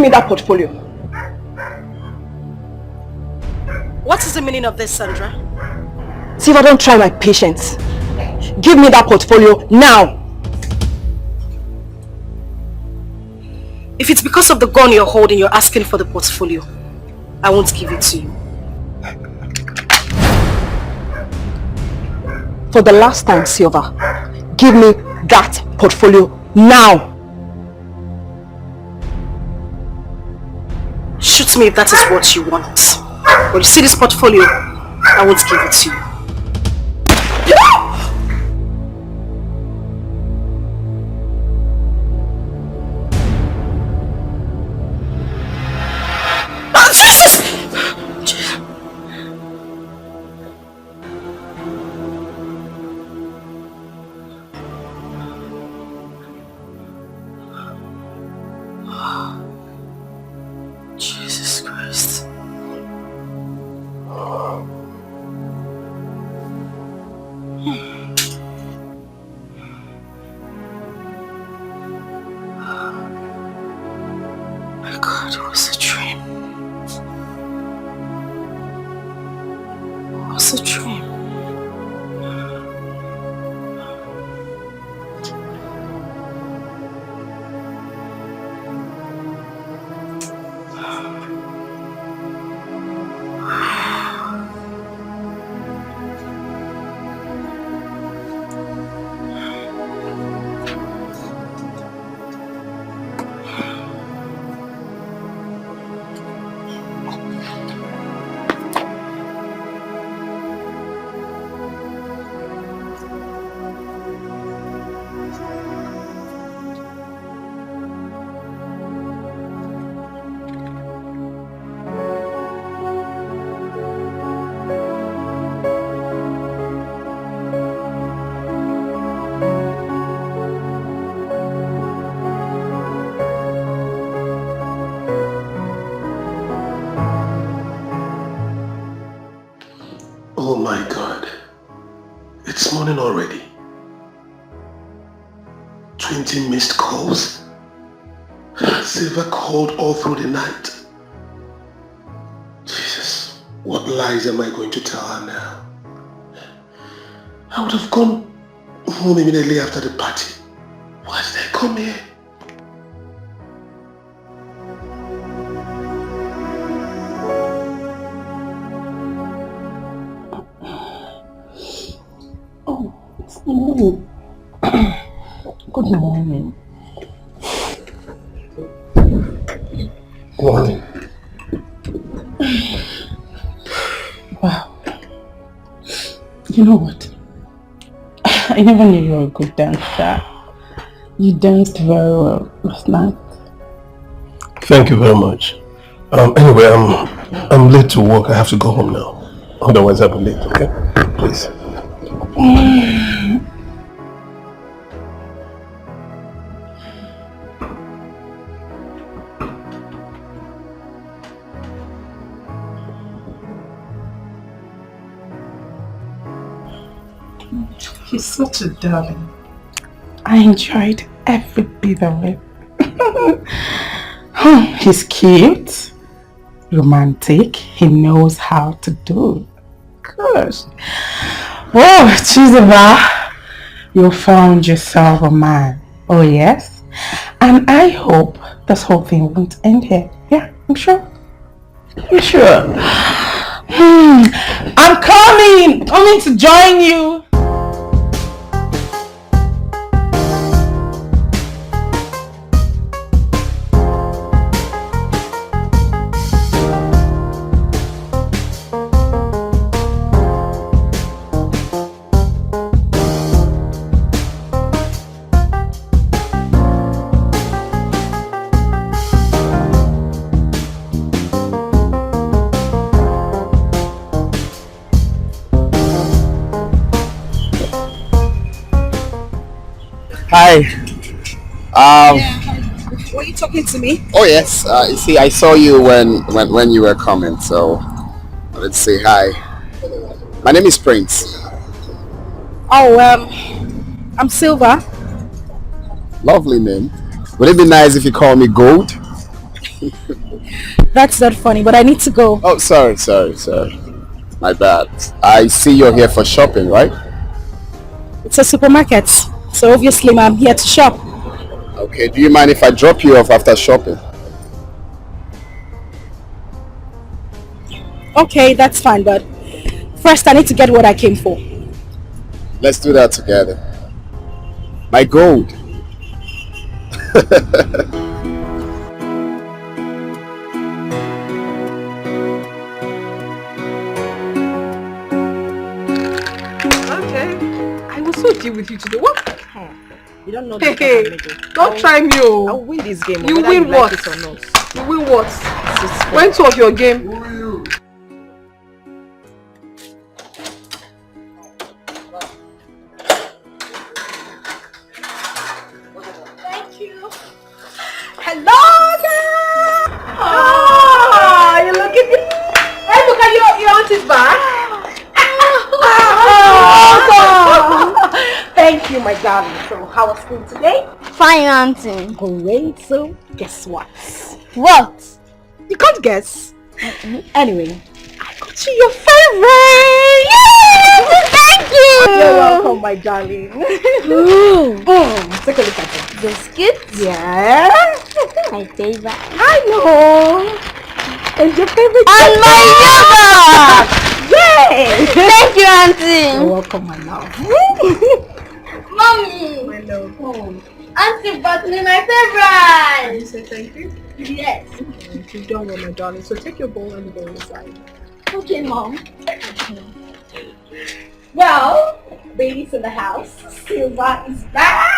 me that portfolio. What is the meaning of this, Sandra? See if I don't try my patience. Give me that portfolio now. If it's because of the gun you're holding, you're asking for the portfolio, I won't give it to you. For the last time, Silva, give me that portfolio now. Shoot me if that is what you want. But you see this portfolio, I won't give it to you. Jesus Christ. My God, it was a dream. It was a dream. Oh my God. It's morning already. 20 missed calls. Silva called all through the night. Jesus, what lies am I going to tell her now? I would have gone home immediately after the party. Why did I come here? Good morning. Good morning. Wow. You know what? I never knew you were a good dancer. You danced very well last night. Thank you very much. Anyway, I'm late to work. I have to go home now. Otherwise I'll be late, okay? Please. He's such a darling. I enjoyed every bit of it. He's cute, romantic, he knows how to do it. Gosh. Oh, Chizaba, you found yourself a man. Oh yes? And I hope this whole thing won't end here. Yeah, I'm sure. I'm sure. I'm coming to join you. Hi. Were you talking to me? Oh yes. You see, I saw you when you were coming, so let's say hi. My name is Prince. Oh, I'm Silva. Lovely name. Would it be nice if you call me Gold? That's not funny, but I need to go. Oh, sorry. My bad. I see you're here for shopping, right? It's a supermarket, so obviously I'm here to shop. Okay, do you mind if I drop you off after shopping? Okay, that's fine, but first I need to get what I came for. Let's do that together. My gold. So deal with you today. What? You don't know Hey, don't try me. I'll win this game. You win what? Like or not. You win what? When two of your game? Thank you. Hello, girl. Oh, you're looking good. Hey, look at your auntie's back. Thank you, my darling. So, how was school today? Fine, auntie. Great. So, guess what? What? You can't guess. Anyway, I got you your favorite. Yay! Thank you. You're welcome, my darling. Take a look at it. Biscuits? Yeah. My favorite. I know. And your favorite. And my yogurt. Yay! Thank you, auntie. You're welcome, my love. Mommy. My love. Auntie bought me my favorite. You say thank you? Yes. You don't want my darling, so take your bowl and go inside. Okay, Mom. Well, baby's in the house. Silva is back.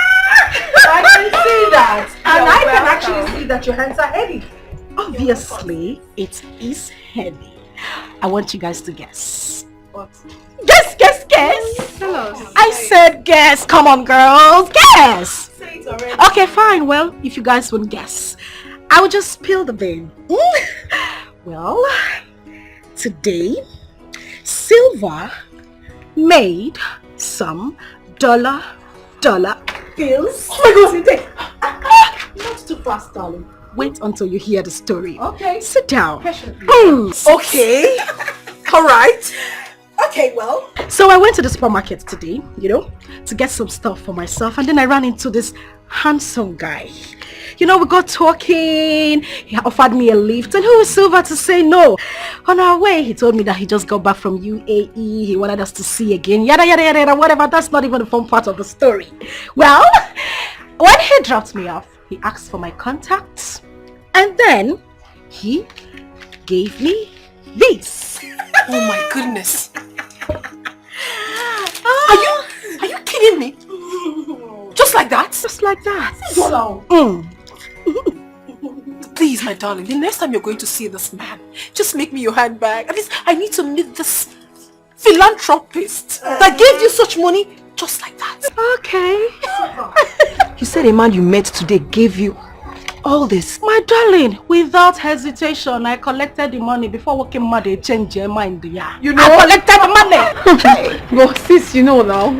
I can see that. And I can actually see that your hands are heavy. Obviously, it is heavy. I want you guys to guess. What? Guess. Tell us. I said guess. Come on, girls. Guess. Say it already. Okay, fine. Well, if you guys won't guess, I will just spill the bean. Well, today, Silva made some dollar bills. Oh my God, not too fast, darling. Wait until you hear the story. Okay. Sit down. Okay. All right. Okay, well. So I went to the supermarket today, to get some stuff for myself, and then I ran into this handsome guy. We got talking. He offered me a lift, and who is Silva to say no? On our way, he told me that he just got back from UAE. He wanted us to see again. Yada yada yada, whatever. That's not even the fun part of the story. Well, when he dropped me off, he asked for my contacts, and then he gave me this. Oh my goodness. Are you kidding me? Just like that? Just like that. Please, my darling, the next time you're going to see this man, just make me your handbag. At least I need to meet this philanthropist that gave you such money just like that. Okay. You said a man you met today gave you all this. My darling, without hesitation, I collected the money before working mad. They changed your mind. Yeah. I collected the money. But sis, now,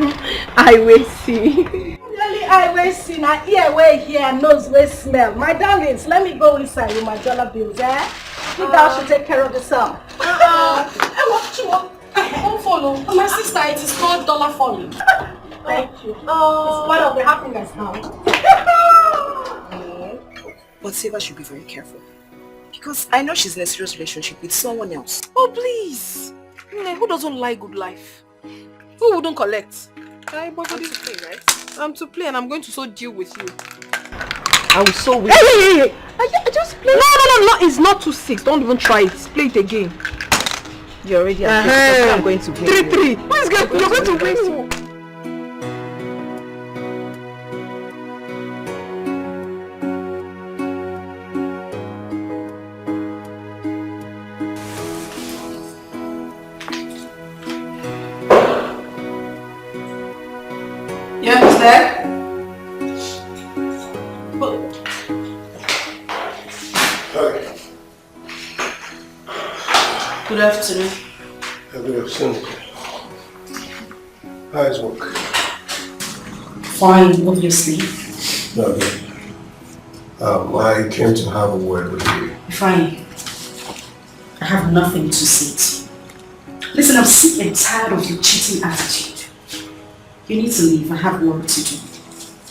I will see. Really, I will see. Now, ear way here, nose way smell. My darlings, let me go inside with my dollar bills, eh? You guys should take care of yourself. Don't follow. My sister, it is called dollar falling. Thank you. It's part of the happiness now. But Silva should be very careful. Because I know she's in a serious relationship with someone else. Oh, please. Who doesn't like good life? Who wouldn't collect? I'm to play, right? I'm to play, and I'm going to so deal with you. I will so wait. Hey! I just play. No, it's not 2-6. Don't even try it. Play it again. You're already at I'm going to play. 3-3. You're going to win. You understand? Hi. Good afternoon. Good afternoon. How is work? Fine, obviously. Okay. I came to have a word with you. Fine. I have nothing to say to you. Listen, I'm sick and tired of your cheating attitude. You need to leave. I have work to do.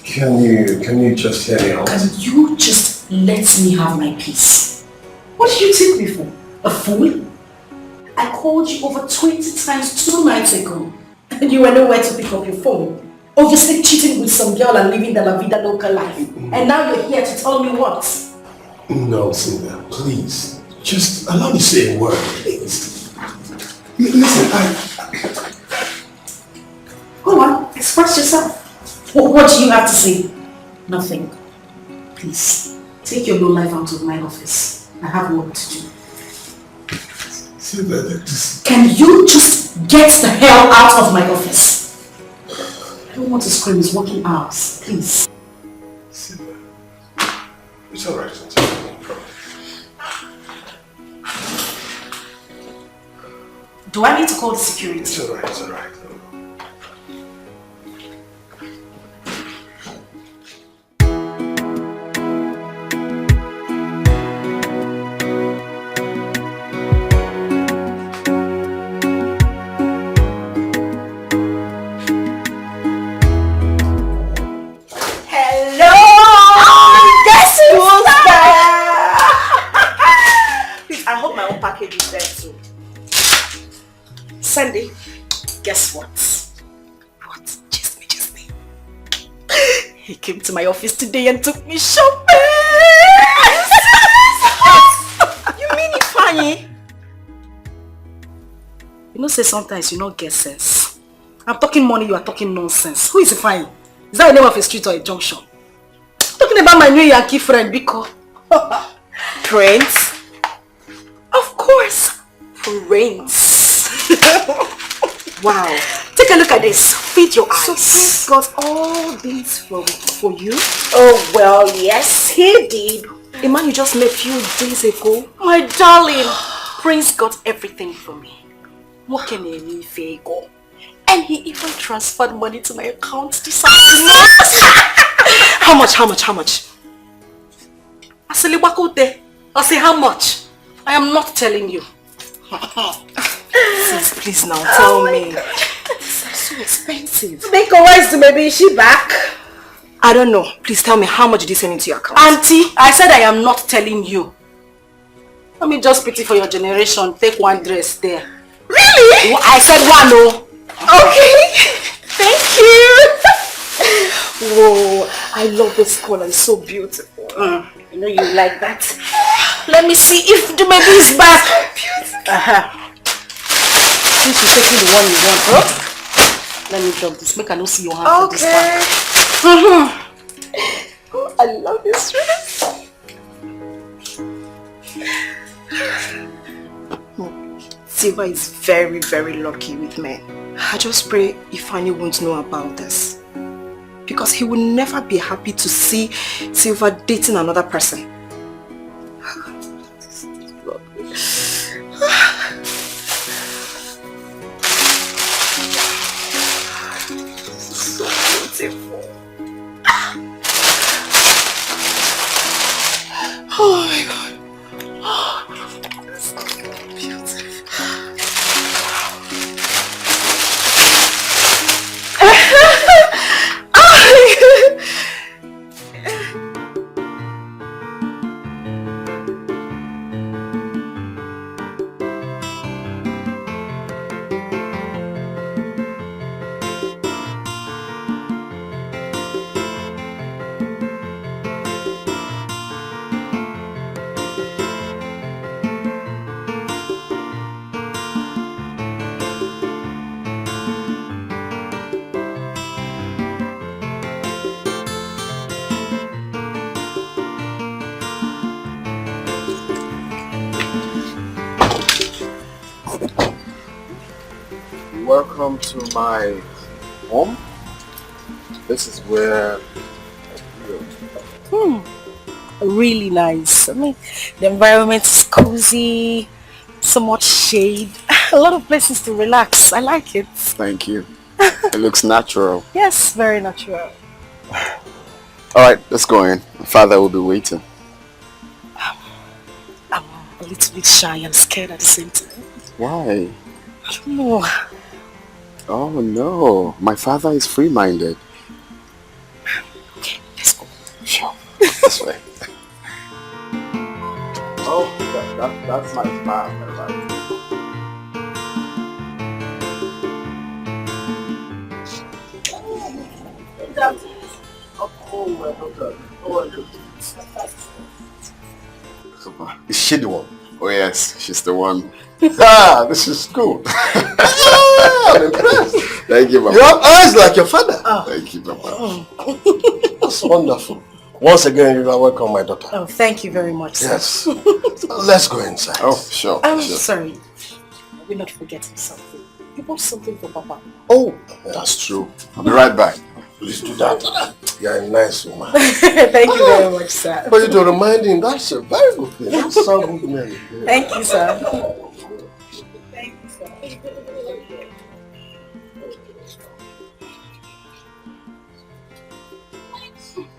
Can you just hear me out? Can you just let me have my peace? What did you take me for? A fool? I called you over 20 times 2 nights ago and you were nowhere to pick up your phone. Obviously cheating with some girl and living the La Vida Loca life. And now you're here to tell me what? No, Cynthia, please. Just allow me to say a word, please. Listen, Go on, express yourself. What do you have to say? Nothing. Please, take your low life out of my office. I have work to do. Can you just get the hell out of my office? I don't want to scream, it's working hours. Please. It's alright. Do I need to call the security? It's alright. Sandy, guess what? What? Just me. He came to my office today and took me shopping. You mean it funny? You know, say sometimes you don't get sense. I'm talking money, you are talking nonsense. Who is fine? Is that the name of a street or a junction? I'm talking about my new Yankee friend, Biko. Prince? Of course, Prince. Wow. Take a look at this. Feed your eyes. So Prince got all these for you? Oh, well, yes, he did. A man you just met a few days ago? My darling, Prince got everything for me. What can he need for? And he even transferred money to my account this afternoon. How much? I say how much? I am not telling you. Sis, please now, tell me. These are so expensive. Make a wise, maybe is she back? I don't know. Please tell me, how much did you send into your account? Auntie, I said I am not telling you. Let me just pity for your generation. Take one dress there. Really? I said one, no. Okay. Thank you. Whoa, I love this color. It's so beautiful. You know you like that. Let me see if the baby is back. So beautiful. Since you're taking the one you want, huh? Let me drop this. Make I not see your hand for this one. Oh, I love this dress. Silva is very, very lucky with men. I just pray Ifeanyi won't know about this. Because he will never be happy to see Silva dating another person. So beautiful. Oh my God. So beautiful. Welcome to my home. This is where Really nice. I mean, the environment is cozy, so much shade, a lot of places to relax. I like it. Thank you. It looks natural. Yes, very natural. Alright, let's go in. My father will be waiting. I'm a little bit shy and scared at the same time. Why? I don't know. Oh no, my father is free-minded. Okay, let's go. Sure. This way. Oh, that's my father, right? Is she the one? Oh yes, she's the one. This is cool. I'm impressed. Thank you, Papa. You have eyes like your father. Thank you, Papa. That's wonderful. Once again, you are welcome, my daughter. Oh, thank you very much, sir. Yes. Let's go inside. Oh, sure. I'm sure. sorry. I will not forgetting something. You bought something for Papa. Oh, That's true. I'll be right back. please do that. You're a nice woman. Thank you very much, sir. For you to remind him, that's a very good thing. That's so good, man. Thank you, sir. Thank you, sir.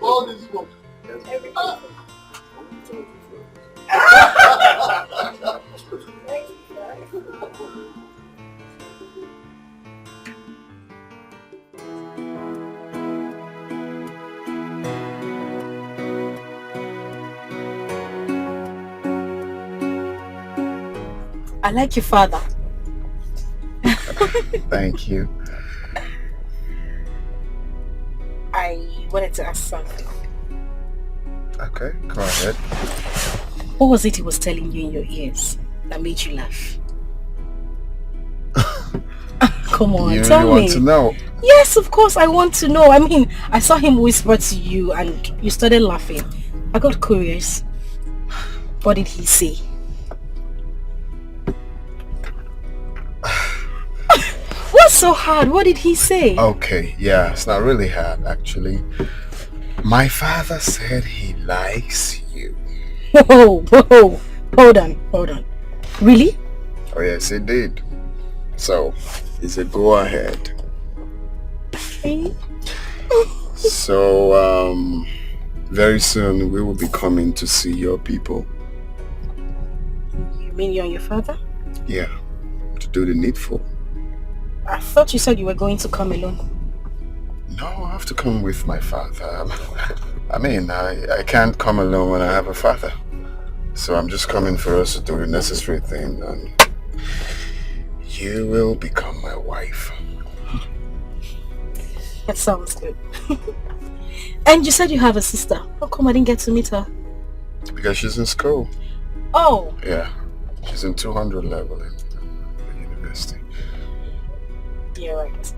All this work. I like your father. Thank you. I wanted to ask something. Okay, go ahead. What was it he was telling you in your ears that made you laugh? Come on, You tell really me. want to know? Yes, of course I want to know. I mean, I saw him whisper to you and you started laughing. I got curious. What did he say? What's so hard? What did he say? Okay, yeah, it's not really hard actually. My father said he likes you. Whoa, whoa, hold on. Really? Oh yes, he did. So, it's a go ahead. So, very soon we will be coming to see your people. You mean you and your father? Yeah, to do the needful. I thought you said you were going to come alone. No, I have to come with my father. I mean, I can't come alone when I have a father. So I'm just coming for us to do the necessary thing, and you will become my wife. That sounds good. And you said you have a sister. How come I didn't get to meet her? Because she's in school. Oh. Yeah, she's in 200 level in the university. You're right.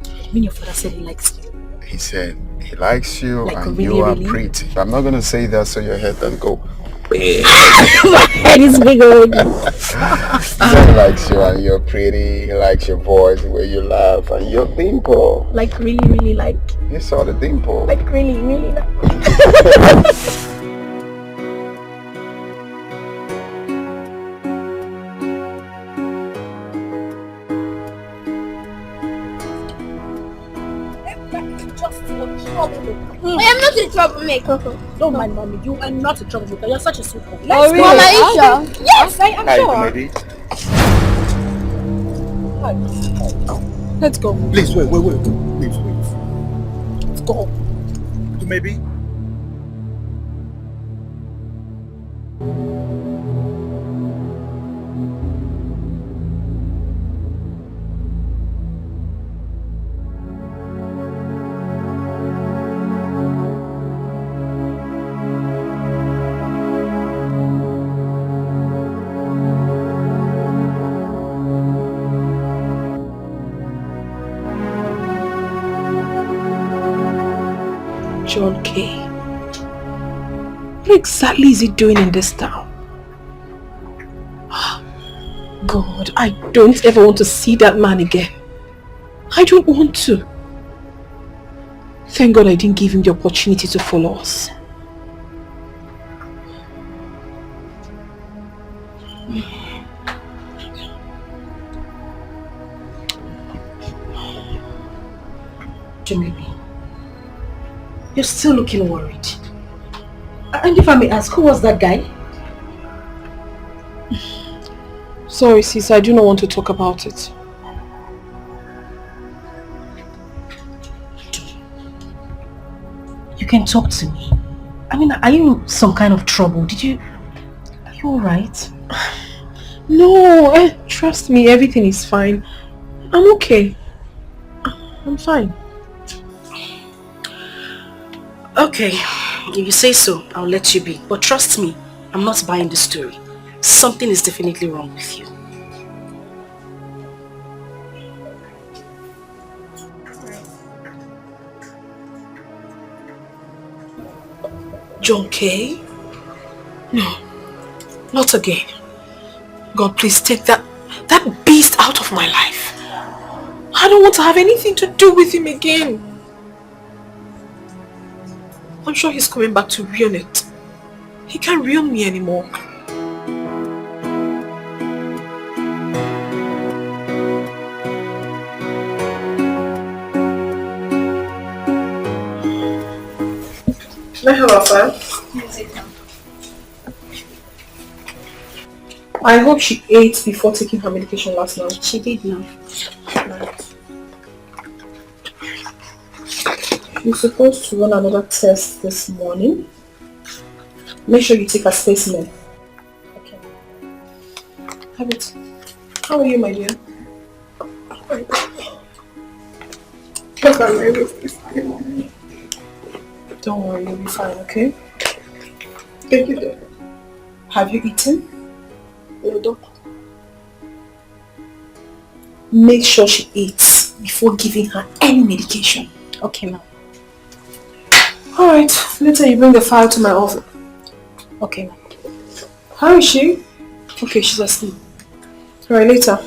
I mean, your father said he likes you. He said he likes you, Like, and really, you are really? pretty. I'm not gonna say that so your head doesn't go. My head is big already. He said he likes you and you're pretty. He likes your voice, the way you laugh, and your dimple. Like really, really like. You saw the dimple. Like really, really like. I am not a troublemaker. Don't mind mommy, you are not a troublemaker. You're such a sweet boy. Oh, really? Mama, are you sure? Yes, I am sure. Maybe. Let's go. Please, wait. Please, wait. Let's go. Maybe. John K. What exactly is he doing in this town? God, I don't ever want to see that man again. I don't want to. Thank God I didn't give him the opportunity to follow us. Jimmy, You're still looking worried. And if I may ask, who was that guy? Sorry, sis, I do not want to talk about it. You can talk to me. I mean, are you in some kind of trouble? Are you alright? No, trust me, everything is fine. I'm okay. I'm fine. Okay, if you say so, I'll let you be. But trust me, I'm not buying the story. Something is definitely wrong with you. John K? No, not again. God, please take that beast out of my life. I don't want to have anything to do with him again. I'm sure he's coming back to ruin it. He can't ruin me anymore. Can I have a file? I hope she ate before taking her medication last night. She did now. Right. You're supposed to run another test this morning. Make sure you take a specimen. Okay. Have it. How are you, my dear? Don't worry, you'll be fine, okay? Thank you, dear. Have you eaten? No, doctor. Make sure she eats before giving her any medication. Okay, ma'am. Alright, later you bring the file to my office. Okay, ma'am. How is she? Okay, she's asleep. Alright, later.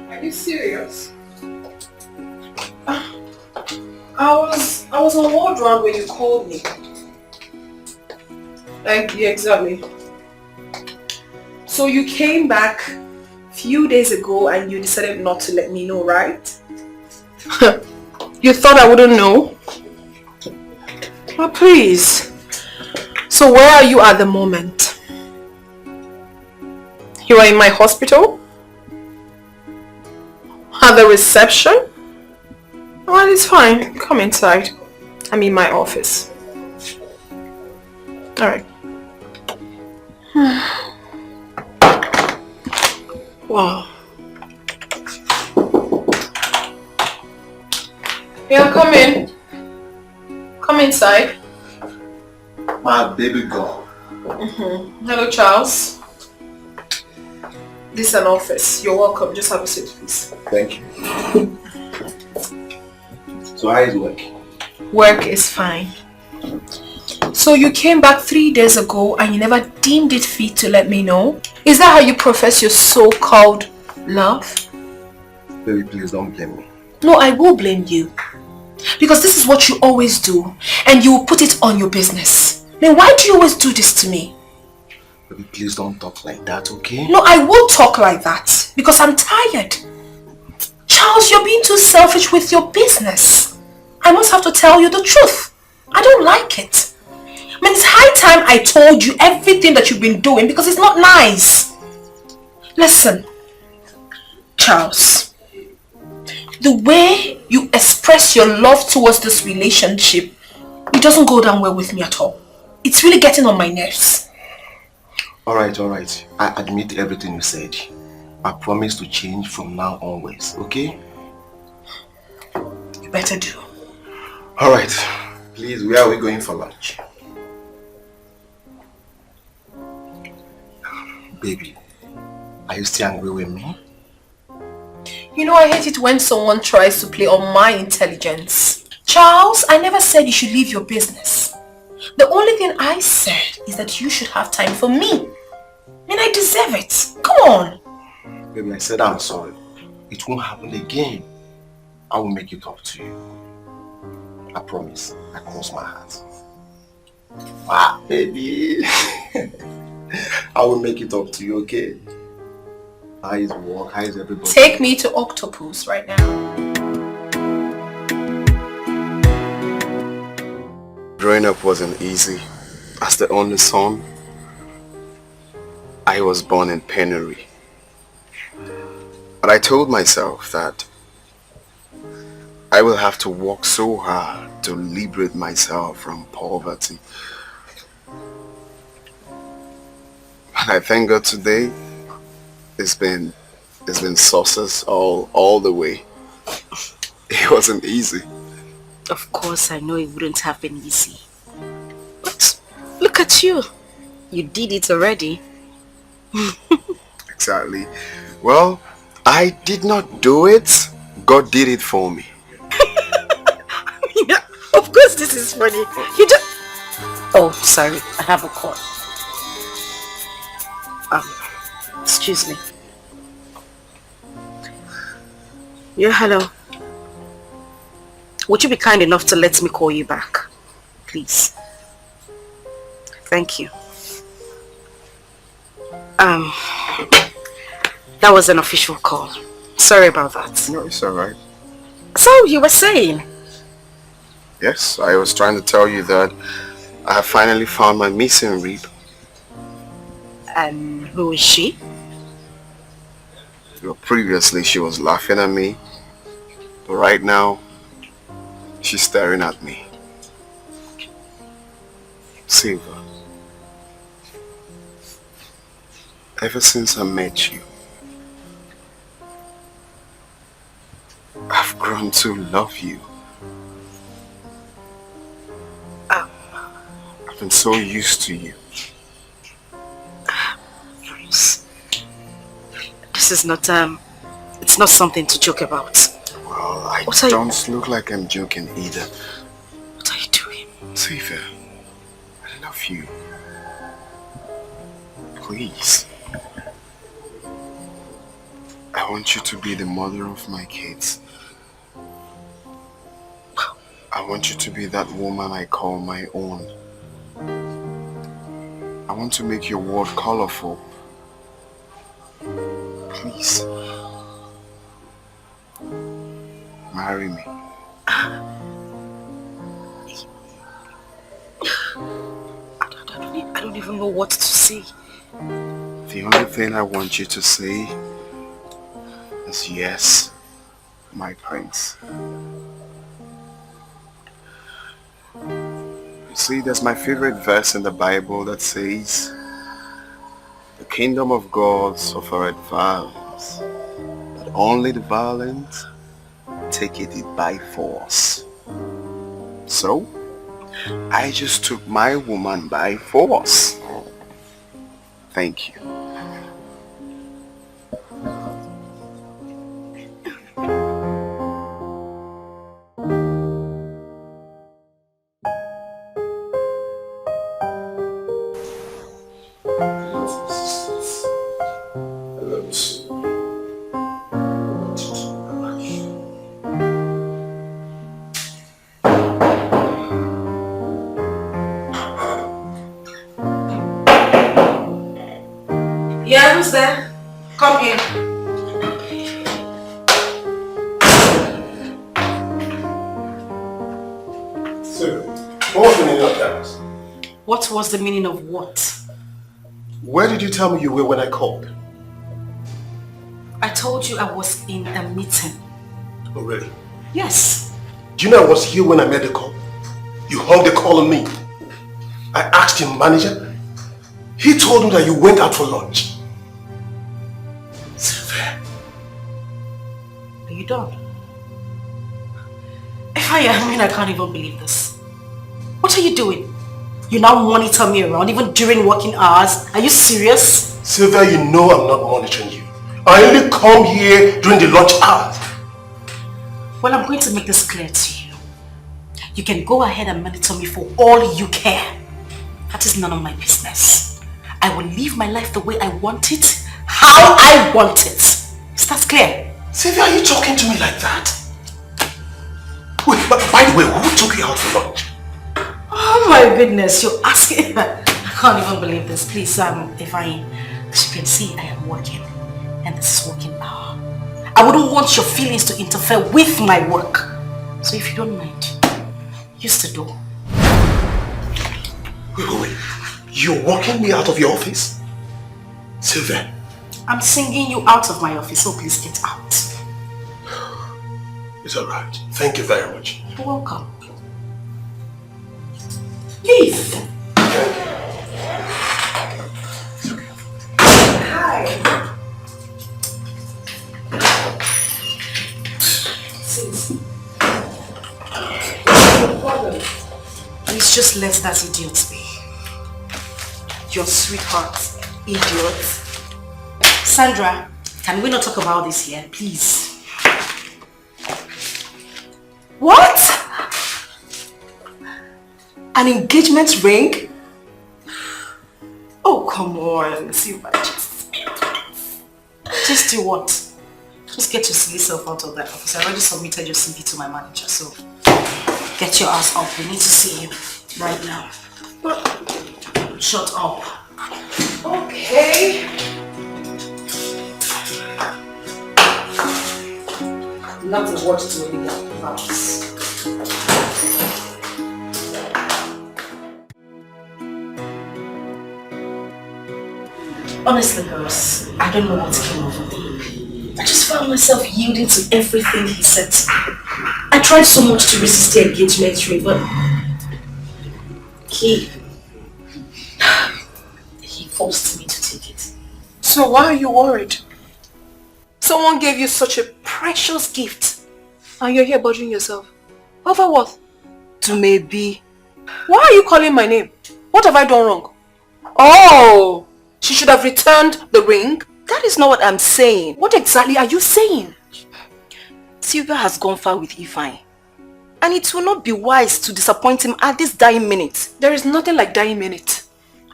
Are you serious? I was on ward round when you called me. Yeah, exactly. So you came back a few days ago and you decided not to let me know, right? You thought I wouldn't know? Oh, please. So where are you at the moment? You are in my hospital? At the reception? Well, it's fine. Come inside. I'm in my office. Alright. Wow. Yeah, come in. Come inside. My baby girl. Hello, Charles. This is an office. You're welcome. Just have a seat, please. Thank you. So how is work? Work is fine. So you came back 3 days ago and you never deemed it fit to let me know? Is that how you profess your so-called love? Baby, please don't blame me. No, I will blame you. Because this is what you always do. And you will put it on your business. Then why do you always do this to me? Baby, please don't talk like that, okay? No, I will talk like that. Because I'm tired. Charles, you're being too selfish with your business. I must have to tell you the truth. I don't like it. I mean, it's high time I told you everything that you've been doing because it's not nice. Listen, Charles, the way you express your love towards this relationship, it doesn't go down well with me at all. It's really getting on my nerves. Alright. I admit everything you said. I promise to change from now onwards, okay? You better do. Alright. Please, where are we going for lunch? Baby, are you still angry with me? You know, I hate it when someone tries to play on my intelligence. Charles, I never said you should leave your business. The only thing I said is that you should have time for me. And I deserve it. Come on. Baby, I said I'm sorry. It won't happen again. I will make it up to you. I promise. I cross my heart. Ah, baby. I will make it up to you, okay? How is work? How is everybody? Take me to Octopus right now. growing up wasn't easy. As the only son, I was born in penury. But I told myself that I will have to work so hard to liberate myself from poverty. And I thank God today, it's been success all the way. It wasn't easy. Of course, I know it wouldn't have been easy. But look at you. You did it already. Exactly. Well, I did not do it. God did it for me. Yeah, of course this is funny. You just... Oh, sorry. I have a call. Excuse me. Yeah, hello. Would you be kind enough to let me call you back? Please. Thank you. That was an official call. Sorry about that. No, it's alright. So, you were saying? Yes, I was trying to tell you that I have finally found my missing rib. And who is she? Well, previously she was laughing at me, but right now she's staring at me. Silver, ever since I met you, I've grown to love you. I've been so used to you. This is not, it's not something to joke about. Well, I don't look like I'm joking either. What are you doing? Silver, I love you. Please. I want you to be the mother of my kids. I want you to be that woman I call my own. I want to make your world colorful. Please. Marry me. I don't even know what to say. The only thing I want you to say is yes, my prince. You see, there's my favorite verse in the Bible that says, "The kingdom of God suffereth violence, but only the violent take it by force." So, I just took my woman by force. Thank you. Yeah, who's there? Come in. So, what was the meaning of that? What was the meaning of what? Where did you tell me you were when I called? I told you I was in a meeting. Oh, really? Yes. Do you know I was here when I made the call? You hung the call on me. I asked your manager. He told me that you went out for lunch. Sylvia. Are you done? I can't even believe this. What are you doing? You now monitor me around even during working hours. Are you serious? Sylvia, you know I'm not monitoring you. I only come here during the lunch hours. Well, I'm going to make this clear to you. You can go ahead and monitor me for all you care. That is none of my business. I will live my life the way I want it, how I want it. Is that clear? Sylvia, are you talking to me like that? Wait, but by the way, who took you out for lunch? Oh my goodness, you're asking. I can't even believe this. Please, if I, as you can see, I am working. And this is working hour. I wouldn't want your feelings to interfere with my work. So if you don't mind, use the door. Wait. You're walking me out of your office? Sylvia. I'm singing you out of my office, so please get out. It's alright. Thank you very much. You're welcome. Leave. Hi. Please just let that idiot be. Your sweetheart, idiot. Sandra, can we not talk about this here, please? What? An engagement ring? Oh, come on, Silva. Just do what? Just get your silly self out of that office. I already submitted your CV to my manager, so get your ass up. We need to see you right now. Shut up. Okay. Not a word to any else. Honestly, girls, I don't know what came over me. I just found myself yielding to everything he said to me. I tried so much to resist the engagement ring, but he forced me to take it. So why are you worried? Someone gave you such a precious gift and you're here bothering yourself. Over what? To maybe. Why are you calling my name? What have I done wrong? Oh, she should have returned the ring? That is not what I'm saying. What exactly are you saying? Sylvia has gone far with Ifeanyi. And it will not be wise to disappoint him at this dying minute. There is nothing like dying minute.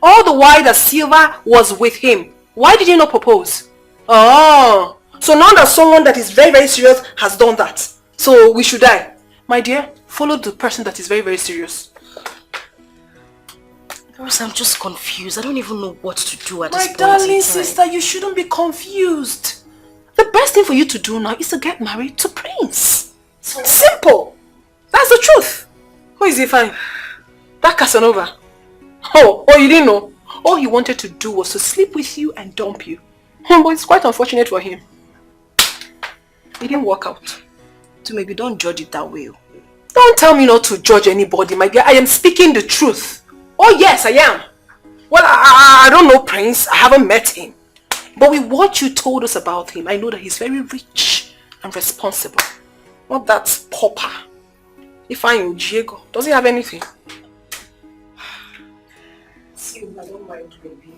All the while that Sylvia was with him, why did you not propose? Oh, so now that someone that is very, very serious has done that, so we should die. My dear, follow the person that is very, very serious. Girls, I'm just confused. I don't even know what to do at this point. My darling sister, you shouldn't be confused. The best thing for you to do now is to get married to Prince. So simple. That's the truth. Who is he fine? That Casanova. Oh, you didn't know? All he wanted to do was to sleep with you and dump you. But it's quite unfortunate for him. It didn't work out. So maybe don't judge it that way. Don't tell me not to judge anybody, my dear. I am speaking the truth. Oh yes, I am. Well, I don't know Prince. I haven't met him. But with what you told us about him, I know that he's very rich and responsible. Not that pauper. Ifeanyi Diego. Does he have anything? I don't mind, baby.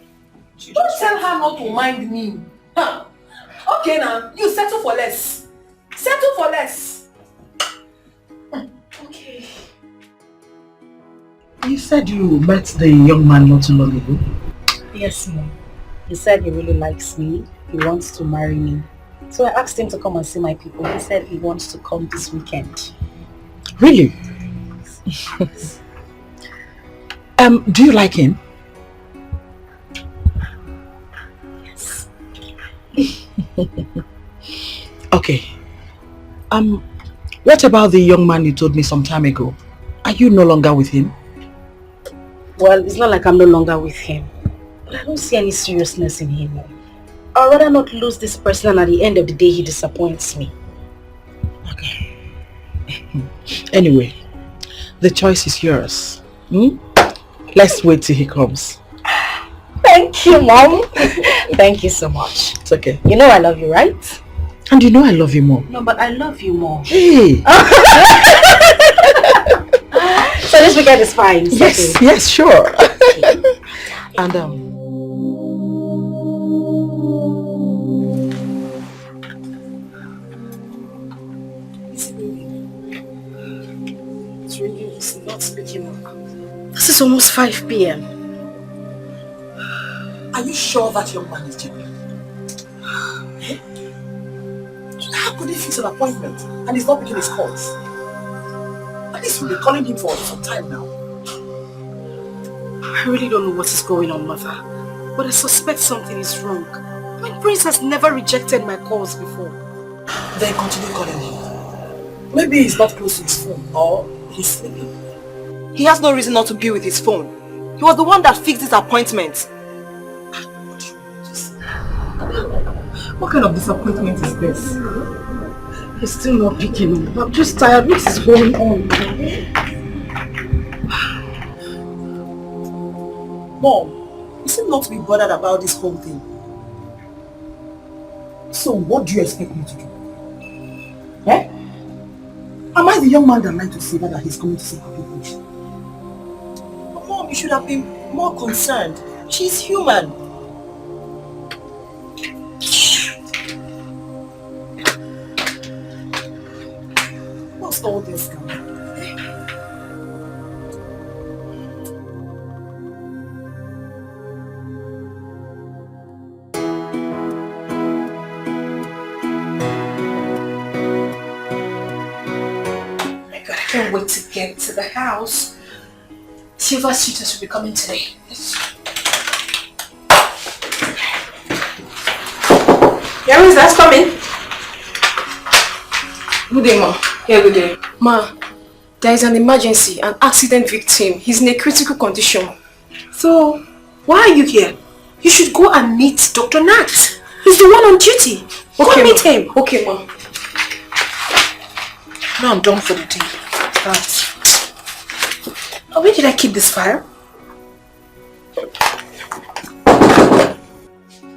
Don't tell her not to mind me. Huh. Okay now, you settle for less. Settle for less. Okay. You said you met the young man not too long ago? Yes, Mom. He said he really likes me. He wants to marry me. So I asked him to come and see my people. He said he wants to come this weekend. Really? Do you like him? Yes. Okay. What about the young man you told me some time ago? Are you no longer with him? Well, it's not like I'm no longer with him. But I don't see any seriousness in him. I'd rather not lose this person and at the end of the day he disappoints me. Okay. Anyway, the choice is yours. Let's wait till he comes. Thank you, Mom. Thank you so much. It's okay. You know I love you, right? And you know I love you more. No, but I love you more. Hey! So this weekend is fine. Yes, okay. Yes, sure. And It's not speaking up. This is almost 5 p.m. Are you sure that young man is genuine? How could he fix an appointment and he's not picking his calls? At least we've been calling him for some time now. I really don't know what is going on, Mother. But I suspect something is wrong. My Prince has never rejected my calls before. Then continue calling him. Maybe he's not close to his phone or he's sleeping. He has no reason not to be with his phone. He was the one that fixed his appointment. What kind of disappointment is this? He's still not picking up. I'm just tired. What is going on? Mom, you seem not to be bothered about this whole thing. So what do you expect me to do? Eh? Am I the young man that lied to Silva that he's coming to see her people? But Mom, you should have been more concerned. She's human. What's all this now? I can't wait to get to the house. Silva's suitors will be coming today. Yeah, who's that coming? Good day, Ma. Yeah, good day. Ma, there is an emergency, an accident victim. He's in a critical condition. So, why are you here? You should go and meet Dr. Nat. He's the one on duty. Go and meet him. Okay, Ma. Now I'm done for the day. Right. Oh, where did I keep this file?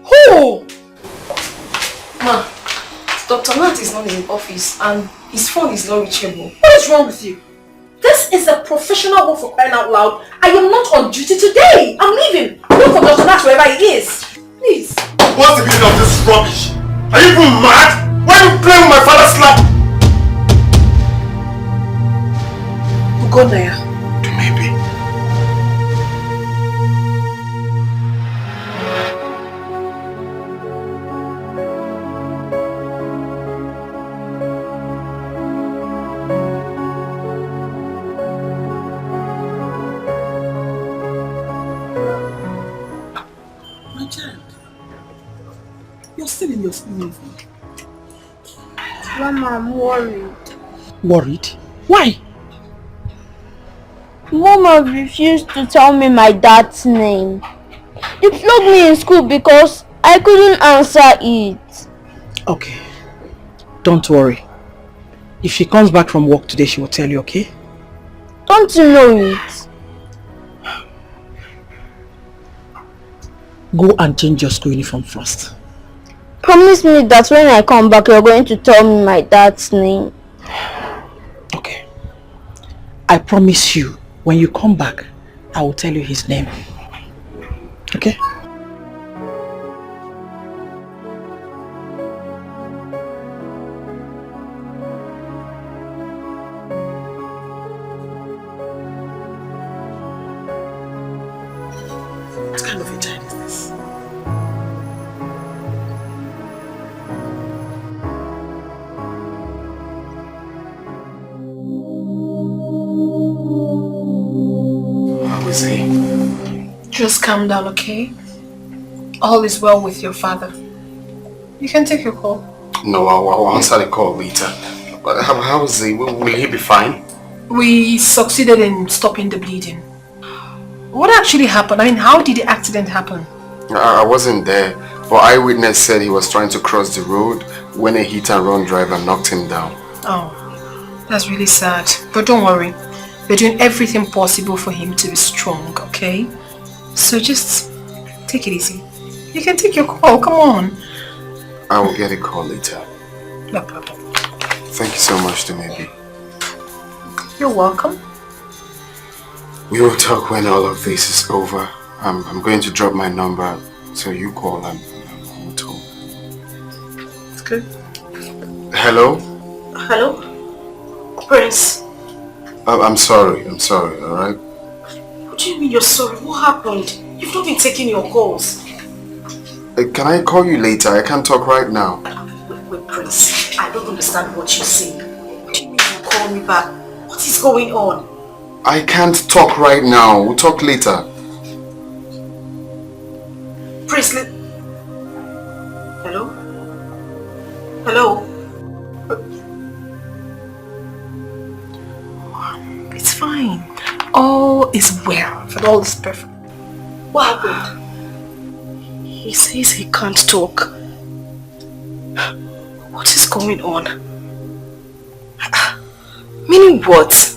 Who? Ma, Dr. Nat is not in the office and his phone is not reachable. What is wrong with you? This is a professional work for crying out loud. I am not on duty today. I'm leaving. Look for Dr. Nat wherever he is. Please. What's the meaning of this rubbish? Are you even mad? Why are you playing with my father's slap? Go there. Maybe. My child, you're still in your school uniform. Mama, I'm worried. Worried? Why? Mama refused to tell me my dad's name. They flogged me in school because I couldn't answer it. Okay. Don't worry. If she comes back from work today, she will tell you, okay? Don't you know it? Go and change your school uniform first. Promise me that when I come back, you're going to tell me my dad's name. Okay. I promise you, when you come back, I will tell you his name. Okay? What kind of a child is this? How is he? Just calm down, okay? All is well with your father. You can take your call. No, I'll answer the call later. But how is he? Will he be fine? We succeeded in stopping the bleeding. What actually happened? I mean, how did the accident happen? I wasn't there, but eyewitness said he was trying to cross the road when a hit-and-run driver knocked him down. Oh, that's really sad. But don't worry. We're doing everything possible for him to be strong, okay? So just take it easy. You can take your call, come on. I will get a call later. No problem. Thank you so much, Dumebi. You're welcome. We will talk when all of this is over. I'm going to drop my number, so you call and we'll talk. It's good. Hello? Hello? Prince. I'm sorry, alright? What do you mean you're sorry? What happened? You've not been taking your calls. Can I call you later? I can't talk right now. Wait, Prince. I don't understand what you're saying. What do you mean you call me back? What is going on? I can't talk right now. We'll talk later. Prince, hello? Hello? It's fine. All is well. All is perfect. What happened? He says he can't talk. What is going on? Meaning what?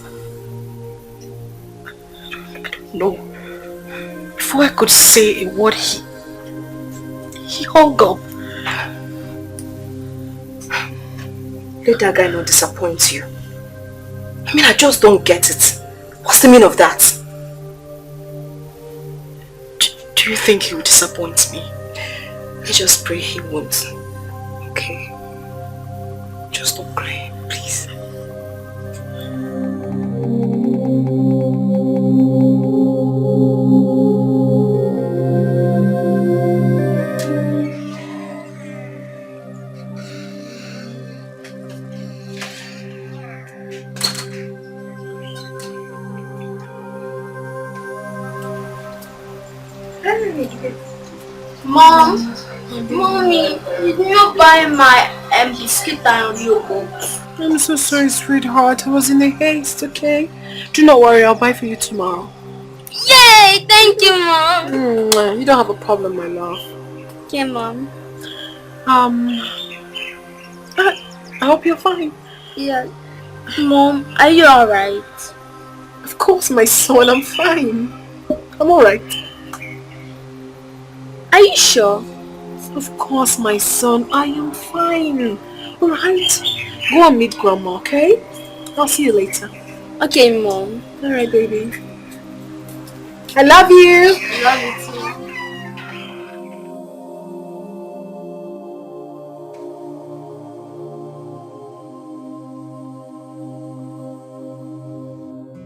I don't know. Before I could say a word, he hung up. Let that guy not disappoint you. I mean, I just don't get it. What's the meaning of that? Do you think he will disappoint me? I just pray he won't. Okay? Just don't cry, please. Mom, Mommy, did you buy my biscuit and Oreo box? I'm so sorry, sweetheart. I was in a haste, okay? Do not worry, I'll buy for you tomorrow. Yay! Thank you, Mom. You don't have a problem, my love. Okay, Mom. I hope you're fine. Yeah. Mom, are you alright? Of course, my son, I'm fine. I'm alright. Are you sure? Of course, my son, I am fine. Alright? Go and meet Grandma, okay? I'll see you later. Okay, Mom. Alright, baby. I love you. I love you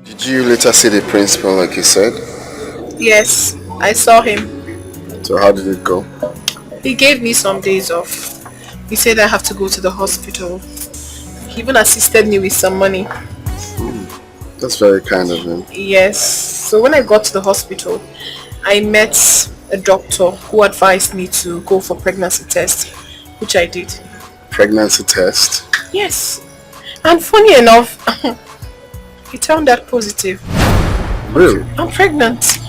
too. Did you later see the principal like you said? Yes, I saw him. So how did it go? He gave me some days off. He said I have to go to the hospital. He even assisted me with some money. That's very kind of him. Yes. So when I got to the hospital, I met a doctor who advised me to go for pregnancy test, which I did. Pregnancy test? Yes. And funny enough, it turned out positive. Really? I'm pregnant.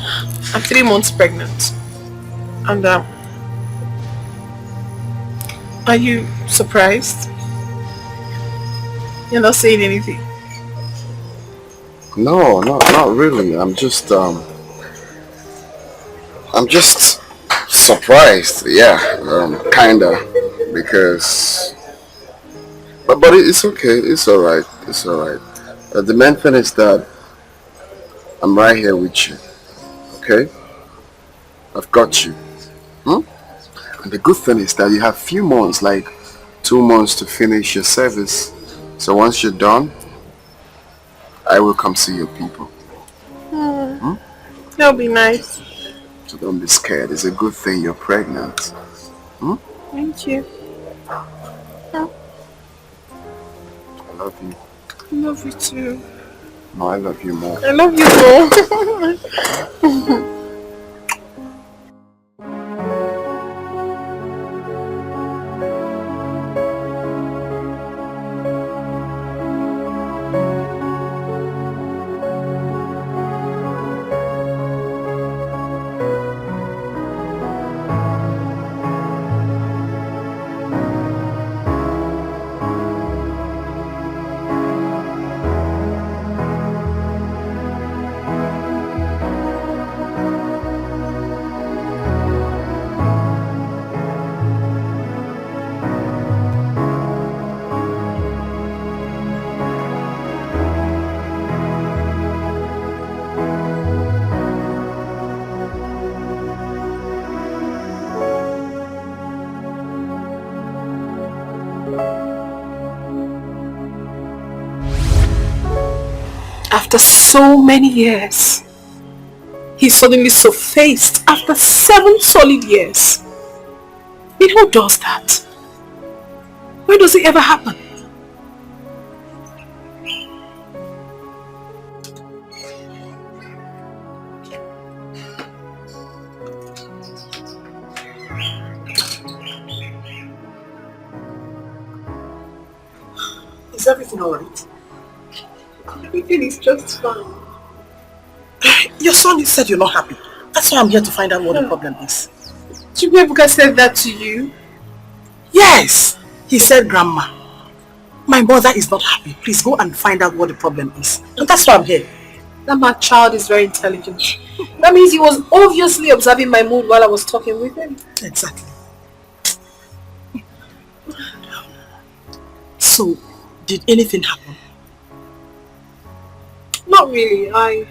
I'm 3 months pregnant. And are you surprised? You're not saying anything. No, not really. I'm just surprised. Yeah, kinda, because, but it's okay. It's all right. It's all right. The main thing is that I'm right here with you. Okay, I've got you. And the good thing is that you have few months, like 2 months to finish your service. So once you're done, I will come see your people. That'll be nice. So don't be scared. It's a good thing you're pregnant. Thank you. I love you. I love you too. No, I love you more. I love you more. After so many years, he suddenly surfaced after 7 solid years. But who does that? Where does it ever happen? Is everything alright? Everything is just fine. Your son said you're not happy. That's why I'm here to find out what the problem is. Chukwuebuka said that to you? Yes! He said, Grandma, my mother is not happy. Please go and find out what the problem is. And that's why I'm here. That my child is very intelligent. That means he was obviously observing my mood while I was talking with him. Exactly. So, did anything happen? Not really. I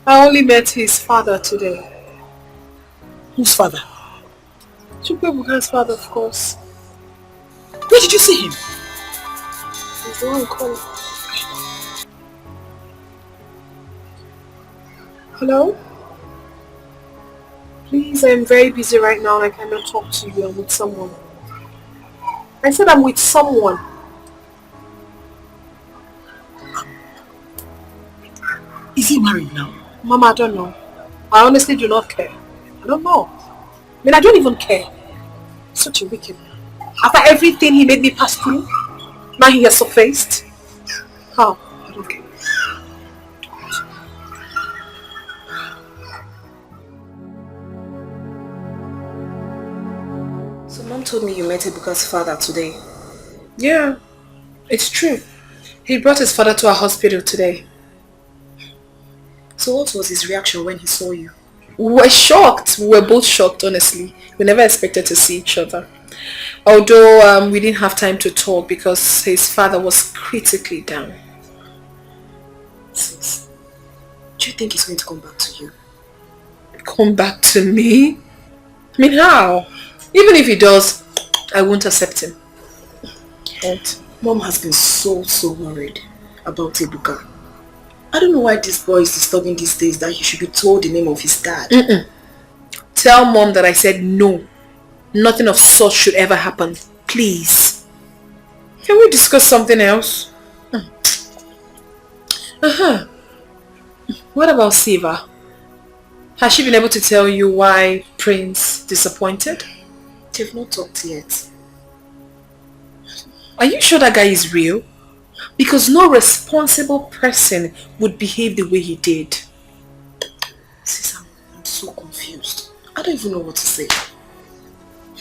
only met his father today. Whose father? Chukwuebuka's father, of course. Where did you see him? He's the one calling. Hello? Please, I'm very busy right now. I cannot talk to you. I'm with someone. I said I'm with someone. Is he married now? Mama, I don't know. I honestly do not care. I don't know. I mean, I don't even care. Such a wicked man. After everything he made me pass through, now he has surfaced. How? I don't care. So Mom told me you met Ebuka's father today. Yeah, it's true. He brought his father to our hospital today. So what was his reaction when he saw you? We were shocked. We were both shocked, honestly. We never expected to see each other. Although we didn't have time to talk because his father was critically down. Sis, do you think he's going to come back to you? Come back to me? I mean, how? Even if he does, I won't accept him. And Mom has been so worried about Ebuka. I don't know why this boy is disturbing these days that he should be told the name of his dad. Tell Mom that I said no. Nothing of such should ever happen. Please. Can we discuss something else? What about Siva? Has she been able to tell you why Prince disappointed? They've not talked yet. Are you sure that guy is real? Because no responsible person would behave the way he did. Sis, I'm so confused. I don't even know what to say.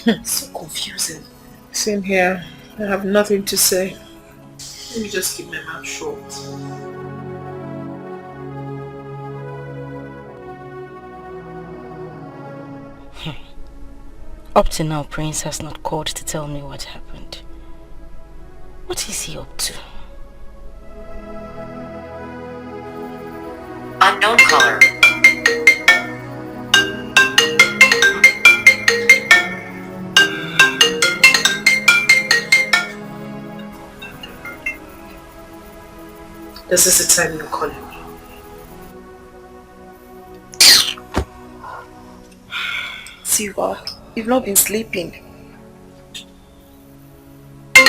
It's so confusing. Same here. I have nothing to say. Let me just keep my mouth shut. Up to now, Prince has not called to tell me what happened. What is he up to? Unknown caller. This is the time you're calling me. Siva, you've not been sleeping.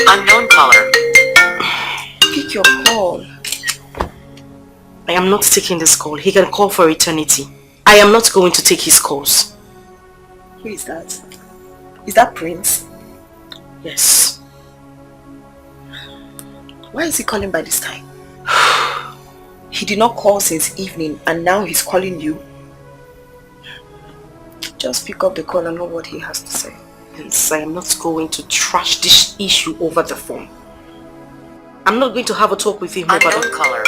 Unknown caller. Pick your call. I am not taking this call. He can call for eternity. I am not going to take his calls. Who is that? Is that Prince? Yes. Why is he calling by this time? He did not call since evening and now he's calling you. Just pick up the call and know what he has to say. Yes, I am not going to trash this issue over the phone. I'm not going to have a talk with him over the Unknown caller.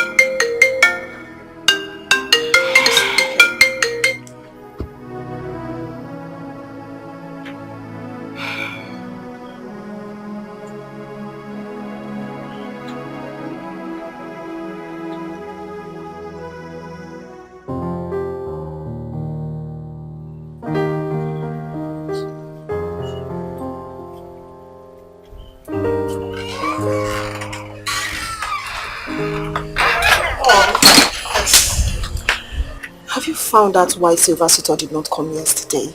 Found out why Silver did not come yesterday.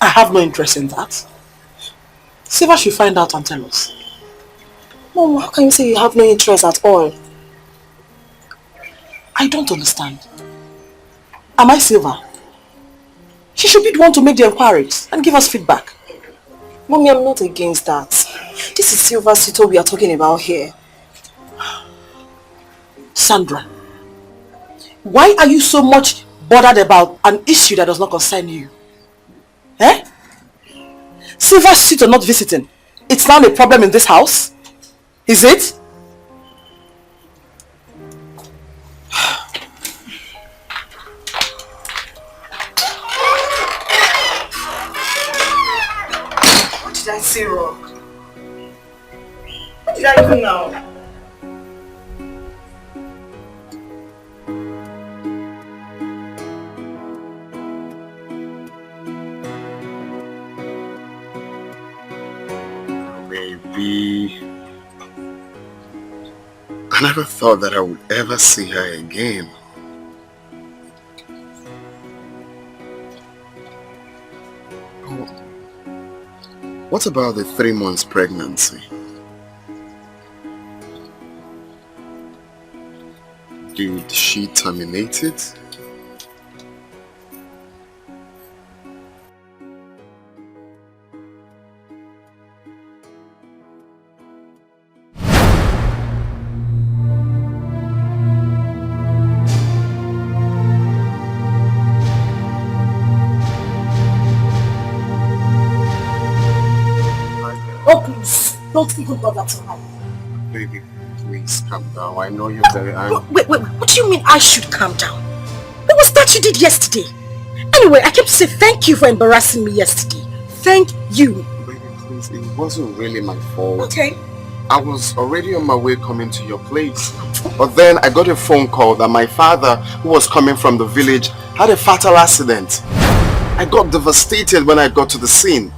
I have no interest in that. Silver should find out and tell us. Mom, how can you say you have no interest at all? I don't understand. Am I Silver? She should be the one to make the inquiries and give us feedback. Mommy, I'm not against that. This is Silver we are talking about here. Sandra, why are you so much bothered about an issue that does not concern you? Eh? Silver's suit or not visiting, it's now a problem in this house? Is it? What did I say wrong? What did I do now? I never thought that I would ever see her again. Oh, what about the 3 months pregnancy? Did she terminate it? Don't even bother to hide. Baby, please calm down. I know you're very angry. Wait. What do you mean I should calm down? What was that you did yesterday? Anyway, I kept saying thank you for embarrassing me yesterday. Thank you. Baby, please, it wasn't really my fault. Okay. I was already on my way coming to your place. But then I got a phone call that my father, who was coming from the village, had a fatal accident. I got devastated when I got to the scene.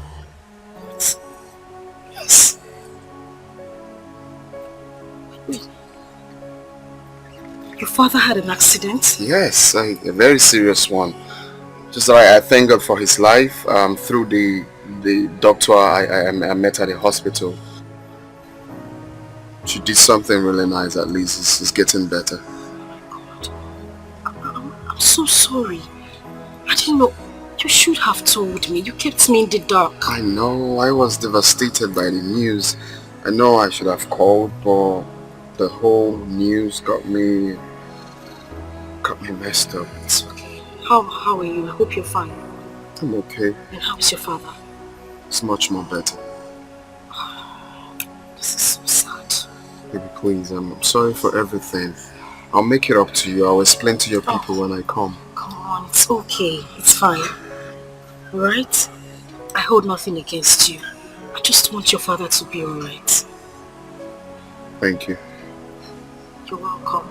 Yes. Your father had an accident? Yes, a very serious one. Just that I thank God for his life. Through the doctor I met at the hospital. She did something really nice. At least it's getting better. I'm so sorry. I didn't know. You should have told me. You kept me in the dark. I know. I was devastated by the news. I know I should have called, but the whole news got me messed up. It's okay. How are you? I hope you're fine. I'm okay. And how is your father? It's much more better. This is so sad. Baby, please, I'm sorry for everything. I'll make it up to you. I'll explain to your people when I come. Come on, it's okay. It's fine. Alright? I hold nothing against you. I just want your father to be alright. Thank you. You're welcome.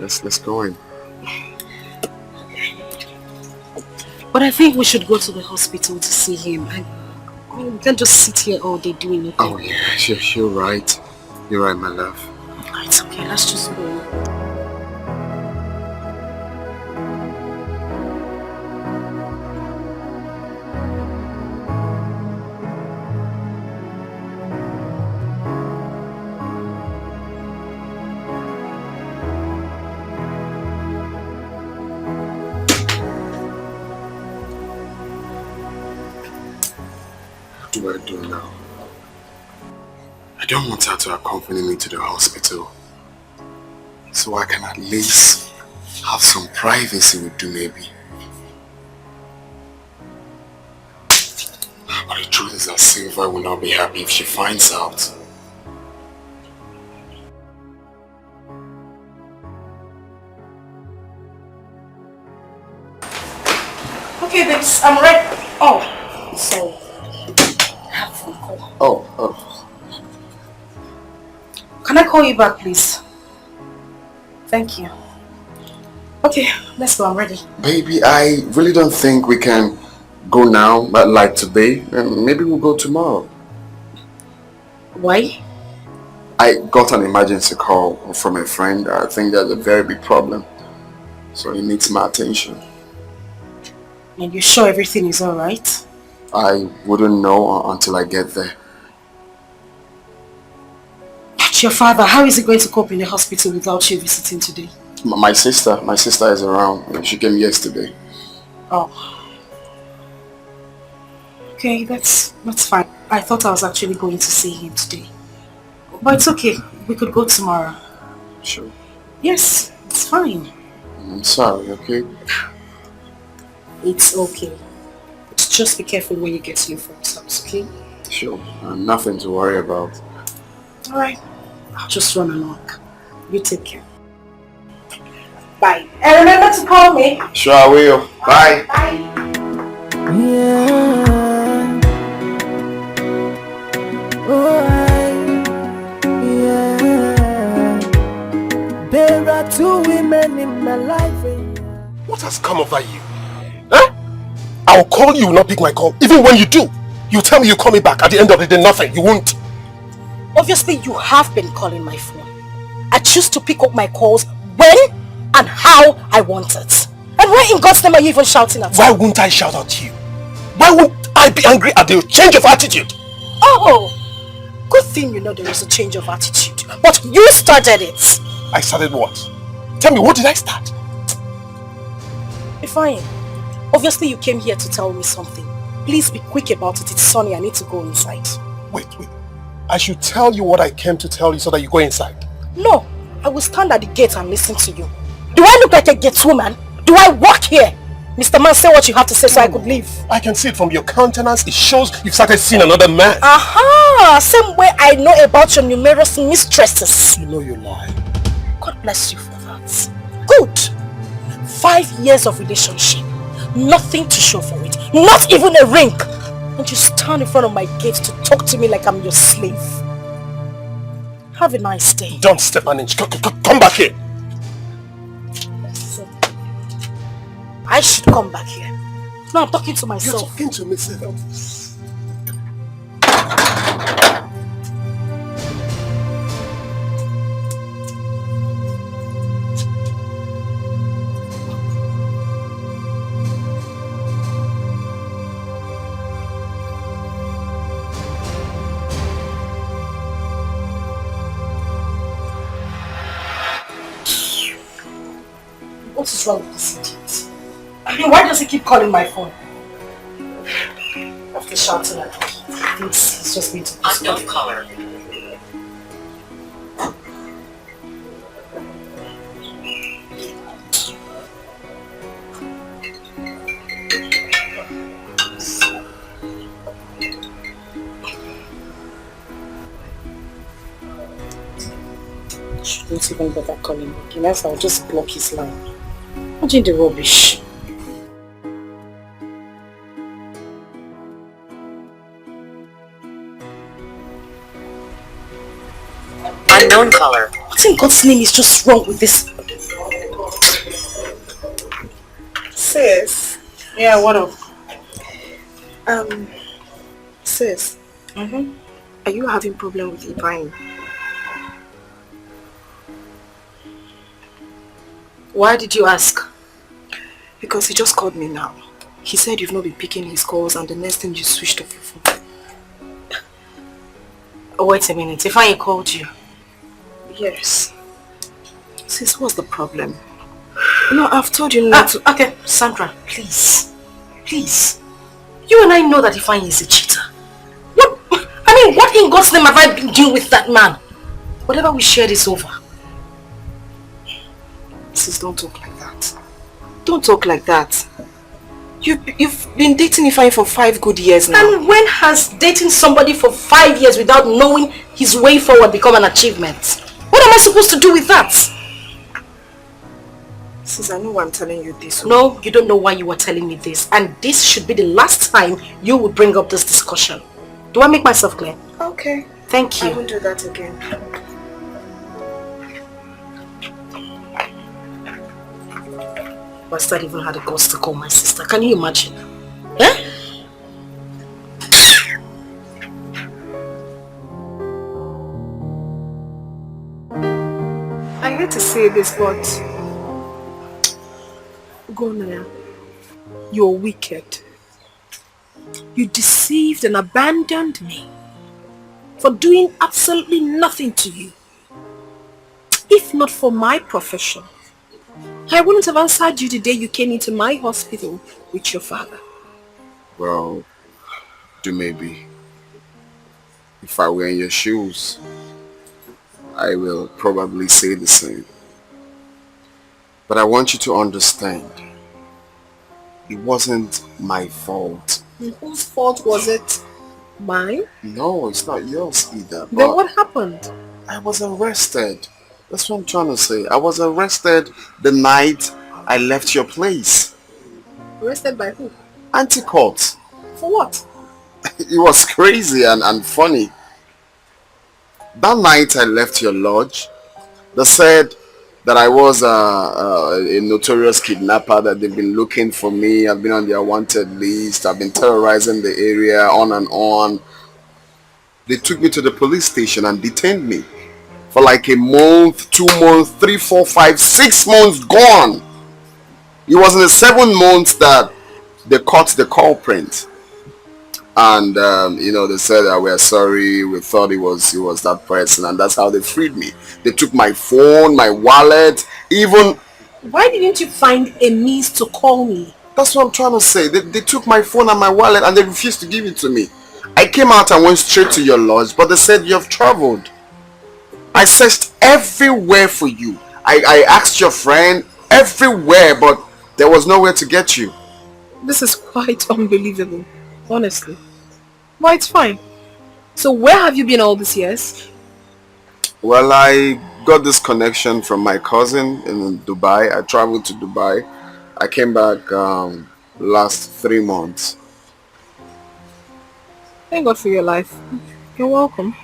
Let's go in. But I think we should go to the hospital to see him. We can't just sit here all day doing nothing. Oh yeah, you're right. You're right, my love. It's okay, let's just go. What do I do now? I don't want her to accompany me to the hospital, so I can at least have some privacy with you, maybe. But the truth is that Silva will not be happy if she finds out. Okay, babes, I'm ready. Oh, so I have a phone call. Oh. Can I call you back, please? Thank you. Okay, let's go. I'm ready. Baby, I really don't think we can go now, but like today. Maybe we'll go tomorrow. Why? I got an emergency call from a friend. I think there's a very big problem, so it needs my attention. And you're sure everything is alright? I wouldn't know until I get there. But your father, how is he going to cope in the hospital without you visiting today? My sister is around. She came yesterday. Oh. Okay, that's fine. I thought I was actually going to see him today. But it's okay. We could go tomorrow. Sure. Yes, it's fine. I'm sorry, okay? It's okay. Just be careful when you get to your friend's house, okay? Sure. Nothing to worry about. Alright. I'll just run along. You take care. Bye. And remember to call me. Sure I will. Bye. Bye. Yeah. Oh, yeah. There are two women in my life. What has come over you? Huh? I'll call you, not pick my call. Even when you do, you tell me you call me back. At the end of the day, nothing. You won't. Obviously, you have been calling my phone. I choose to pick up my calls when and how I want it. And why in God's name are you even shouting at me? Why won't I shout at you? Why won't I be angry at the change of attitude? Oh, good thing you know there is a change of attitude. But you started it. I started what? Tell me, what did I start? Fine. Obviously, you came here to tell me something. Please be quick about it. It's sunny. I need to go inside. Wait. I should tell you what I came to tell you so that you go inside. No, I will stand at the gate and listen to you. Do I look like a gate woman? Do I work here? Mr. Man, say what you have to say so I could leave. I can see it from your countenance. It shows you've started seeing another man. Aha! Same way I know about your numerous mistresses. You know you lie. God bless you for that. Good. 5 years of relationship. Nothing to show for it. Not even a ring. And you stand in front of my gate to talk to me like I'm your slave. Have a nice day. Don't step an inch. Come back here. I should come back here. No, I'm talking to myself. You're talking to me, sir. What is wrong with this idiot? I mean, why does he keep calling my phone? After shouting at me, he thinks he's just going to Unknown caller. Shouldn't even bother calling me. Unless I'll just block his line. Imagine the rubbish. Unknown caller. What in God's name is just wrong with this? Sis. Yeah, what up? Sis. Are you having problem with Ibrahim? Why did you ask? Because he just called me now. He said you've not been picking his calls and the next thing you switched off your phone. Oh, wait a minute. If I called you? Yes. Sis, what's the problem? No, I've told you not to... Okay, Sandra, please. Please. You and I know that Ifeanyi is a cheater. What? I mean, what in God's name have I been doing with that man? Whatever we shared is over. Sis, don't talk like that. Don't talk like that. You've been dating Ifeanyi for 5 good years now. And when has dating somebody for 5 years without knowing his way forward become an achievement? What am I supposed to do with that? Sis, I know why I'm telling you this. No, you don't know why you are telling me this. And this should be the last time you would bring up this discussion. Do I make myself clear? Okay. Thank you. I won't do that again. Bastard even had the guts to call my sister. Can you imagine? Eh? I hate to say this, but Gonaya, you're wicked. You deceived and abandoned me for doing absolutely nothing to you. If not for my profession, I wouldn't have answered you the day you came into my hospital with your father. Well, maybe. If I were in your shoes, I will probably say the same. But I want you to understand, it wasn't my fault. Whose fault was it? Mine? No, it's not yours either. Then what happened? I was arrested. That's what I'm trying to say. I was arrested the night I left your place. Arrested by who? Anti-court. For what? It was crazy and funny. That night I left your lodge, they said that I was a notorious kidnapper, that they've been looking for me. I've been on their wanted list. I've been terrorizing the area, on and on. They took me to the police station and detained me for like a month, 2 months, 3, 4, 5, 6 months gone. It was in the 7 months that they caught the culprit. And they said that we're sorry, we thought it was that person, and that's how they freed me. They took my phone, my wallet, even... Why didn't you find a means to call me? That's what I'm trying to say. They took my phone and my wallet and they refused to give it to me. I came out and went straight to your lodge, but they said you have traveled. I searched everywhere for you. I asked your friend everywhere, but there was nowhere to get you. This is quite unbelievable, honestly. Well, it's fine. So where have you been all these years? Well, I got this connection from my cousin in Dubai. I traveled to Dubai. I came back last 3 months. Thank God for your life. You're welcome.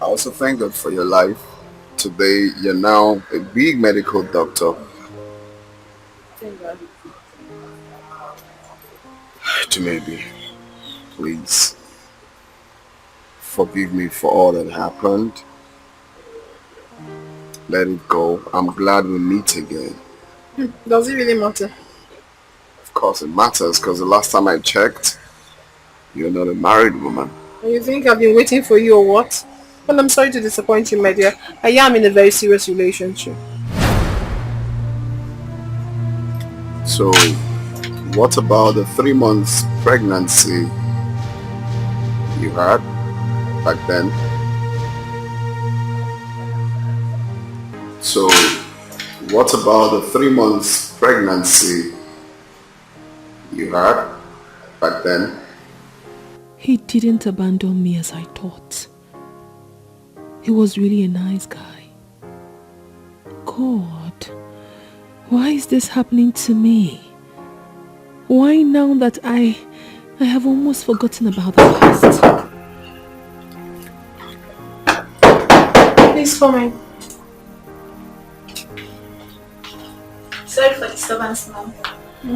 I also thank God for your life. Today, you're now a big medical doctor. Thank God. To maybe, please forgive me for all that happened. Let it go. I'm glad we meet again. Does it really matter? Of course it matters, because the last time I checked, you're not a married woman. And you think I've been waiting for you or what? Well, I'm sorry to disappoint you, my dear. I am in a very serious relationship. So, what about the 3 months pregnancy you had back then? So, what about the 3 months pregnancy you had back then? He didn't abandon me as I thought. He was really a nice guy. God, why is this happening to me? Why now that I have almost forgotten about the past? Please come in. Sorry for disturbance, ma'am.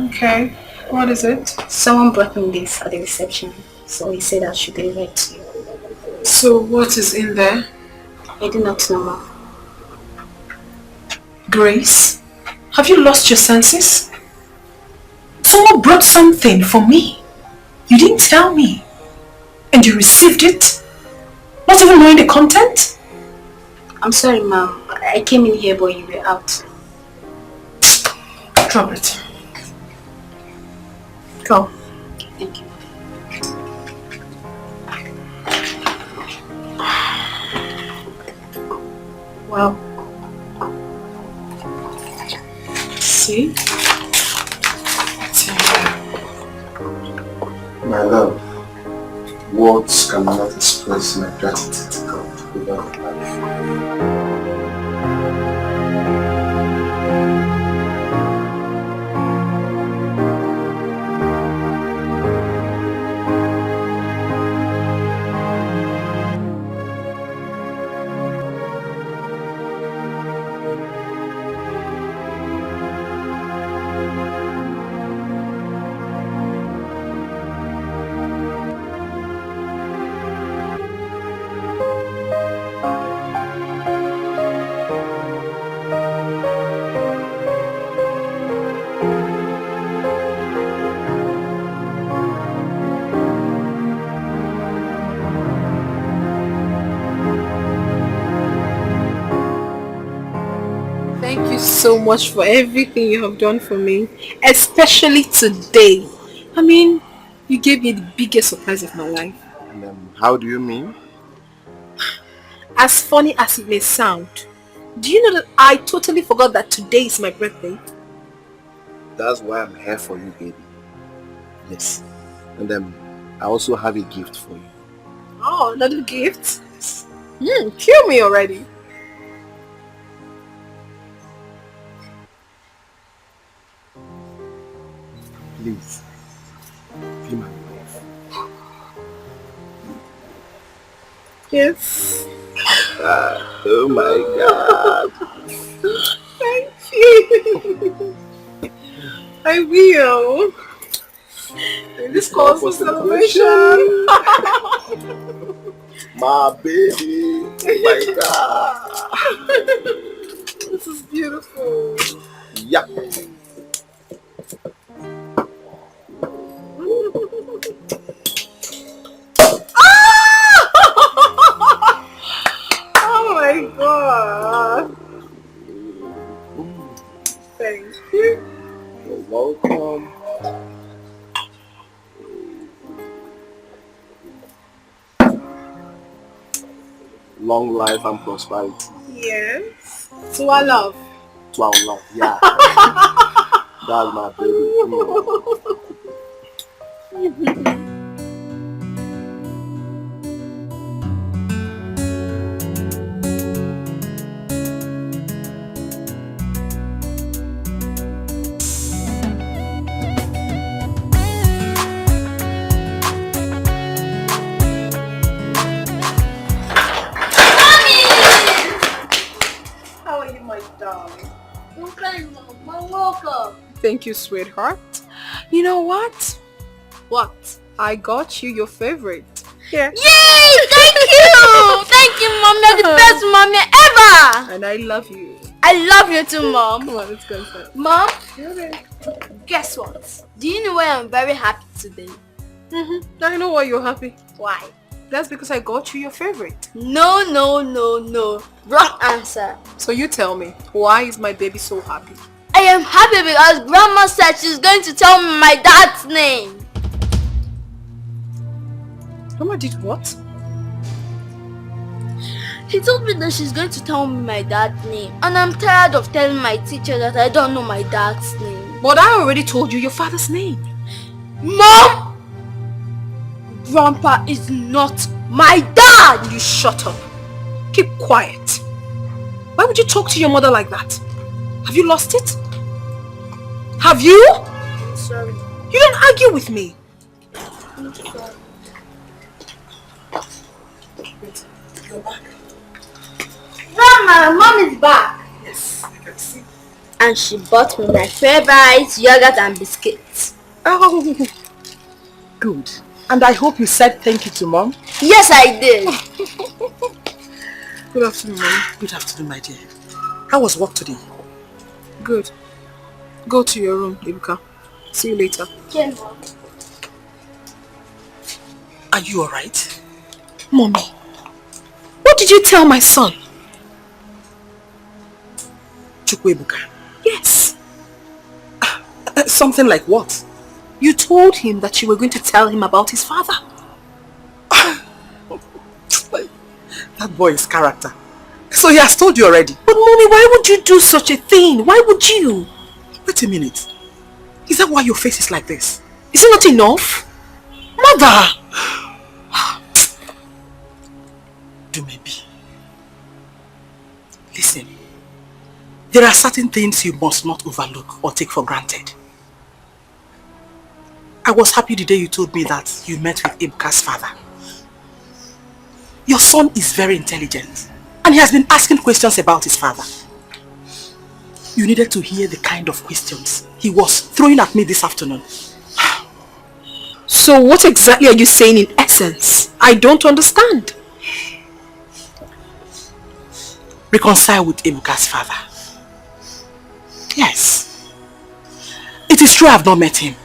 Okay. What is it? Someone brought me this at the reception, so he said I should deliver it to you. So what is in there? I do not know, ma'am. Grace, have you lost your senses? Someone brought something for me. You didn't tell me. And you received it? Not even knowing the content? I'm sorry, ma'am. I came in here, but you were out. Drop it. Go. Thank you. Wow. See? My love, words cannot express my gratitude to God without life. Thank you so much for everything you have done for me, especially today. I mean, you gave me the biggest surprise of my life. And how do you mean? As funny as it may sound, Do you know that I totally forgot that today is my birthday? That's why I'm here for you, baby. Yes. And I also have a gift for you. Oh, another gift? Kill me already. Please, be my wife. Yes. Oh my God. Thank you. I will. This calls for celebration. My baby. Oh my God. This is beautiful. Yeah. Oh my God. Thank you. You're welcome. Long life and prosperity. Yes. To our love. To our love, yeah. That's my baby. How are you, my darling? I'm fine, Mom. Welcome. Thank you, sweetheart. You know what? What? I got you your favorite. Here. Yay! Thank you! Thank you, Mom. You're the best mommy ever! And I love you. I love you too, Mom. Come on, let's go inside. Mom, Okay. guess what? Do you know why I'm very happy today? I know why you're happy. Why? That's because I got you your favorite. No. Wrong answer. So you tell me, why is my baby so happy? I am happy because Grandma said she's going to tell me my dad's name. Grandma did what? She told me that she's going to tell me my dad's name. And I'm tired of telling my teacher that I don't know my dad's name. But I already told you your father's name. Mom! Grandpa is not my dad! You shut up. Keep quiet. Why would you talk to your mother like that? Have you lost it? Have you? I'm sorry. You don't argue with me. I'm sorry. You're back. Grandma, Mom is back. Yes, I can see. And she bought me my favorite yogurt and biscuits. Oh, good. And I hope you said thank you to Mom. Yes, I did. Good afternoon, Mommy. Good afternoon, my dear. How was work today? Good. Go to your room, Ibuka. See you later. Okay, Mom. Are you alright? Mommy, what did you tell my son? Chukwuebuka. Yes. Something like what? You told him that you were going to tell him about his father. That boy is character. So he has told you already. But Mommy, why would you do such a thing? Why would you? Wait a minute. Is that why your face is like this? Is it not enough? Mother! Do maybe. Listen. There are certain things you must not overlook or take for granted. I was happy the day you told me that you met with Ibuka's father. Your son is very intelligent and he has been asking questions about his father. You needed to hear the kind of questions he was throwing at me this afternoon. So what exactly are you saying in essence? I don't understand. Reconcile with Ibuka's father. Yes. It is true I have not met him.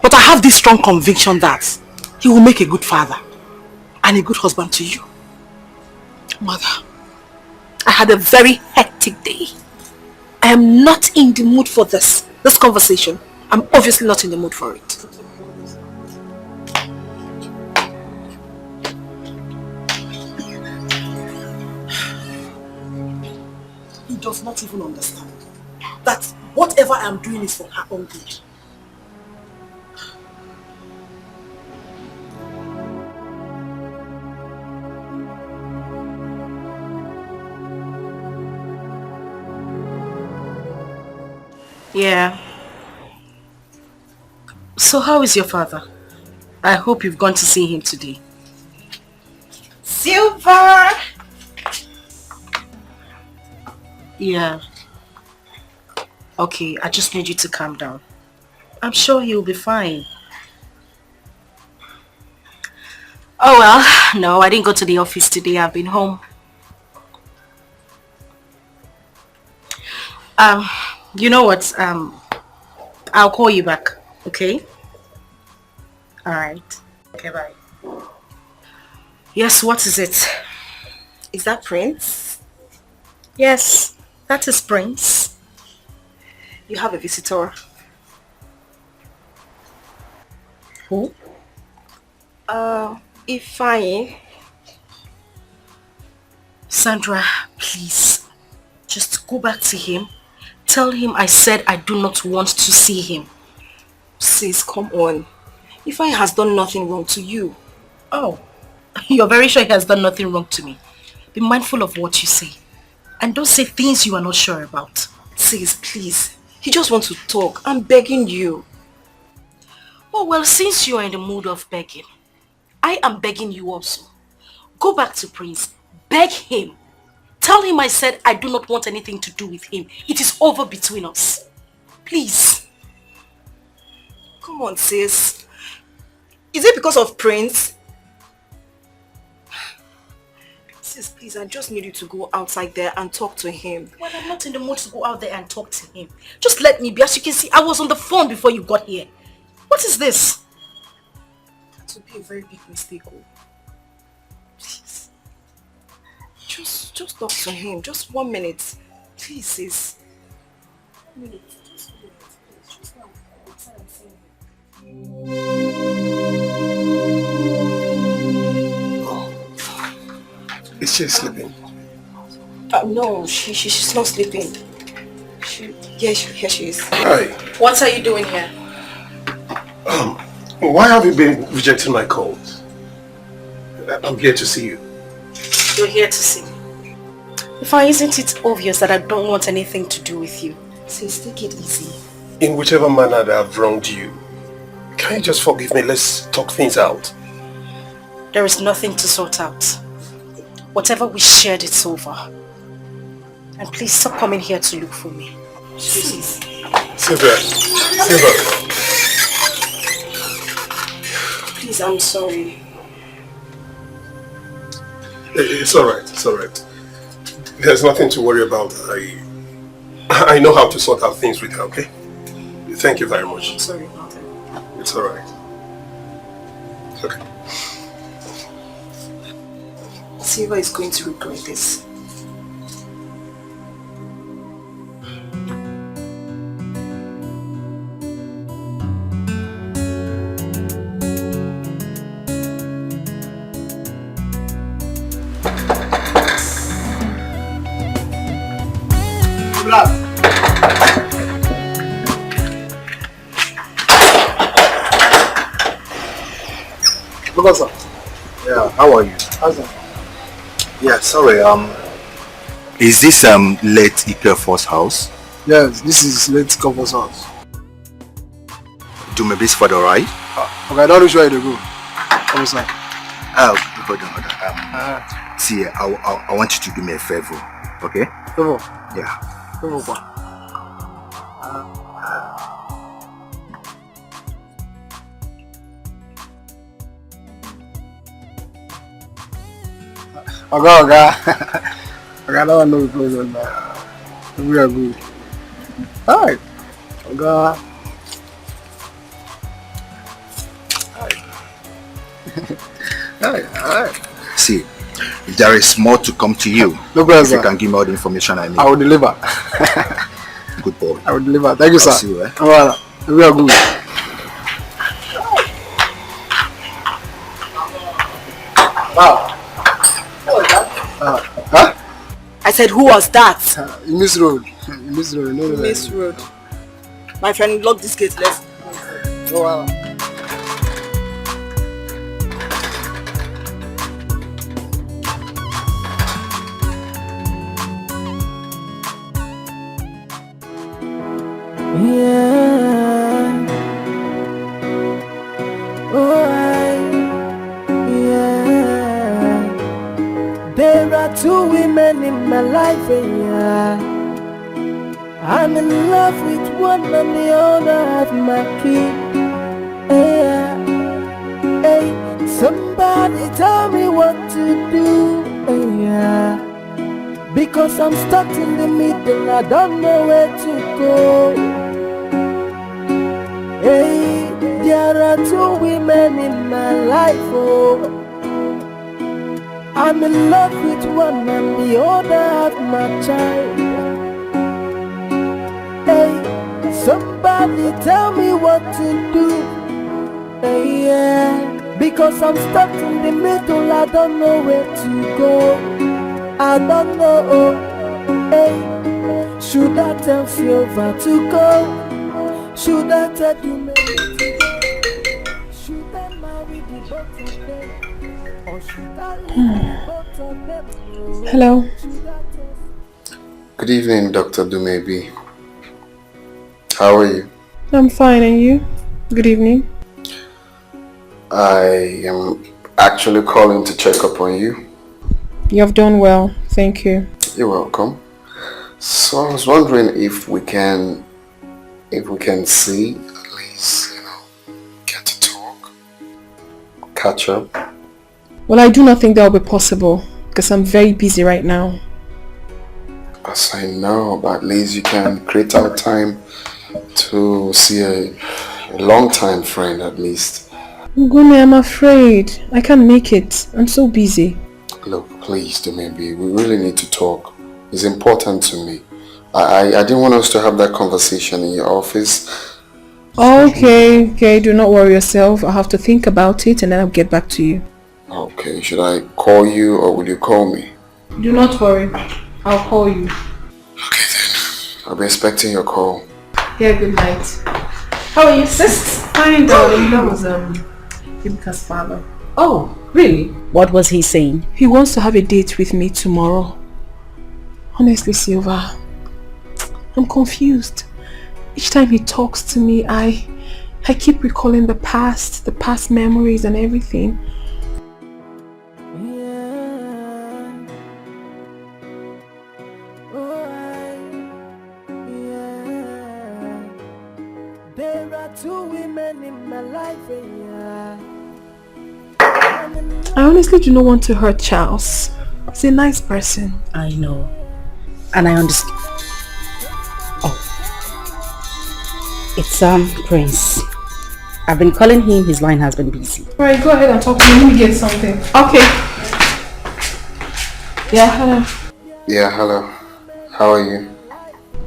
But I have this strong conviction that he will make a good father and a good husband to you. Mother, I had a very hectic day. I am not in the mood for this conversation. I'm obviously not in the mood for it. does not even understand that whatever I am doing is for her own good. Yeah. So how is your father? I hope you've gone to see him today. Silver! Yeah. Okay, I just need you to calm down. I'm sure he'll be fine. Oh well, no, I didn't go to the office today. I've been home. You know what? I'll call you back, okay? Alright. Okay, bye. Yes, what is it? Is that Prince? Yes, that is Prince. You have a visitor. Who? Ifeanyi. Sandra, please. Just go back to him. Tell him I said I do not want to see him. Sis, come on. Ifeanyi has done nothing wrong to you. Oh, you're very sure he has done nothing wrong to me. Be mindful of what you say. And don't say things you are not sure about. Sis, please. He just wants to talk. I'm begging you. Oh, well, since you are in the mood of begging, I am begging you also. Go back to Prince. Beg him. Tell him I said I do not want anything to do with him. It is over between us. Please. Come on, sis. Is it because of Prince? Sis, please, I just need you to go outside there and talk to him. Well, I'm not in the mood to go out there and talk to him. Just let me be. As you can see, I was on the phone before you got here. What is this? It would be a very big mistake. Please. Just talk to him. Just 1 minute. Please, sis. 1 minute. Just 1 minute, please. Just now. I'm saying Is she sleeping? No, she's not sleeping. Here she is. Hi. What are you doing here? Why have you been rejecting my calls? I'm here to see you. You're here to see me. Isn't it obvious that I don't want anything to do with you? Sis, take it easy. In whichever manner that I've wronged you, can you just forgive me? Let's talk things out. There is nothing to sort out. Whatever we shared, it's over. And please stop coming here to look for me. Sis. Silver. Please, I'm sorry. It's alright, it's alright. There's nothing to worry about. I know how to sort out things with her, okay? Thank you very much. I'm sorry about it. It's alright. Okay. Silva is going to regret this. Professor. Yeah, how are you? How's that? Yeah, sorry, is this late Ikefor's house? Yes, this is late Ikefor's house. Do my best for the right? Okay, I don't know where to go. Come inside. Hold on. See, I want you to do me a favor, okay? Favor? Yeah. Favor what? Okay. I don't know what's going on now. We are good. Alright. Okay. Alright. See, if there is more to come to you, no problem, if you can give me all the information I need. I will deliver. Good boy. I will deliver. Thank you, sir. I'll see you, eh? Alright. We are good. Wow. Huh? I said, who was that? You miss road. You miss road. No, Miss Road. My friend, lock this gate. Let's. Oh, wow. Yeah. Oh, yeah. There are two women in my life, yeah. I'm in love with one and the other have my kid. Yeah. Hey, somebody tell me what to do. Yeah. Because I'm stuck in the middle, I don't know where to go. Hey, there are two women in my life, oh. I'm in love with one and the other have my child. Hey, somebody tell me what to do. Hey, yeah, because I'm stuck in the middle, I don't know where to go. I don't know. Hey, should I tell Silver to go? Should I tell you maybe to go? Should I marry the both of them? Or should I leave the both of them? Hello. Good evening, Dr. Dumebi. How are you? I'm fine, and you? Good evening. I am actually calling to check up on you. You have done well, thank you. You're welcome. So I was wondering if we can see, at least, get to talk, catch up. Well, I do not think that will be possible because I'm very busy right now. As I know, but at least you can create out time to see a long-time friend at least. Ngune, I'm afraid. I can't make it. I'm so busy. Look, please, Dumebi, we really need to talk. It's important to me. I didn't want us to have that conversation in your office. Okay, do not worry yourself. I'll have to think about it and then I'll get back to you. Okay, should I call you or will you call me? Do not worry. I'll call you. Okay then. I'll be expecting your call. Yeah, good night. How are you, sis? Fine, darling. That was Ibka's father. Oh, really? What was he saying? He wants to have a date with me tomorrow. Honestly, Silva, I'm confused. Each time he talks to me, I keep recalling the past memories and everything. There are two women in my life, yeah. I honestly do not want to hurt Charles. He's a nice person. I know. And I understand. Oh. It's Prince. I've been calling him, his line has been busy. Alright, go ahead and talk to me. Let me get something. Okay. Yeah, hello. Yeah, hello. How are you?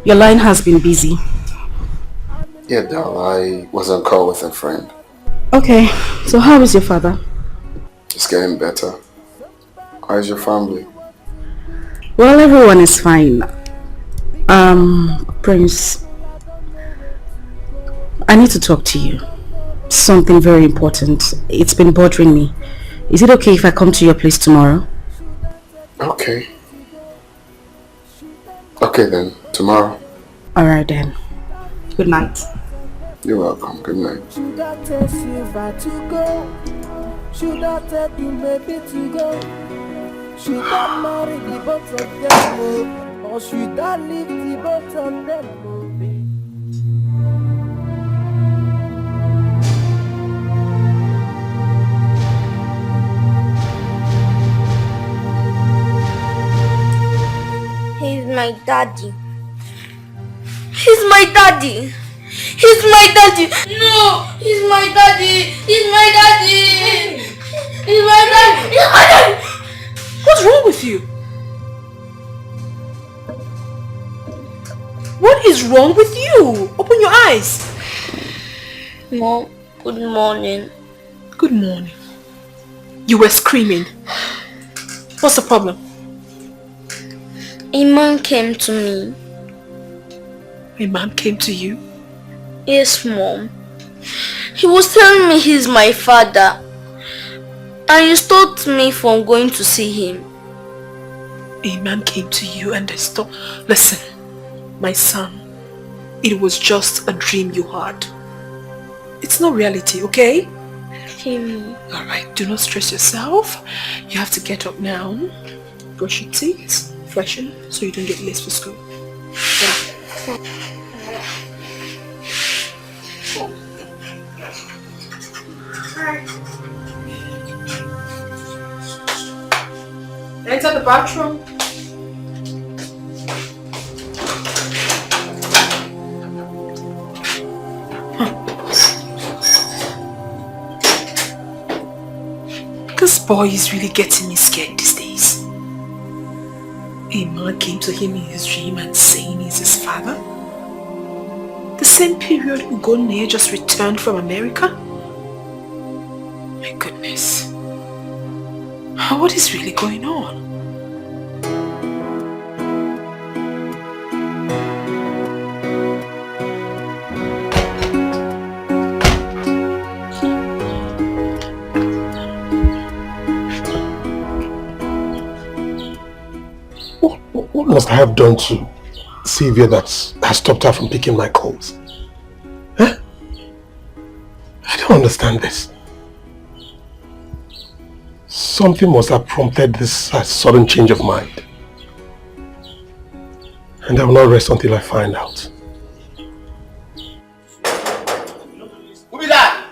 Your line has been busy. Yeah, Dal, I was on call with a friend. Okay, so how is your father? It's getting better. How's your family? Well, everyone is fine. Prince, I need to talk to you. Something very important. It's been bothering me. Is it okay if I come to your place tomorrow? Okay. Okay then, tomorrow. Alright then. Good night. You're welcome. Good night. Should I tell Silver to go? Should I tell you maybe to go? Should I marry the both of them? Or should I leave the both of them? He's my daddy. He's my daddy. He's my daddy. No, he's my daddy. He's my daddy. He's my daddy. He's my daddy. What's wrong with you? What is wrong with you? Open your eyes. Mom, good morning. Good morning. You were screaming. What's the problem? A man came to me. A man came to you? Yes, Mom. He was telling me he's my father. And he stopped me from going to see him. A man came to you and they stopped. Listen, my son, it was just a dream you had. It's not reality, okay? Okay, Mom. Alright, do not stress yourself. You have to get up now, brush your teeth, freshen, so you don't get late for school. Enter the bathroom. This boy is really getting me scared these days. A man came to him in his dream and saying he's his father. The same period Ugone just returned from America. My goodness. What is really going on? What must I have done to Sylvia that has stopped her from picking my calls? Huh? I don't understand this. Something must have prompted this sudden change of mind. And I will not rest until I find out. Who be that?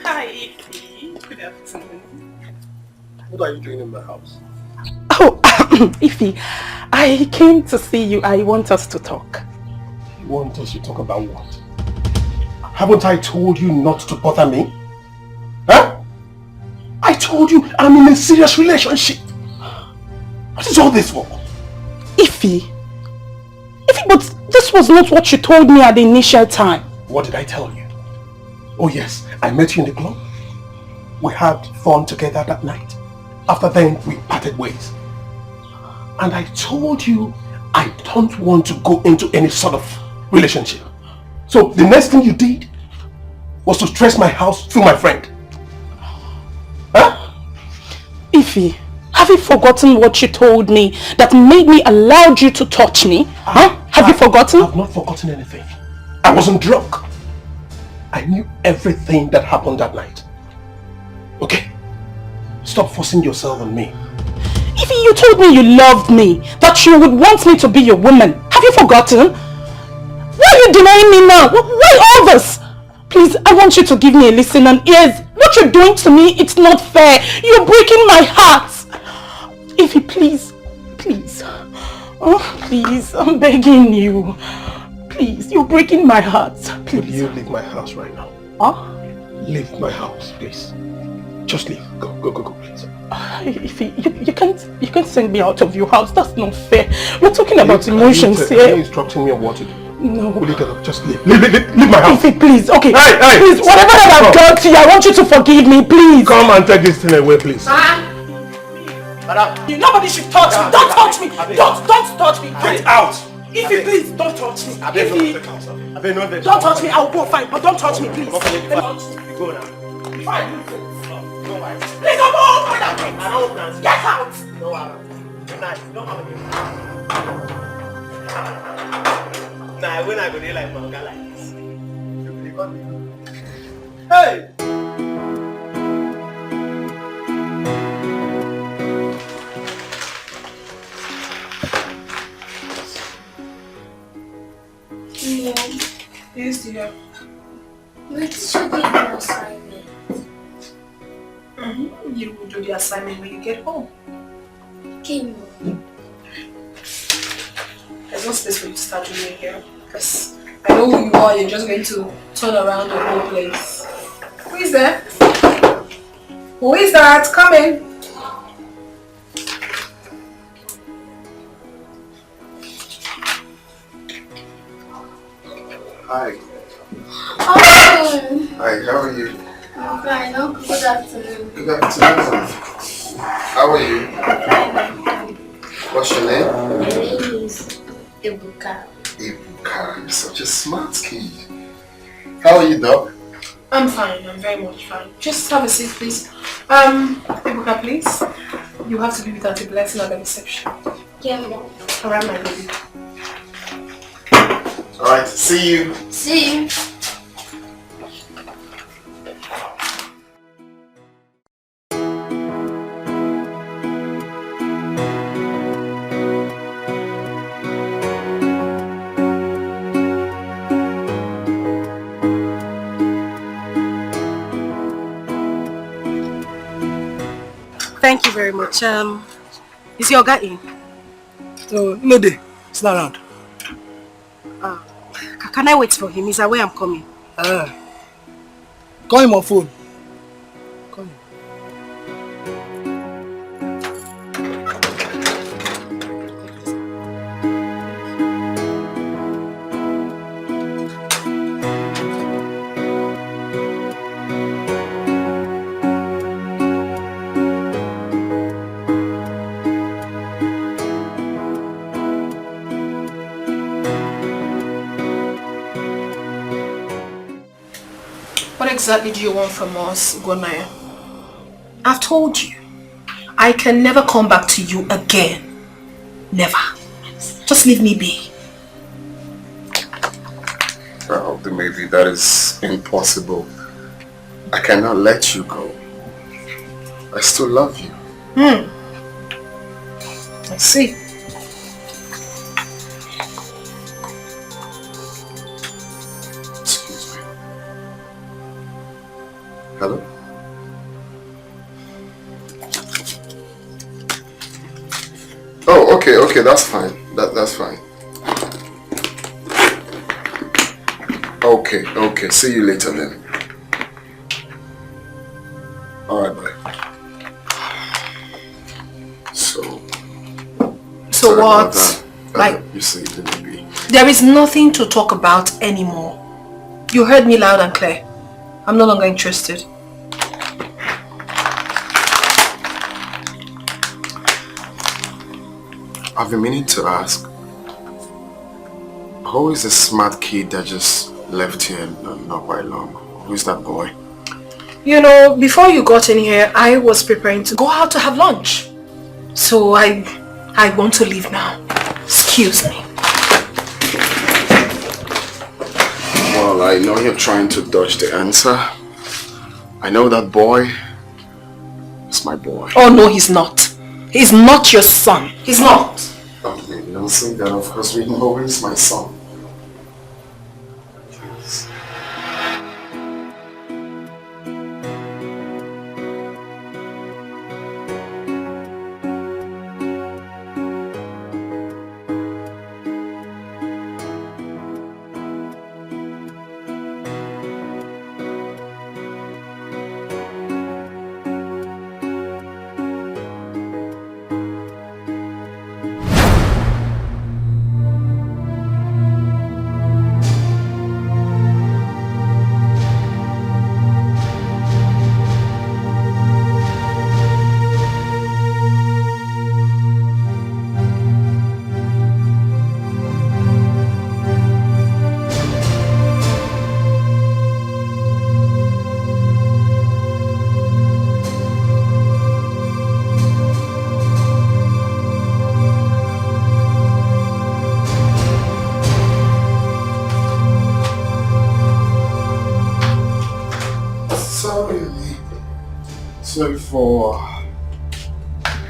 Hi, good afternoon. What are you doing in my house? Oh, Ify, I came to see you. I want us to talk. You want us to talk about what? Haven't I told you not to bother me? Huh? I told you I'm in a serious relationship. What is all this for? Ify, but this was not what you told me at the initial time. What did I tell you? Oh yes, I met you in the club. We had fun together that night. After then, we parted ways. And I told you I don't want to go into any sort of relationship. So the next thing you did was to stress my house through my friend. Huh? Ify, have you forgotten what you told me that made me allow you to touch me? Have you forgotten? I've not forgotten anything. I wasn't drunk. I knew everything that happened that night. Okay? Stop forcing yourself on me. Ify, you told me you loved me, that you would want me to be your woman. Have you forgotten? Why are you denying me now? Why all this? Please, I want you to give me a listen and ears. What you're doing to me, it's not fair. You're breaking my heart. Ify, please. Please. Oh, please, I'm begging you. Please, you're breaking my heart. Please. Will you leave my house right now? Huh? Leave my house, please. Just leave. Go, please. Ify, you can't send me out of your house. That's not fair. We're talking about emotions here. Are you instructing me on what to do? No. Will you get up? Just leave. Leave my house. Ify, please. Okay. Hey! Please, whatever that I've done to you, I want you to forgive me, please. Come and take this thing away, please. Nobody should touch me. Don't touch me. Don't touch me. Get out. Ify, please, don't touch me. Ify, don't touch me. I'll go fine, but don't touch me, please. Go now. Fine. Please, I'm all over that thing. Get out. Good night. Don't have a Nah, when I go there like manga like this. Hey! Yes, dear. My teacher gave me an assignment. You will do the assignment when you get home. Okay, Mom. There's no space for you to start doing here. Because I know who you are, you're just going to turn around the whole place. Who is there? Who is that? Come in. Uncle, good afternoon. Good afternoon. How are you? What's your name? My name is Ebuka. Ebuka, you're such a smart kid. How are you, Doc? I'm fine. I'm very much fine. Just have a seat, please. Ebuka, please. You have to be with Auntie Blessing at the reception. Yeah, Mom. Alright, my baby. Alright, see you. See you. Thank you very much. Is your guy in? No day. It's not around. Can I wait for him? He's aware I'm coming. Call him on phone. Call him. What exactly do you want from us, Gonaya? I've told you, I can never come back to you again. Never. Just leave me be. Well, then maybe that is impossible. I cannot let you go. I still love you. I see. Excuse me. Hello? Oh, okay, that's fine. That's fine. Okay, see you later then. Alright, bye. So what? Like, you see, the baby. there is nothing to talk about anymore. You heard me loud and clear. I'm no longer interested. I've been meaning to ask, who is the smart kid that just left here not quite long? Who is that boy? You know, before you got in here, I was preparing to go out to have lunch. So I want to leave now. Excuse me. Well, I know you're trying to dodge the answer. I know that boy is my boy. Oh no, he's not. He's not your son. He's not. Okay, don't say that. Of course, we know he's my son. Yes. Sorry for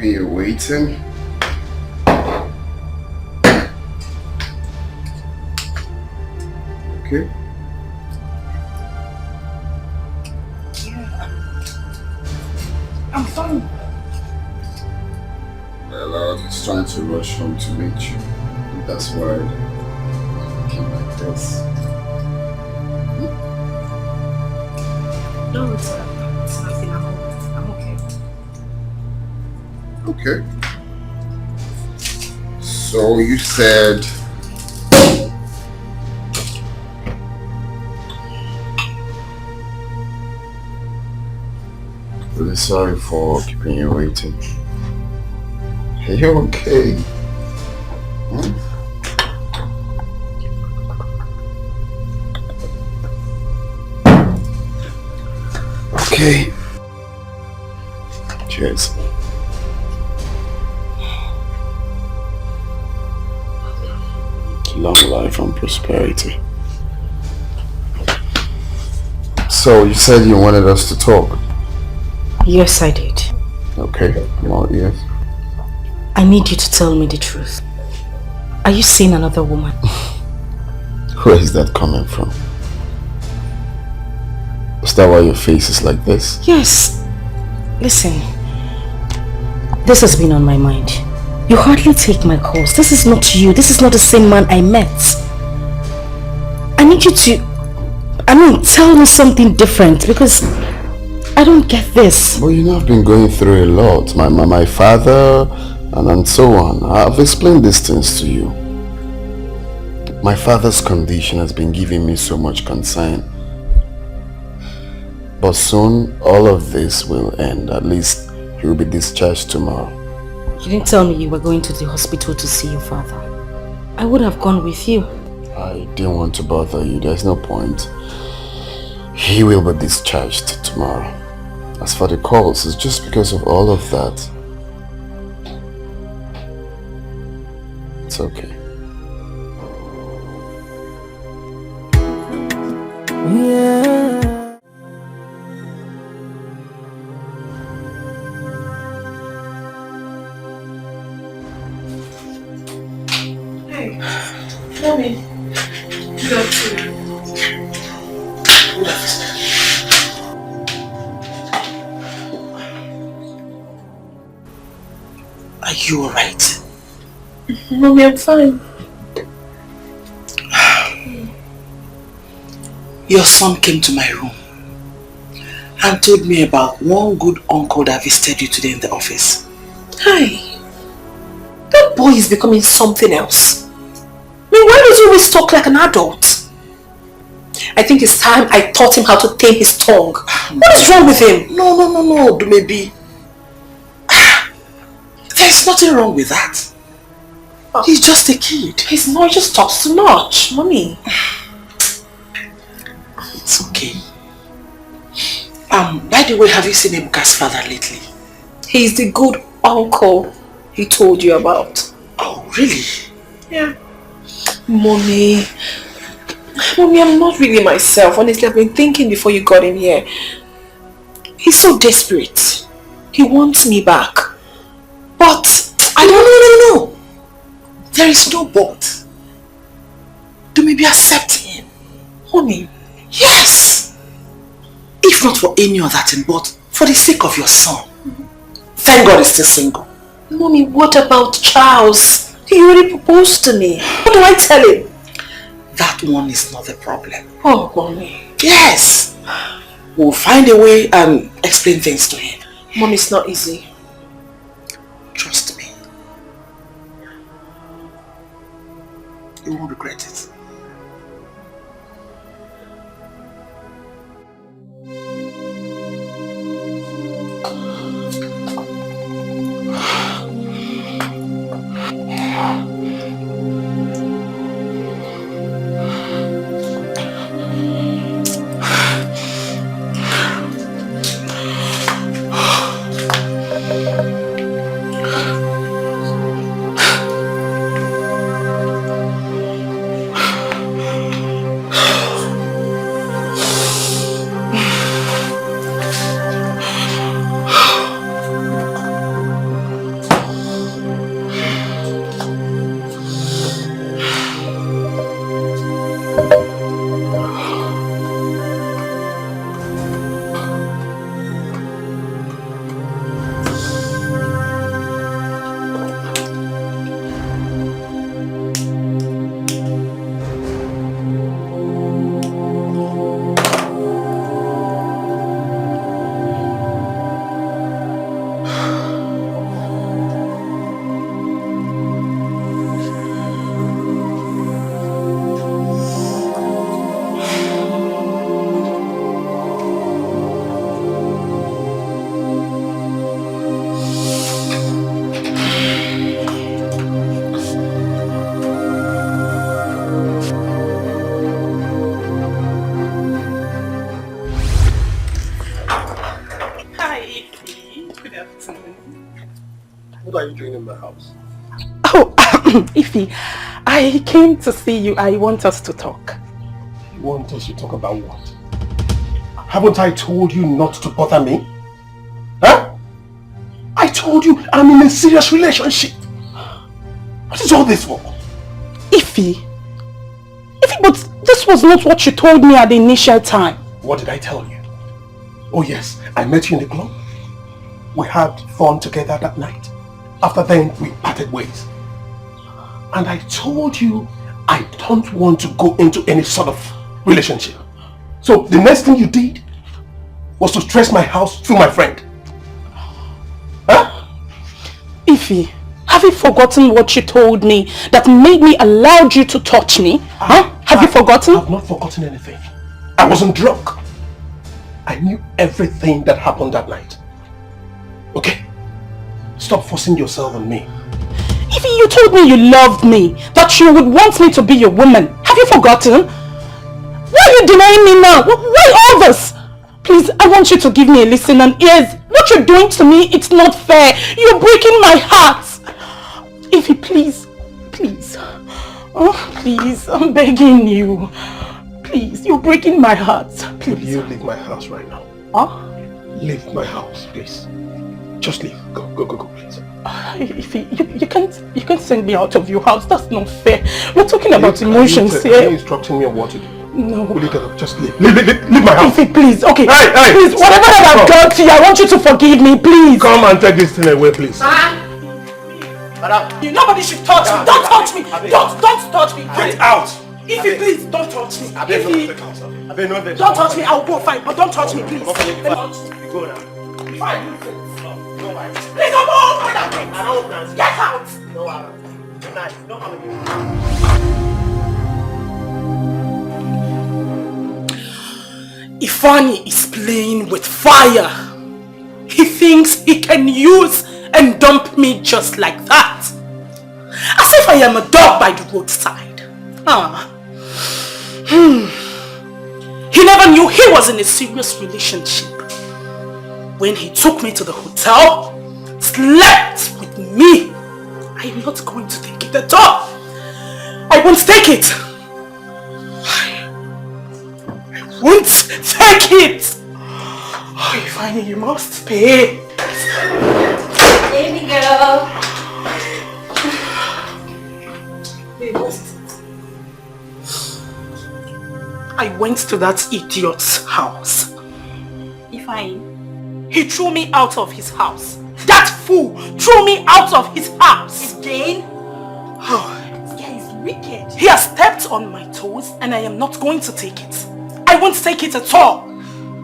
being waiting. Okay. I'm fine. Well, I was just trying to rush home to meet you. That's why I came like this. No, it's nothing. I'm okay. Okay. So you said Really sorry for keeping you waiting. Are you okay? Hmm? Okay. Cheers. Long life and prosperity. So you said you wanted us to talk? Yes, I did. Okay, well, yes. I need you to tell me the truth. Are you seeing another woman? Where is that coming from? Is that why your face is like this? Yes. Listen, this has been on my mind. You hardly take my calls. This is not you. This is not the same man I met. I need you to, tell me something different because I don't get this. Well, you know, I've been going through a lot. My father and so on. I've explained these things to you. My father's condition has been giving me so much concern. But soon, all of this will end. At least he will be discharged tomorrow. You didn't tell me you were going to the hospital to see your father. I would have gone with you. I didn't want to bother you. There's no point. He will be discharged tomorrow. As for the calls, it's just because of all of that. It's okay. Yeah. Hey, Mommy. Good afternoon. Are you alright? Mommy, I'm fine. Your son came to my room and told me about one good uncle that visited you today in the office. Hi. That boy is becoming something else. Why does he always talk like an adult? I think it's time I taught him how to tame his tongue. What is wrong with him? No, maybe. There's nothing wrong with that. He's just a kid. He's not, he just talks too much, Mommy. It's okay. By the way, have you seen Ebuka's father lately? He's the good uncle he told you about. Oh, really? Yeah. Mommy, I'm not really myself. Honestly, I've been thinking before you got in here. He's so desperate. He wants me back. But I don't... No. There is no but. Do maybe accept him. Mommy. Yes. If not for any other thing, but for the sake of your son. Thank God he's still single. Mommy, what about Charles? He already proposed to me. What do I tell him? That one is not the problem. Oh, Mommy. Yes. We'll find a way and explain things to him. Mommy, it's not easy. Trust me. You won't regret it. What are you doing in my house? Oh, Ify, I came to see you. I want us to talk. You want us to talk about what? Haven't I told you not to bother me? Huh? I told you I'm in a serious relationship. What is all this for? Ify, but this was not what you told me at the initial time. What did I tell you? Oh yes, I met you in the club. We had fun together that night. After then, we parted ways. And I told you I don't want to go into any sort of relationship. So the next thing you did was to stress my house through my friend. Huh? Ify, have you forgotten what you told me that made me allow you to touch me? Have you forgotten? I've not forgotten anything. I wasn't drunk. I knew everything that happened that night. Okay? Stop forcing yourself on me. Ify, you told me you loved me, that you would want me to be your woman. Have you forgotten? Why are you denying me now? Why all this? Please, I want you to give me a listen and ears. What you're doing to me, it's not fair. You're breaking my heart. Ify, please, please. Oh, please, I'm begging you. Please, you're breaking my heart. Please. Will you leave my house right now? Huh? Leave my house, please. Just leave. Go, please. Ify, you can't send me out of your house. That's not fair. We're talking about emotions here. Are you instructing me on what to do? No. Will you get up? Just leave. Leave my house. Ify, please. Okay. Hey. Please, whatever that I've done to you, I want you to forgive me, please. Come and take this thing away, please. Nobody should touch me. Don't touch me. Don't touch me. Get out. Ify, please, don't touch me. Ify, don't touch me. I'll go fine, but don't touch me, please. You go now. Fine. Please, I'm all Get out. No, good night. Don't come again. Ifeanyi is playing with fire. He thinks he can use and dump me just like that. As if I am a dog by the roadside. He never knew he was in a serious relationship. When he took me to the hotel, slept with me. I am not going to take it at all. I won't take it. I won't take it. Oh, Ifeanyi, you must pay. Baby girl. I went to that idiot's house. Ifeanyi. He threw me out of his house. That fool threw me out of his house. Again? Oh. This guy is wicked. He has stepped on my toes and I am not going to take it. I won't take it at all.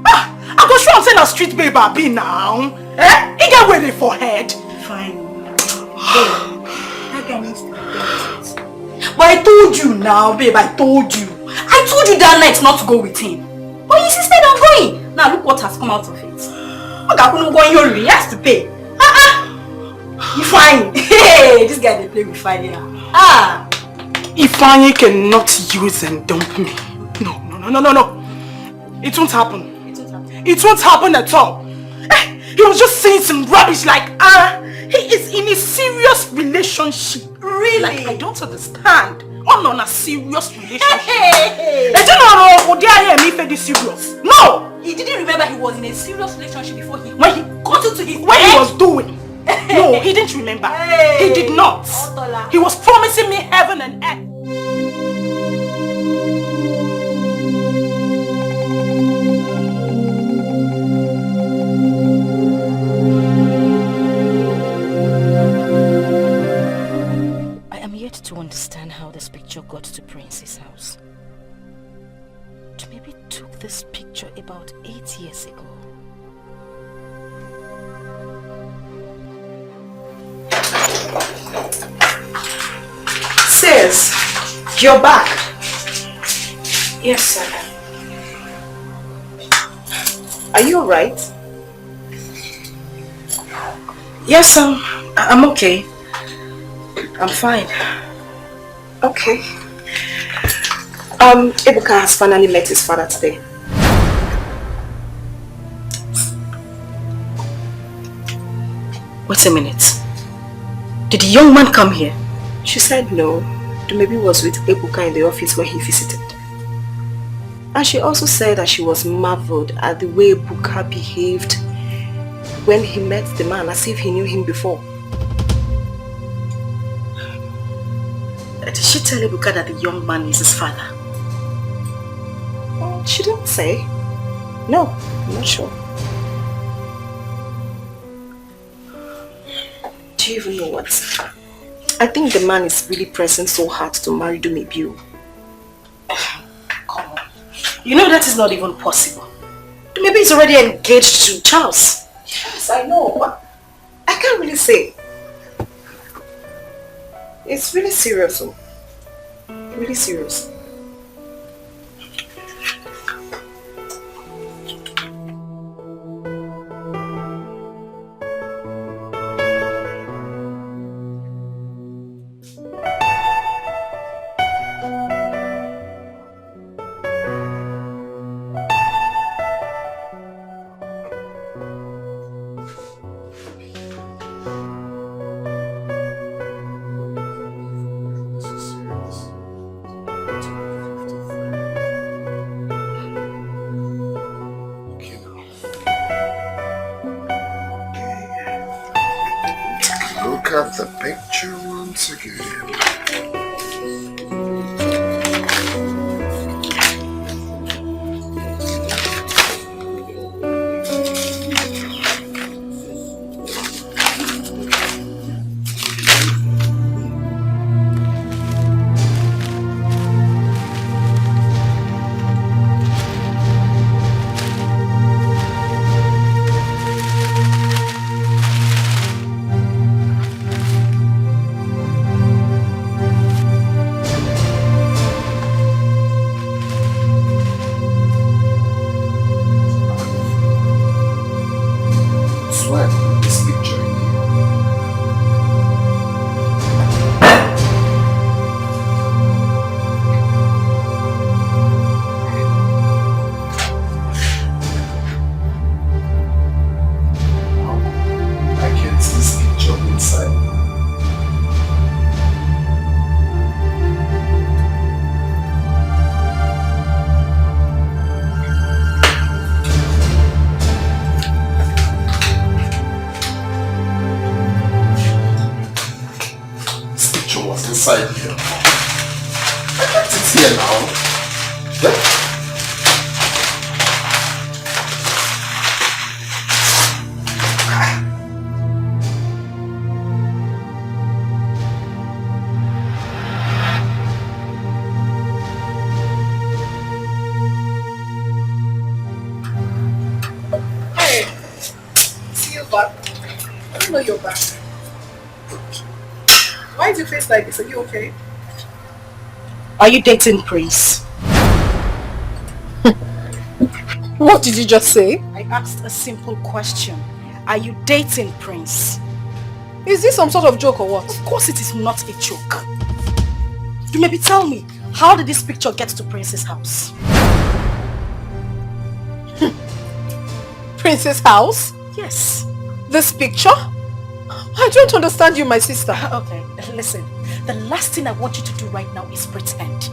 I go sure I'm saying a street babe I be now. He get ready for head. Fine. Babe, that guy needs to be dealt. But I told you now, babe, I told you. I told you that night not to go with him. But you insisted on going. Now look what has come out of it. He has to pay. You fine. Hey, this guy they play with fire. Ifeanyi cannot use and dump me. No. It won't happen. It won't happen at all. He was just saying some rubbish like, he is in a serious relationship. Really? Like, I don't understand. On a serious relationship. Hey. Serious? No! He didn't remember he was in a serious relationship before he got into his what he was doing. No, he didn't remember. He did not. He was promising me heaven and earth. I am yet to understand how this picture got to Prince's house. Maybe took this picture about 8 years ago. Sis, you're back. Yes, sir. Are you alright? Yes, I'm okay. I'm fine. Okay. Ebuka has finally met his father today. Wait a minute. Did the young man come here? She said no. Dumebi was with Ebuka in the office when he visited. And she also said that she was marveled at the way Ebuka behaved when he met the man as if he knew him before. Did she tell Ebuka that the young man is his father? She didn't say. No, I'm not sure. Do you even know what? I think the man is really pressing so hard to marry Dumebi. Come on. You know that is not even possible. Dumebi is already engaged to Charles. Yes, I know, but I can't really say. It's really serious. Really serious. Look at the picture once again. Inside here. It's here now. Yeah? Hey, see you back. I don't know you're back. Why is your face like this? Are you okay? Are you dating Prince? What did you just say? I asked a simple question. Are you dating Prince? Is this some sort of joke or what? Of course it is not a joke. You maybe tell me, how did this picture get to Prince's house? Prince's house? Yes. This picture? I don't understand you, my sister. Okay, listen. The last thing I want you to do right now is pretend.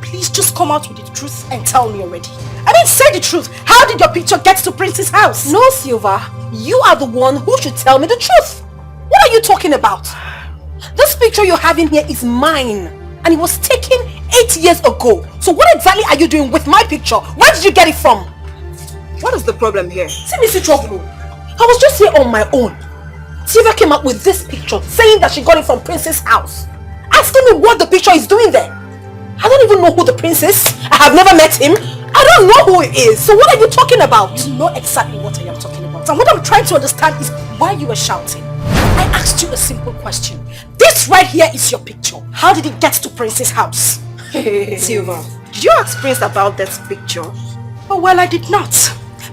Please just come out with the truth and tell me already. I mean, say the truth. How did your picture get to Prince's house? No, Silva. You are the one who should tell me the truth. What are you talking about? This picture you have in here is mine. And it was taken 8 years ago. So what exactly are you doing with my picture? Where did you get it from? What is the problem here? See me see trouble. I was just here on my own. Silva came up with this picture saying that she got it from Prince's house. Asking me what the picture is doing there. I don't even know who the prince is. I have never met him. I don't know who he is. So what are you talking about? You know exactly what I am talking about. And what I'm trying to understand is why you were shouting. I asked you a simple question. This right here is your picture. How did it get to Prince's house? Silva, did you ask Prince about this picture? Oh well, I did not.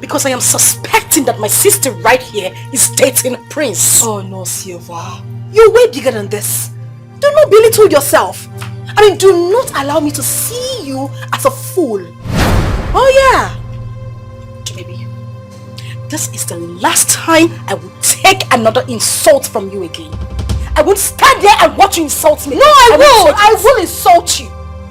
Because I am suspecting that my sister right here is dating Prince. Oh no, Silva. You're way bigger than this. Do not belittle yourself. I mean, do not allow me to see you as a fool. Oh yeah. Maybe this is the last time I will tell take another insult from you again. I won't stand there and watch you insult me. No, I will insult you.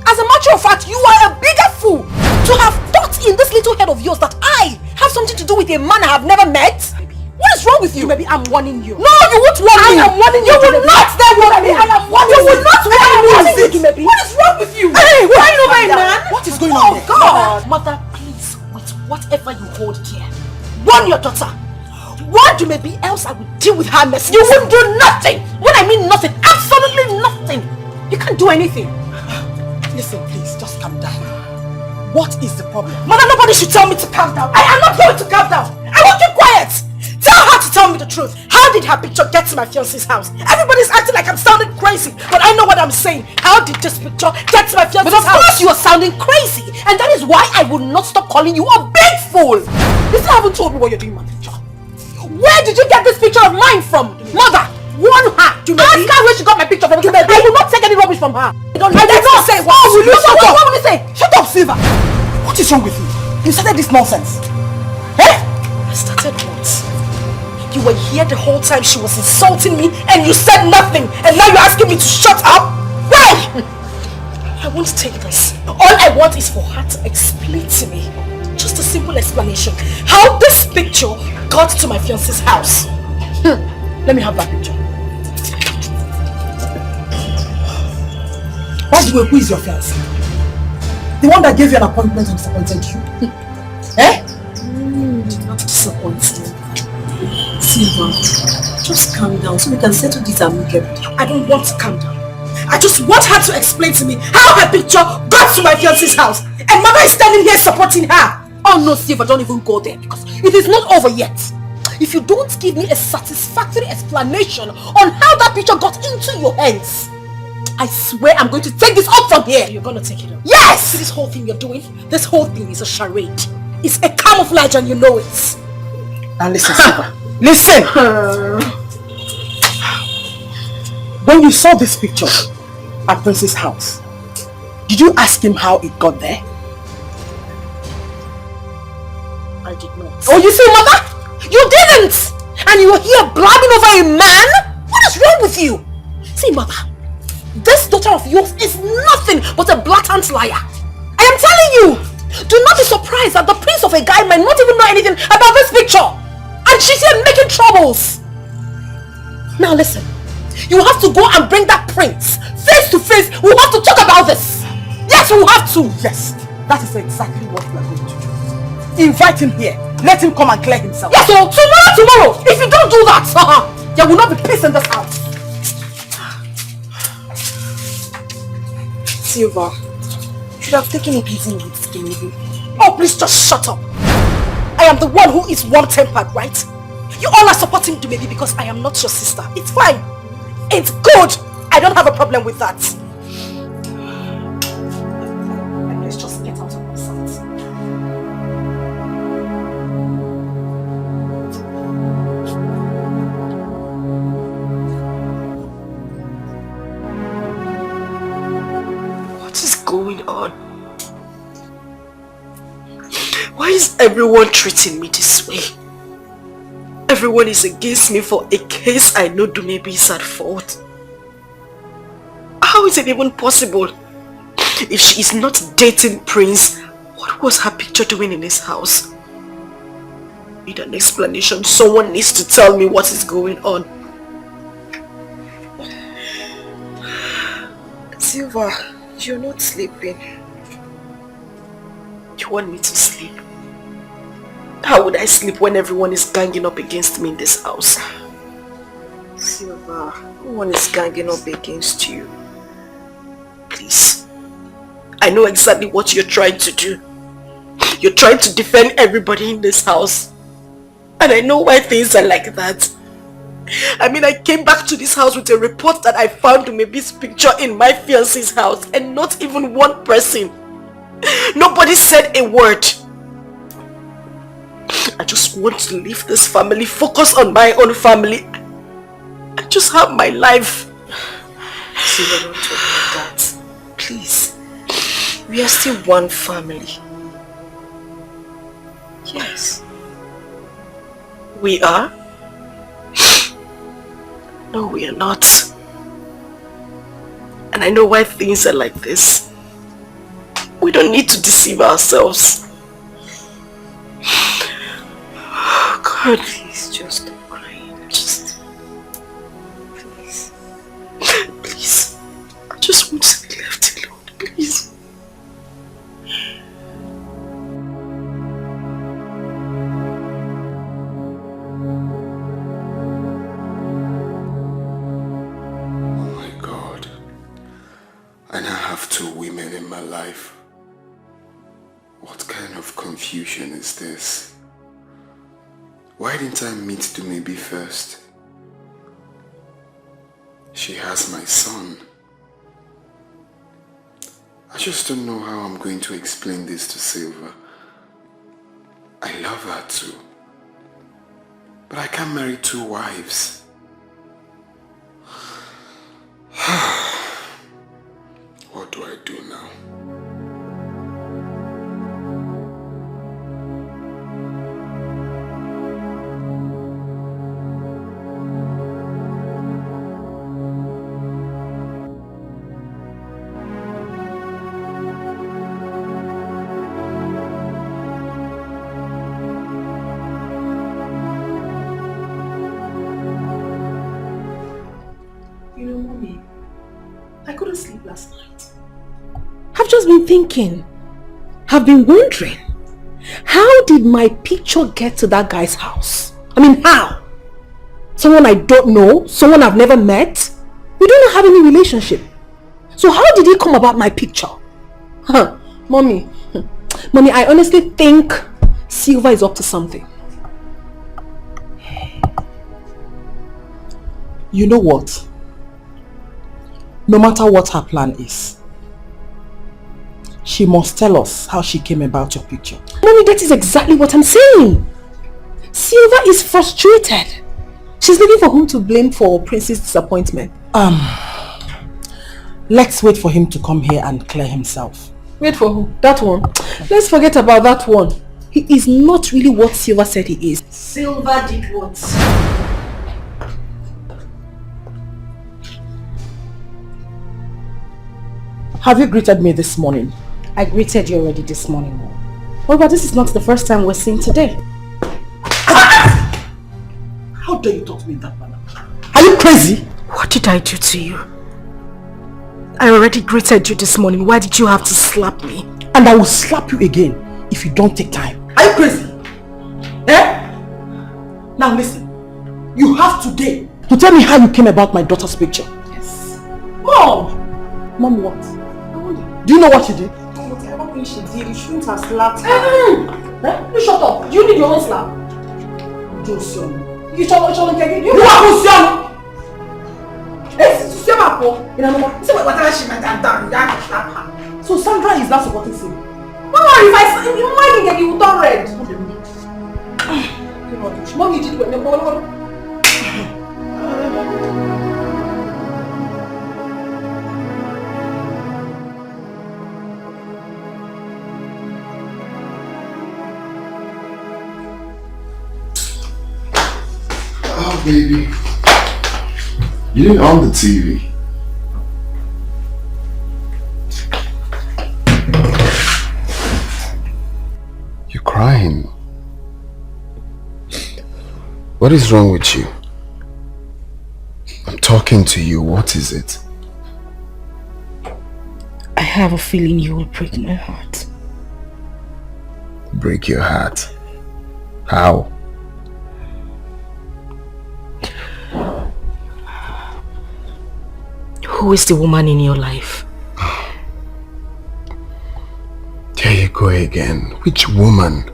As a matter of fact, you are a bigger fool to have thought in this little head of yours that I have something to do with a man I have never met. What is wrong with you? Maybe I'm warning you. No, you won't warn me. I am warning you. You will not then warn me. I am warning you. You will not warn me. What is wrong with you? Hey, why you over a man? What is going on? Oh God. Mother, please, with whatever you hold dear, warn your daughter. What maybe else I will deal with her mess. You won't do nothing. When I mean nothing, absolutely nothing. You can't do anything. Listen, please, just calm down. What is the problem? Mother, nobody should tell me to calm down. I am not going to calm down. I will keep quiet. Tell her to tell me the truth. How did her picture get to my fiance's house? Everybody's acting like I'm sounding crazy, but I know what I'm saying. How did this picture get to my fiance's house? But of course you are sounding crazy, and that is why I will not stop calling you a big fool. You still haven't told me what you're doing with my picture. Where did you get this picture of mine from? Mother, warn her. Ask her where she got my picture from. I will not take any rubbish from her. I did not say what. Oh, will you shut up? What will you say? Shut up, Silva. What is wrong with you? You started this nonsense. Eh? I started what? You were here the whole time she was insulting me and you said nothing. And now you're asking me to shut up? Why? I won't take this. All I want is for her to explain to me. Just a simple explanation. How this picture got to my fiance's house. Let me have that picture. By the way, who is your fiancé? The one that gave you an appointment and disappointed you? Eh? Not disappointed. Silva, just calm down so we can settle this amicably. I don't want to calm down. I just want her to explain to me how her picture got to my fiance's house. And Mama is standing here supporting her. Oh no, Silva, don't even go there because it is not over yet. If you don't give me a satisfactory explanation on how that picture got into your hands, I swear I'm going to take this up from here. You're going to take it up? Yes! See this whole thing you're doing? This whole thing is a charade. It's a camouflage and you know it. Now listen, Silva. Listen! When you saw this picture at Prince's house, did you ask him how it got there? I did not. Oh, you see, Mother? You didn't! And you were here blabbing over a man? What is wrong with you? See, Mother, this daughter of yours is nothing but a blatant liar. I am telling you! Do not be surprised that the prince of a guy might not even know anything about this picture. And she's here making troubles. Now listen, you have to go and bring that prince face to face. We have to talk about this. Yes, we have to. Yes, that is exactly what we are going to do. Invite him here. Let him come and clear himself. Yes, so tomorrow. If you don't do that, there will not be peace in this house. Silva, you should have taken it easy with Stevie. Oh, please just shut up. I am the one who is one-tempered, right? You all are supporting Dumebi because I am not your sister. It's fine. It's good. I don't have a problem with that. Let's just get out of my sight. What is going on? Why is everyone treating me this way? Everyone is against me for a case I know Dumebi is at fault. How is it even possible? If she is not dating Prince, what was her picture doing in his house? I need an explanation. Someone needs to tell me what is going on. Silva, you're not sleeping. You want me to sleep? How would I sleep when everyone is ganging up against me in this house? Silva, no one is ganging up against you. Please. I know exactly what you're trying to do. You're trying to defend everybody in this house. And I know why things are like that. I mean, I came back to this house with a report that I found Dumebi's picture in my fiancé's house and not even one person. Nobody said a word. I just want to leave this family, focus on my own family, and just have my life. Silva, don't talk like that. Please. We are still one family. Yes. We are? No, we are not. And I know why things are like this. We don't need to deceive ourselves. Oh God, please just stop crying. Just... Please. Please. I just want to be left alone, please. I now have 2 women in my life. What kind of confusion is this? Why didn't I meet Dumebi first? She has my son. I just don't know how I'm going to explain this to Silva. I love her too. But I can't marry 2 wives. What do I do now? You know, Mommy, I couldn't sleep last night. I've just been thinking, I've been wondering, how did my picture get to that guy's house? I mean, how? Someone I don't know, someone I've never met? We don't have any relationship. So how did it come about my picture? Huh, Mommy, I honestly think Silva is up to something. You know what? No matter what her plan is, she must tell us how she came about your picture. Mommy, that is exactly what I'm saying. Silva is frustrated. She's looking for whom to blame for Prince's disappointment. Let's wait for him to come here and clear himself. Wait for who? That one? Let's forget about that one. He is not really what Silva said he is. Silva did what? Have you greeted me this morning? I greeted you already this morning, Mom. Well, but this is not the first time we're seeing today. How dare you talk to me in that manner? Are you crazy? What did I do to you? I already greeted you this morning. Why did you have to slap me? And I will slap you again if you don't take time. Are you crazy? Eh? Now listen. You have today to tell me how you came about my daughter's picture. Yes. Mom! Mom, what? Do you know what you did? Whatever thing she did, you shouldn't have slapped her. Eh? You shut up. You need your own slap. Josion. You shut up. You are Josion! So Sandra is not supporting Sim. Don't worry, if I mind him, you will turn red. Mom, you did what? Oh, baby. You didn't on the TV. You're crying. What is wrong with you? I'm talking to you. What is it? I have a feeling you will break my heart. Break your heart? How? Who is the woman in your life? There you go again. Which woman?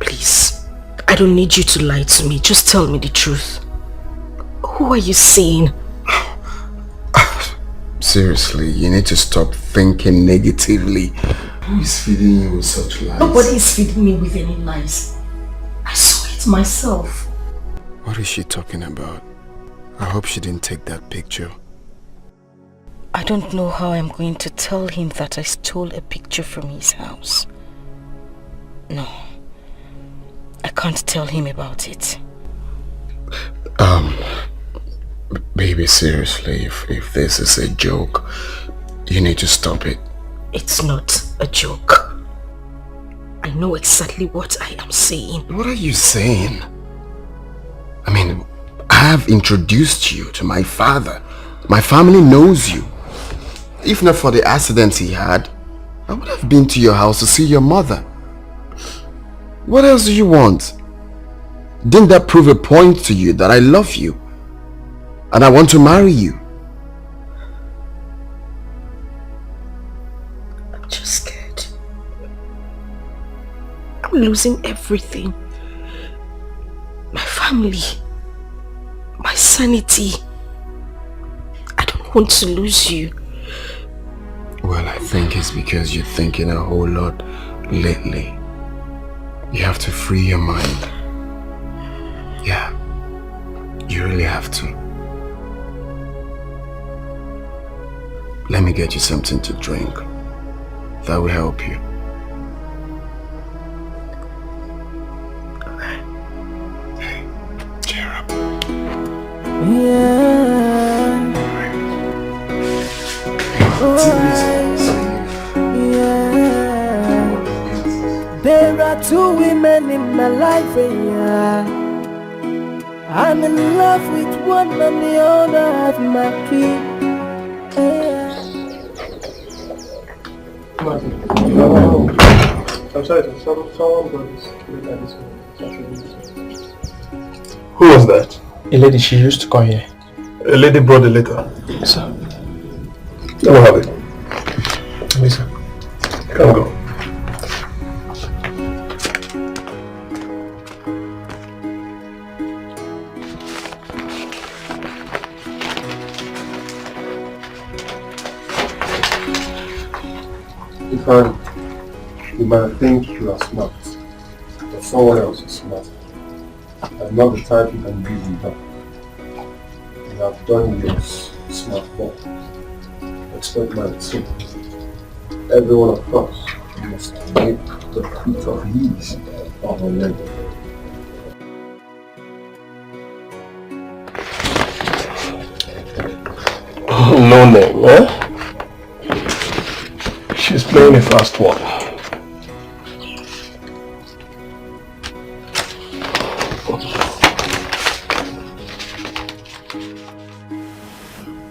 Please, I don't need you to lie to me. Just tell me the truth. Who are you seeing? Seriously, you need to stop thinking negatively. Who is feeding you with such lies? Nobody is feeding me with any lies. I saw it myself. What is she talking about? I hope she didn't take that picture. I don't know how I'm going to tell him that I stole a picture from his house. No, I can't tell him about it. Baby, seriously, if this is a joke, you need to stop it. It's not a joke. I know exactly what I am saying. What are you saying? I mean, I have introduced you to my father. My family knows you. If not for the accident he had, I would have been to your house to see your mother. What else do you want? Didn't that prove a point to you that I love you and I want to marry you? I'm just scared. I'm losing everything. My family, my sanity. I don't want to lose you. Well, I think it's because you're thinking a whole lot lately. You have to free your mind. Yeah, you really have to. Let me get you something to drink. That will help you. Hey, cheer up. Yeah. There are two women in my life, yeah. I'm in love with one and the other have my key. Yeah. I'm sorry, someone got this. Who was that? A lady, she used to come here. A lady brought the letter. Yes, sir. Let me have it. Lisa. Come go. You might think you are smart, but someone else is smart. I'm not the type you can beat with up. You have done your smart work. Expect mine too. Every one of us must make the fruit of his or her labor. No name, eh? She's playing a fast one.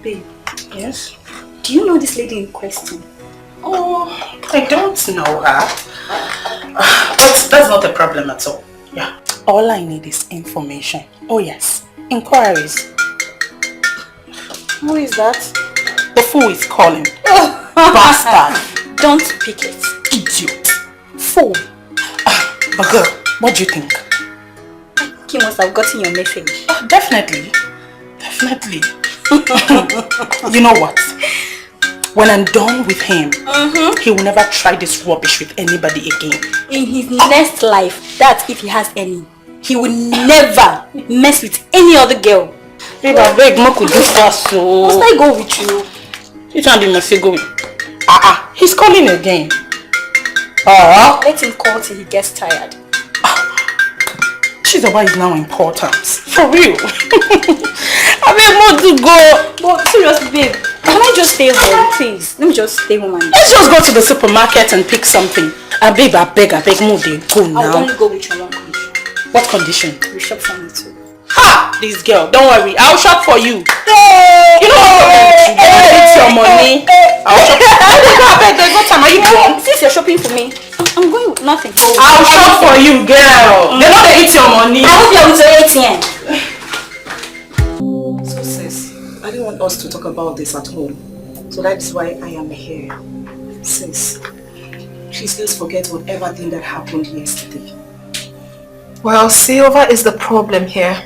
Babe. Yes? Do you know this lady in question? Oh, I don't know her. But that's not a problem at all. Yeah. All I need is information. Oh yes, inquiries. Who is that? The fool is calling. Bastard. Don't pick it. Idiot. Fool. But girl, what do you think? He must have gotten your message. Oh, definitely. Definitely. You know what? When I'm done with him, he will never try this rubbish with anybody again. In his next life, that's if he has any, he will never mess with any other girl. Babe, I beg, Mo could do fast, so... Must I go with you? You can't be messy, go with... he's calling again. Let him call till he gets tired. She's is now important. For real. I beg more to go. But seriously, babe, can I just stay home, please? Let me just stay home and... Let's just go to the supermarket and pick something. I beg, more they go now. I'll only go with you on one condition. What condition? You shop for me too. Ha! This girl, don't worry, I'll shop for you. You know what? It's your money. I'll shop for you. There's no time. Are you drunk? Since you're shopping for me, I'm going with nothing. I'll shop for you, girl. They know they eat your money. I hope you're with your ATM. So sis, I didn't want us to talk about this at home. So that's why I am here. Sis, please let's forget whatever thing that happened yesterday. Well, Silva is the problem here.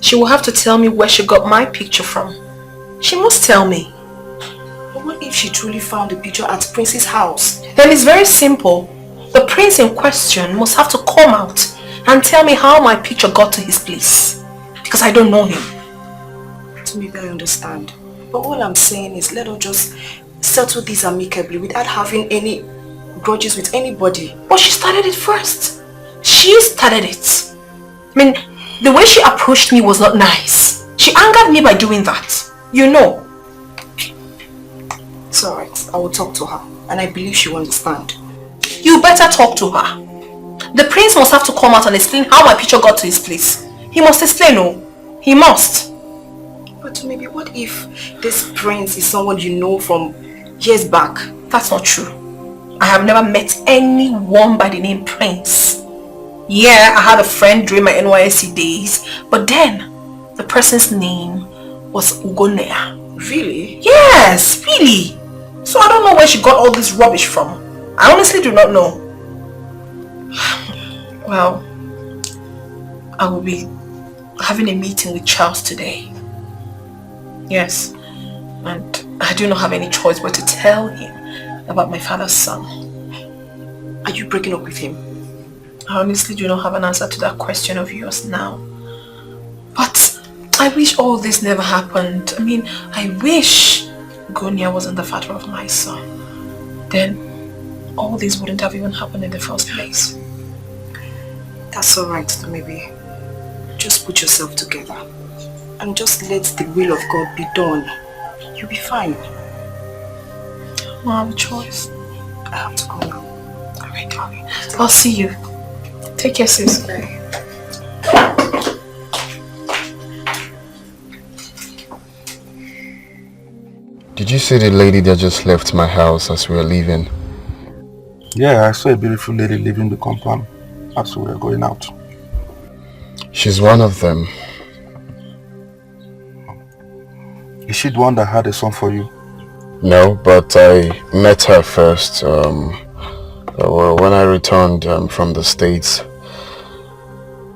She will have to tell me where she got my picture from. She must tell me. But what if she truly found the picture at Prince's house? Then it's very simple. The prince in question must have to come out and tell me how my picture got to his place. Because I don't know him. So maybe I understand. But all I'm saying is let us just settle this amicably without having any grudges with anybody. But she started it first. She started it. I mean, the way she approached me was not nice. She She angered me by doing that. You know. It's alright. I will talk to her. And I believe she will understand. You better talk to her. The prince must have to come out and explain how my picture got to his place. He must explain, no? He must. But maybe what if this prince is someone you know from years back? That's not true. I have never met anyone by the name Prince. Yeah, I had a friend during my NYSC days, but then the person's name was Ugonea. Really? Yes, really. So I don't know where she got all this rubbish from. I honestly do not know. Well, I will be having a meeting with Charles today. Yes, and I do not have any choice but to tell him about my father's son. Are you breaking up with him? I honestly do not have an answer to that question of yours now. But I wish all this never happened. I mean, I wish Gonia wasn't the father of my son. Then all this wouldn't have even happened in the first place. That's alright, maybe. Just put yourself together. And just let the will of God be done. You'll be fine. I don't have a choice. I have to go now. Alright, darling. I'll see you. Take care, sis. Bye. Did you see the lady that just left my house as we were leaving? Yeah, I saw a beautiful lady leaving the compound as we were going out. She's one of them. Is she the one that had a son for you? No, but I met her first when I returned from the States.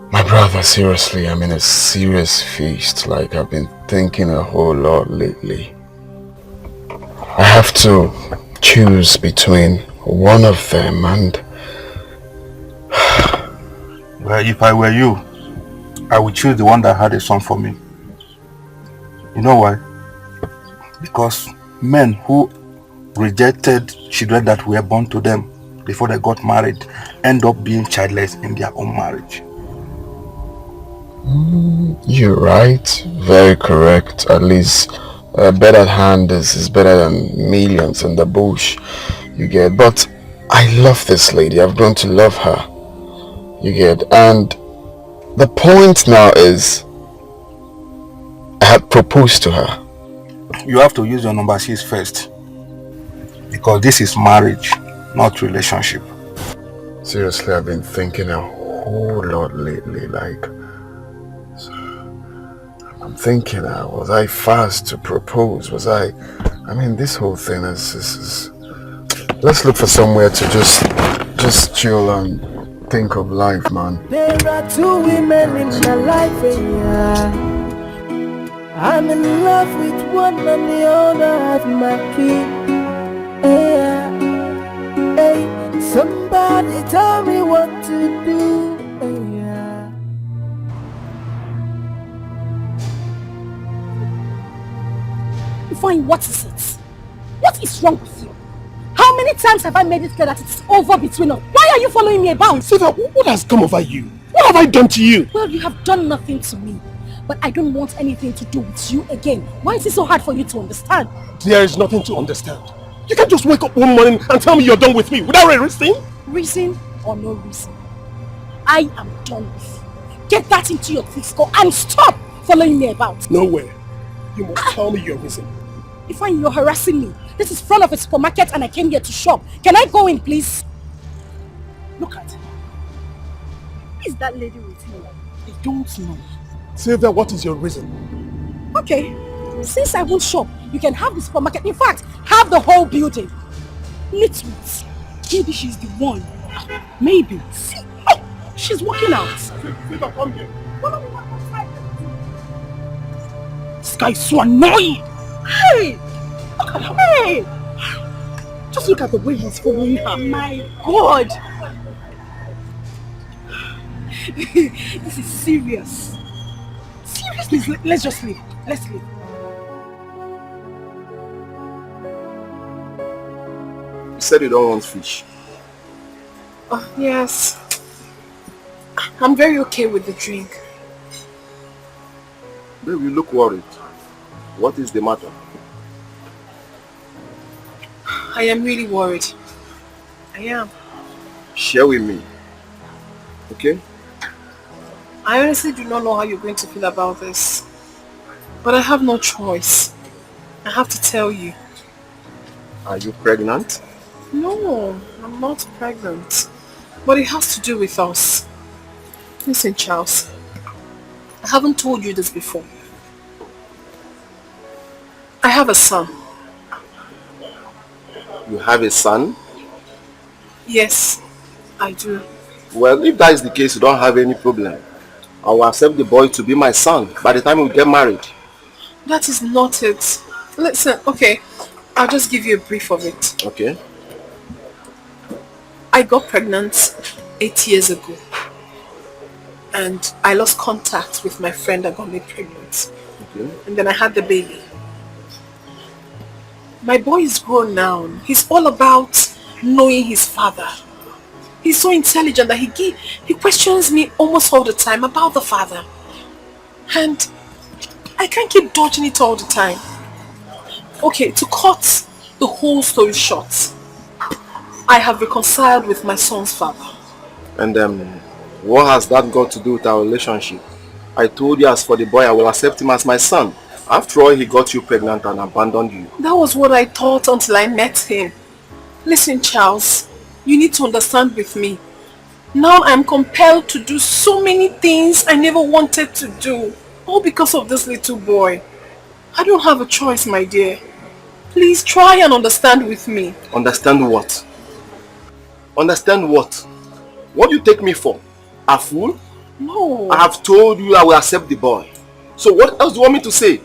My brother, seriously, I'm in a serious feast. Like, I've been thinking a whole lot lately. I have to choose between one of them and... Well, if I were you, I would choose the one that had a son for me. You know why? Because men who rejected children that were born to them before they got married end up being childless in their own marriage. You're right. Very correct. At least a better hand is better than millions in the bush. You get. But I love this lady. I've grown to love her. You get. And the point now is I had proposed to her. You have to use your number 6 first. Because this is marriage, not relationship. Seriously, I've been thinking a whole lot lately. Like, I'm thinking, was I fast to propose? Was I mean, this whole thing is let's look for somewhere to just chill and think of life, man. There are 2 women in my life, yeah. I'm in love with one and the other has my key. Yeah. Hey, somebody tell me what to do. Yeah. Fine, what is it? What is wrong with you? How many times have I made it clear that it's over between us? Why are you following me about? Siva, what has come over you? What have I done to you? Well, you have done nothing to me. But I don't want anything to do with you again. Why is it so hard for you to understand? There is nothing to understand. You can't just wake up one morning and tell me you're done with me without a reason. Reason or no reason, I am done with you. Get that into your thick skull and stop following me about. Nowhere. You must tell me your reason. Ifeanyi, you're harassing me. This is front of a supermarket and I came here to shop. Can I go in, please? Look at her. Who is that lady with you? I don't know. Sylvia, what is your reason? Okay, since I won't shop, you can have the supermarket. In fact, have the whole building. Nitwit. Maybe she's the one. Maybe. See? Oh, she's walking out. Sylvia, come here. This guy is so annoying. Hey! Look at him. Hey! Just look at the way he's following her. My God! This is serious. Seriously, let's just leave. Let's leave. You said you don't want fish. Oh, yes. I'm very okay with the drink. Babe, you look worried. What is the matter? I am really worried. I am. Share with me. Okay? I honestly do not know how you're going to feel about this. But I have no choice. I have to tell you. Are you pregnant? No, I'm not pregnant. But it has to do with us. Listen, Charles. I haven't told you this before. I have a son. You have a son? Yes, I do. Well, if that is the case, you don't have any problem. I will accept the boy to be my son by the time we get married. That is not it. Listen, okay, I'll just give you a brief of it. Okay. I got pregnant 8 years ago. And I lost contact with my friend that got me pregnant. Okay. And then I had the baby. My boy is grown now. He's all about knowing his father. He's so intelligent that he questions me almost all the time about the father. And I can't keep dodging it all the time. Okay, to cut the whole story short, I have reconciled with my son's father. And what has that got to do with our relationship? I told you as for the boy, I will accept him as my son. After all, he got you pregnant and abandoned you. That was what I thought until I met him. Listen, Charles, you need to understand with me. Now I'm compelled to do so many things I never wanted to do. All because of this little boy. I don't have a choice, my dear. Please try and understand with me. Understand what? Understand what? What do you take me for? A fool? No. I have told you I will accept the boy. So what else do you want me to say?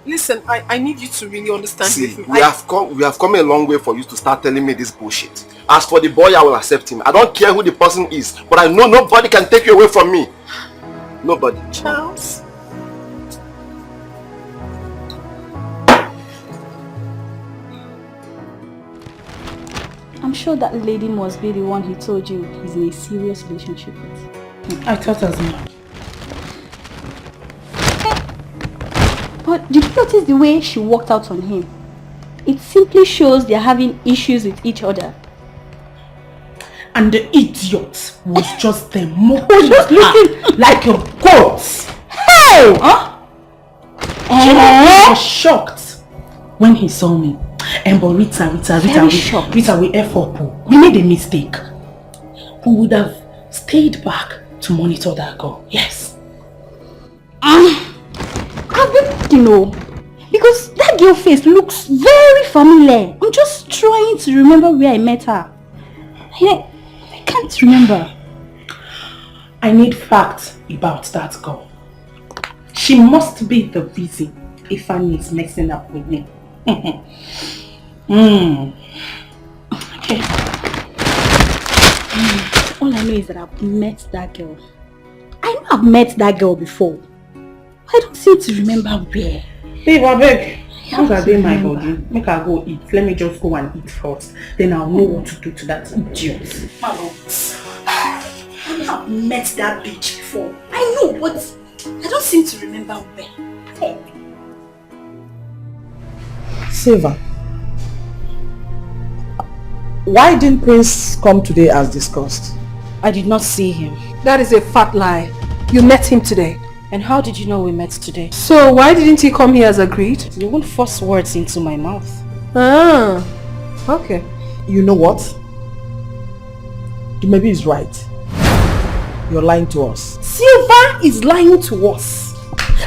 Listen, I need you to really understand See, with me. we have come a long way for you to start telling me this bullshit. As for the boy, I will accept him. I don't care who the person is, but I know nobody can take you away from me. Nobody. Charles. I'm sure that lady must be the one he told you he's in a serious relationship with. I thought as much. But did you notice the way she walked out on him? It simply shows they're having issues with each other. And the idiot was just there moping looking like a goat. Hey! Huh? He was shocked when he saw me. And but Rita, we F up. We made a mistake. We would have stayed back to monitor that girl. Yes. I've been, because that girl face looks very familiar. I'm just trying to remember where I met her. I can't remember. I need facts about that girl. She must be the reason Ifeanyi is messing up with me. Okay. All I know is that I've met that girl. I know I've met that girl before. I don't seem to remember where. Babe, I beg. Once I do my body, make her go eat. Let me just go and eat first. Then I'll know what to do to that idiot. I've met that bitch before. I know, but I don't seem to remember where. Silva, why didn't Prince come today as discussed? I did not see him. That is a fat lie. You met him today. And how did you know we met today? So why didn't he come here as agreed? You won't force words into my mouth. Ah, okay. You know what? Maybe he's right. You're lying to us. Silva is lying to us.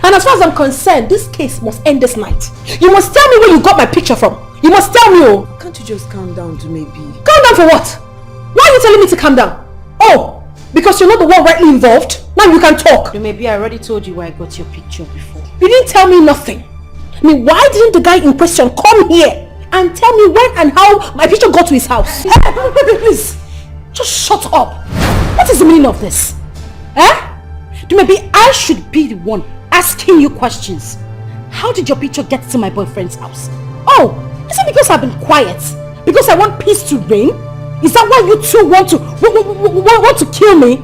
And as far as I'm concerned, this case must end this night. You must tell me where you got my picture from. You must tell me, oh. Can't you just calm down to maybe? Calm down for what? Why are you telling me to calm down? Oh, because you're not the one rightly involved? Now you can talk. Maybe I already told you where I got your picture before. You didn't tell me nothing. I mean, why didn't the guy in question come here and tell me when and how my picture got to his house? Please, just shut up. What is the meaning of this? Maybe I should be the one asking you questions. How did your picture get to my boyfriend's house? Oh, is it because I've been quiet? Because I want peace to reign? Is that why you two want to kill me?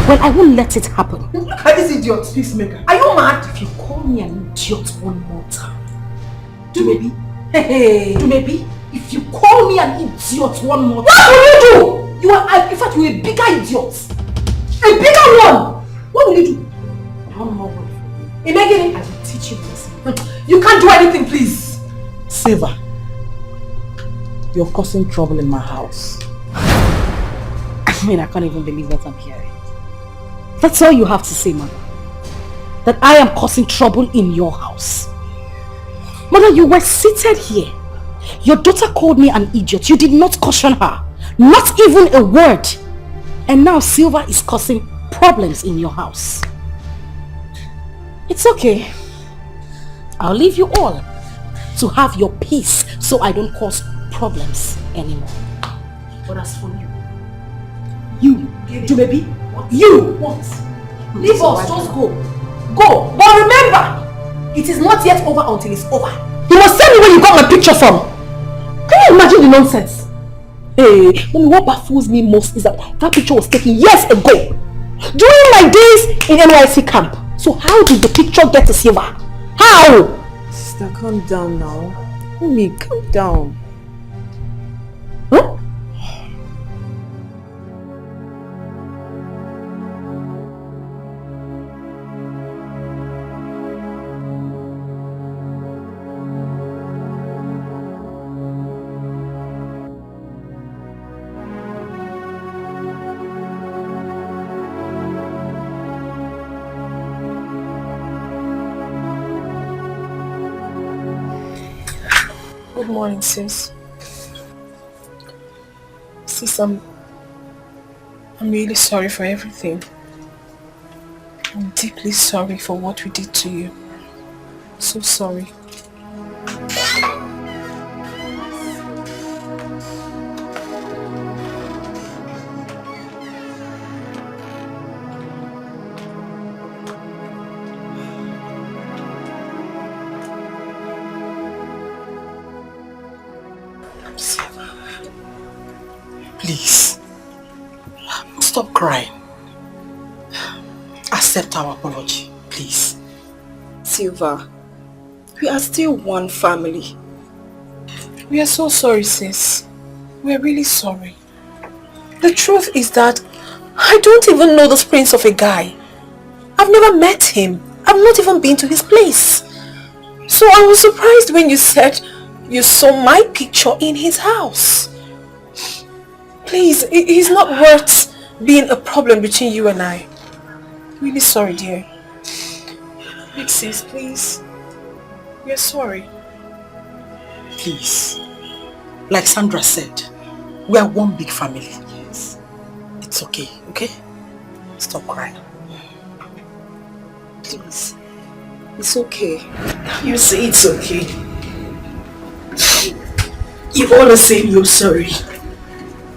Well, I won't let it happen. Look at this idiot, peacemaker. Are you mad? If you call me an idiot one more time, Dumebi, hey, Dumebi, if you call me an idiot one more time, what will you do? You are, in fact, you are a bigger idiot. A bigger one. What will you do? One more word. Imagine I will teach you this. You can't do anything, please. Silver, you're causing trouble in my house. I mean, I can't even believe what I'm hearing. That's all you have to say, Mother. That I am causing trouble in your house. Mother, you were seated here. Your daughter called me an idiot. You did not caution her. Not even a word. And now Silver is causing problems in your house. It's okay. I'll leave you all to have your peace so I don't cause problems anymore. But as for you, Dumebi, you, what? Leave us, just go. Go. But remember, it is not yet over until it's over. You must tell me where you got my picture from. Can you imagine the nonsense? Hey, Mommy, what baffles me most is that picture was taken years ago. During my days in NYC camp. So how did the picture get to Silver? How? Sister, calm down now. Mommy, calm down. Huh? Good morning, sis. Sis, I'm really sorry for everything. I'm deeply sorry for what we did to you. So sorry. Please, stop crying. Accept our apology, please. Silva, we are still one family. We are so sorry, sis. We are really sorry. The truth is that I don't even know this prince of a guy. I've never met him. I've not even been to his place. So I was surprised when you said you saw my picture in his house. Please, he's not worth being a problem between you and I. Really sorry, dear. Big sis, please. We're sorry. Please. Like Sandra said, we are one big family. Yes. It's okay, okay? Stop crying. Please. It's okay. You say it's okay. You always say you're sorry.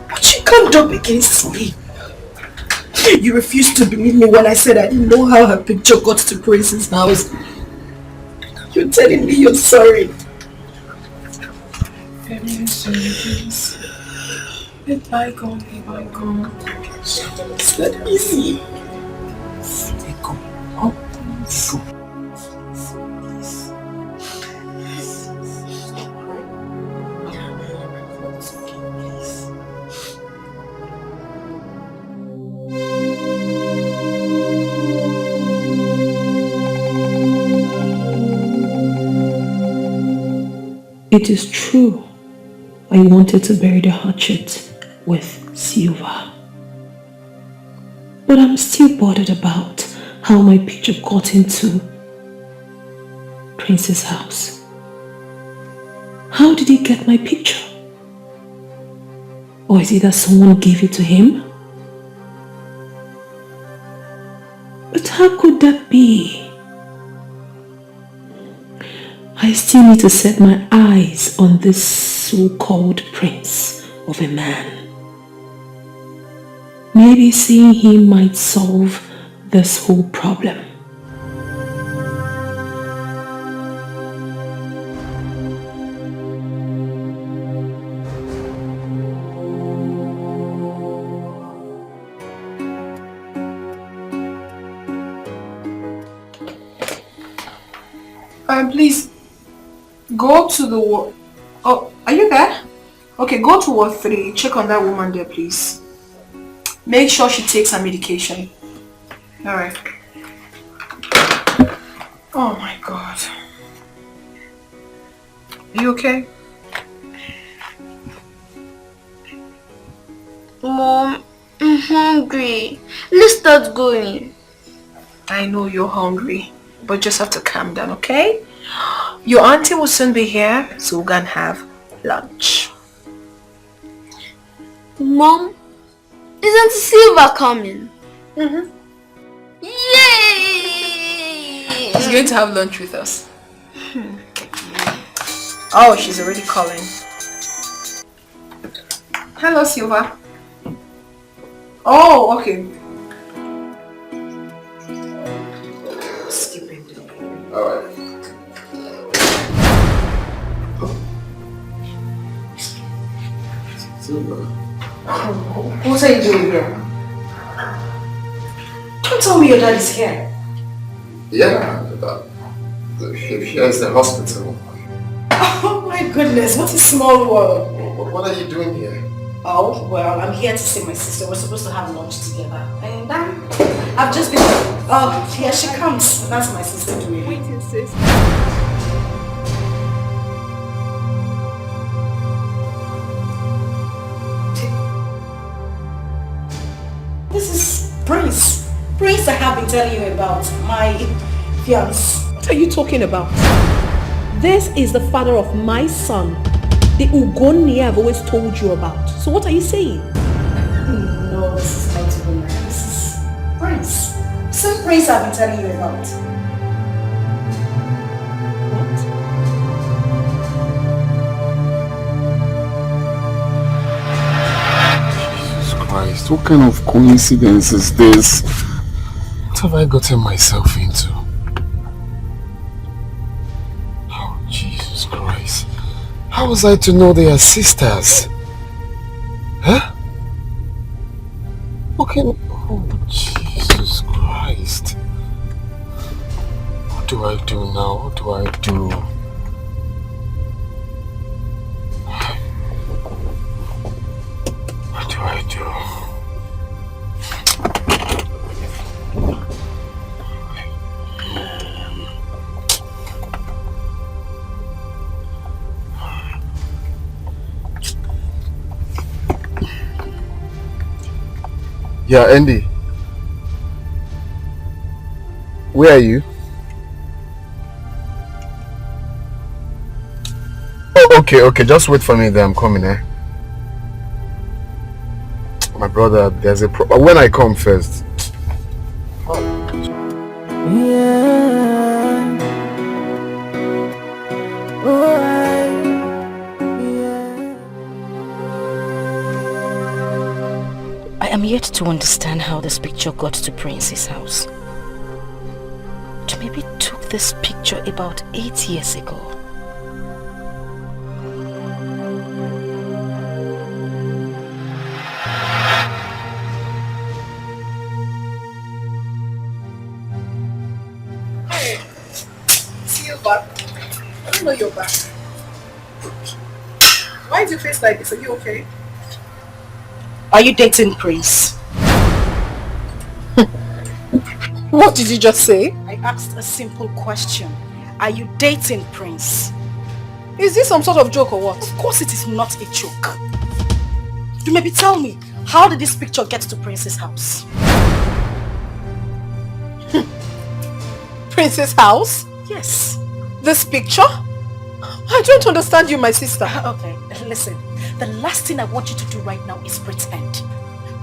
But you can't up against me. You refused to believe me when I said I didn't know how her picture got to Prince's house. You're telling me you're sorry. I'm sorry, please. Let bygone be bygone. It's not easy. Let go. Oh, please. Go. It is true, I wanted to bury the hatchet with Silva. But I'm still bothered about how my picture got into Prince's house. How did he get my picture? Or is it that someone gave it to him? But how could that be? I still need to set my eyes on this so-called prince of a man. Maybe seeing him might solve this whole problem. Please, go to the ward. Oh, are you there? Okay, go to ward 3. Check on that woman there, please. Make sure she takes her medication. Alright. Oh my God. Are you okay? Mom, I'm hungry. Let's start going. I know you're hungry, but just have to calm down, okay? Your auntie will soon be here, so we're gonna have lunch. Mom, isn't Silva coming? Mm-hmm. Yay! She's going to have lunch with us. Oh, she's already calling. Hello, Silva. Oh, okay. Skipping. Alright. What are you doing here? Don't tell me your dad is here. Yeah, here's the hospital. Oh my goodness, what a small world. What are you doing here? Oh, well, I'm here to see my sister. We're supposed to have lunch together. And I've just been... Oh, here she comes. That's my sister doing. Waiting, sis. This is Prince. Prince I have been telling you about. My fiancé. What are you talking about? This is the father of my son. The Ugoni I've always told you about. So what are you saying? No, this is not even right. This is Prince. Same Prince I've been telling you about. Jesus Christ, what kind of coincidence is this? What have I gotten myself into? Oh, Jesus Christ. How was I to know they are sisters? Huh? Okay. Oh, Jesus Christ. What do I do now? What do I do? What do I do? Yeah, Andy. Where are you? Oh, okay. Just wait for me there. I'm coming, eh? My brother, there's a problem. When I come first. I am yet to understand how this picture got to Prince's house. Maybe took this picture about 8 years ago. Hey, Silva, I don't know you're back. Why is your face like this? Are you okay? Are you dating Prince? What did you just say? I asked a simple question. Are you dating Prince? Is this some sort of joke or what? Of course it is not a joke. You maybe tell me, how did this picture get to Prince's house? Prince's house? Yes. This picture? I don't understand you, my sister. Okay, listen. The last thing I want you to do right now is pretend.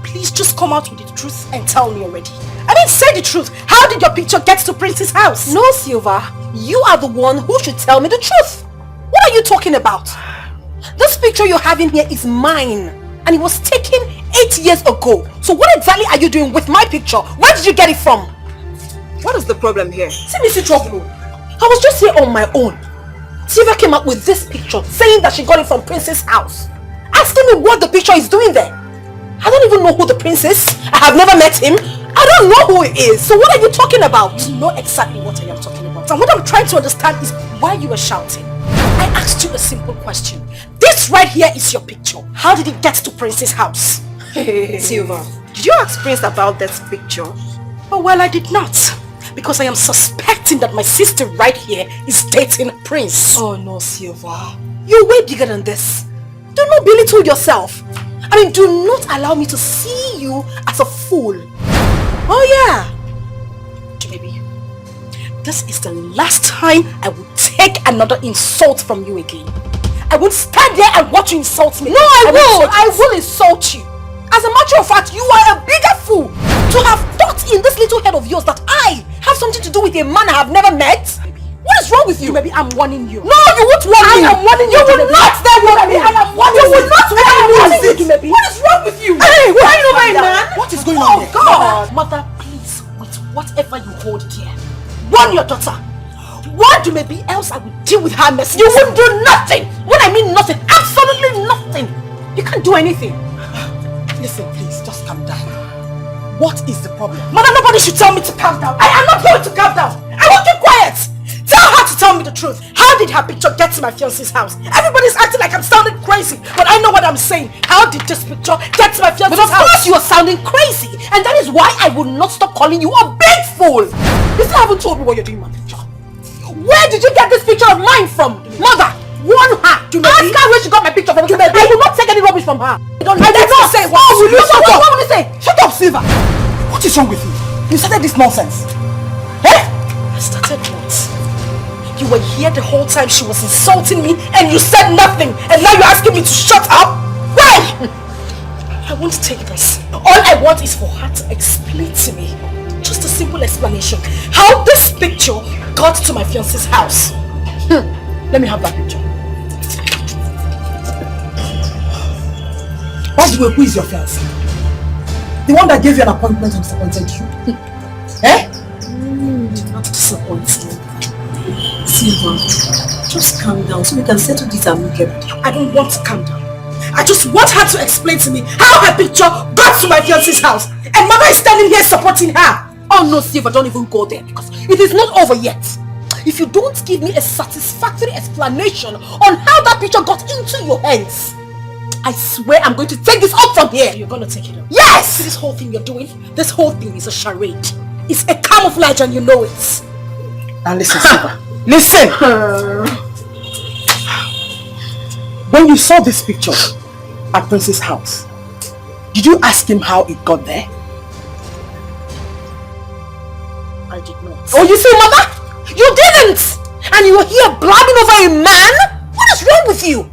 Please just come out with the truth and tell me already. I mean, say the truth. How did your picture get to Prince's house? No, Silva. You are the one who should tell me the truth. What are you talking about? This picture you're having here is mine. And it was taken 8 years ago. So what exactly are you doing with my picture? Where did you get it from? What is the problem here? See me see trouble. I was just here on my own. Silva came up with this picture saying that she got it from Prince's house. Asking me what the picture is doing there. I don't even know who the prince is. I have never met him. I don't know who he is. So what are you talking about? You know exactly what I am talking about. And what I'm trying to understand is why you were shouting. I asked you a simple question. This right here is your picture. How did it get to Prince's house? Silva, did you ask Prince about that picture? Oh, well, I did not. Because I am suspecting that my sister right here is dating Prince. Oh no, Silva. You're way bigger than this. Do not belittle yourself. I mean, do not allow me to see you as a fool. Oh yeah. Maybe this is the last time I will take another insult from you again. I will stand there and watch you insult me. No, I will insult you. As a matter of fact, you are a bigger fool to have thought in this little head of yours that I have something to do with a man I have never met. What is wrong with you? Maybe I'm warning you. No, you won't warn me. I am warning you. You will not then warn me. I am warning you. You will not warn me. What is wrong with you? Hey, why you over a man? What is going on here? God. Mother, please, with whatever you hold dear, warn your daughter. What do maybe else I will deal with her mess? You won't do nothing. When I mean nothing, absolutely nothing. You can't do anything. Listen, please, just calm down. What is the problem? Mother, nobody should tell me to calm down. I am not going to calm down. I will keep quiet. Tell her to tell me the truth. How did her picture get to my fiance's house? Everybody's acting like I'm sounding crazy, but I know what I'm saying. How did this picture get to my fiance's house? But of course you are sounding crazy, and that is why I will not stop calling you a big fool. You still haven't told me what you're doing with my picture. Where did you get this picture of mine from? Mother, warn her. Ask her where she got my picture from. I will not take any rubbish from her. I did not say what. Will you shut up? What will you say? Shut up, Silva. What is wrong with you? You started this nonsense. Eh? I started what? You were here the whole time she was insulting me and you said nothing, and now you're asking me to shut up? Why? I won't take this. All I want is for her to explain to me, just a simple explanation, how this picture got to my fiance's house. Let me have that picture. By the way, who is your fiancé? The one that gave you an appointment and disappointed you? Eh? Not disappointed. Silva, just calm down so we can settle this amicably. I don't want to calm down. I just want her to explain to me how her picture got to my fiance's house. And Mama is standing here supporting her. Oh no, Silva, don't even go there because it is not over yet. If you don't give me a satisfactory explanation on how that picture got into your hands, I swear I'm going to take this up from here. You're going to take it up? Yes! See this whole thing you're doing? This whole thing is a charade. It's a camouflage and you know it. Now listen, Silva. Listen! When you saw this picture at Prince's house, did you ask him how it got there? I did not. Oh, you see, Mother? You didn't! And you were here blabbing over a man? What is wrong with you?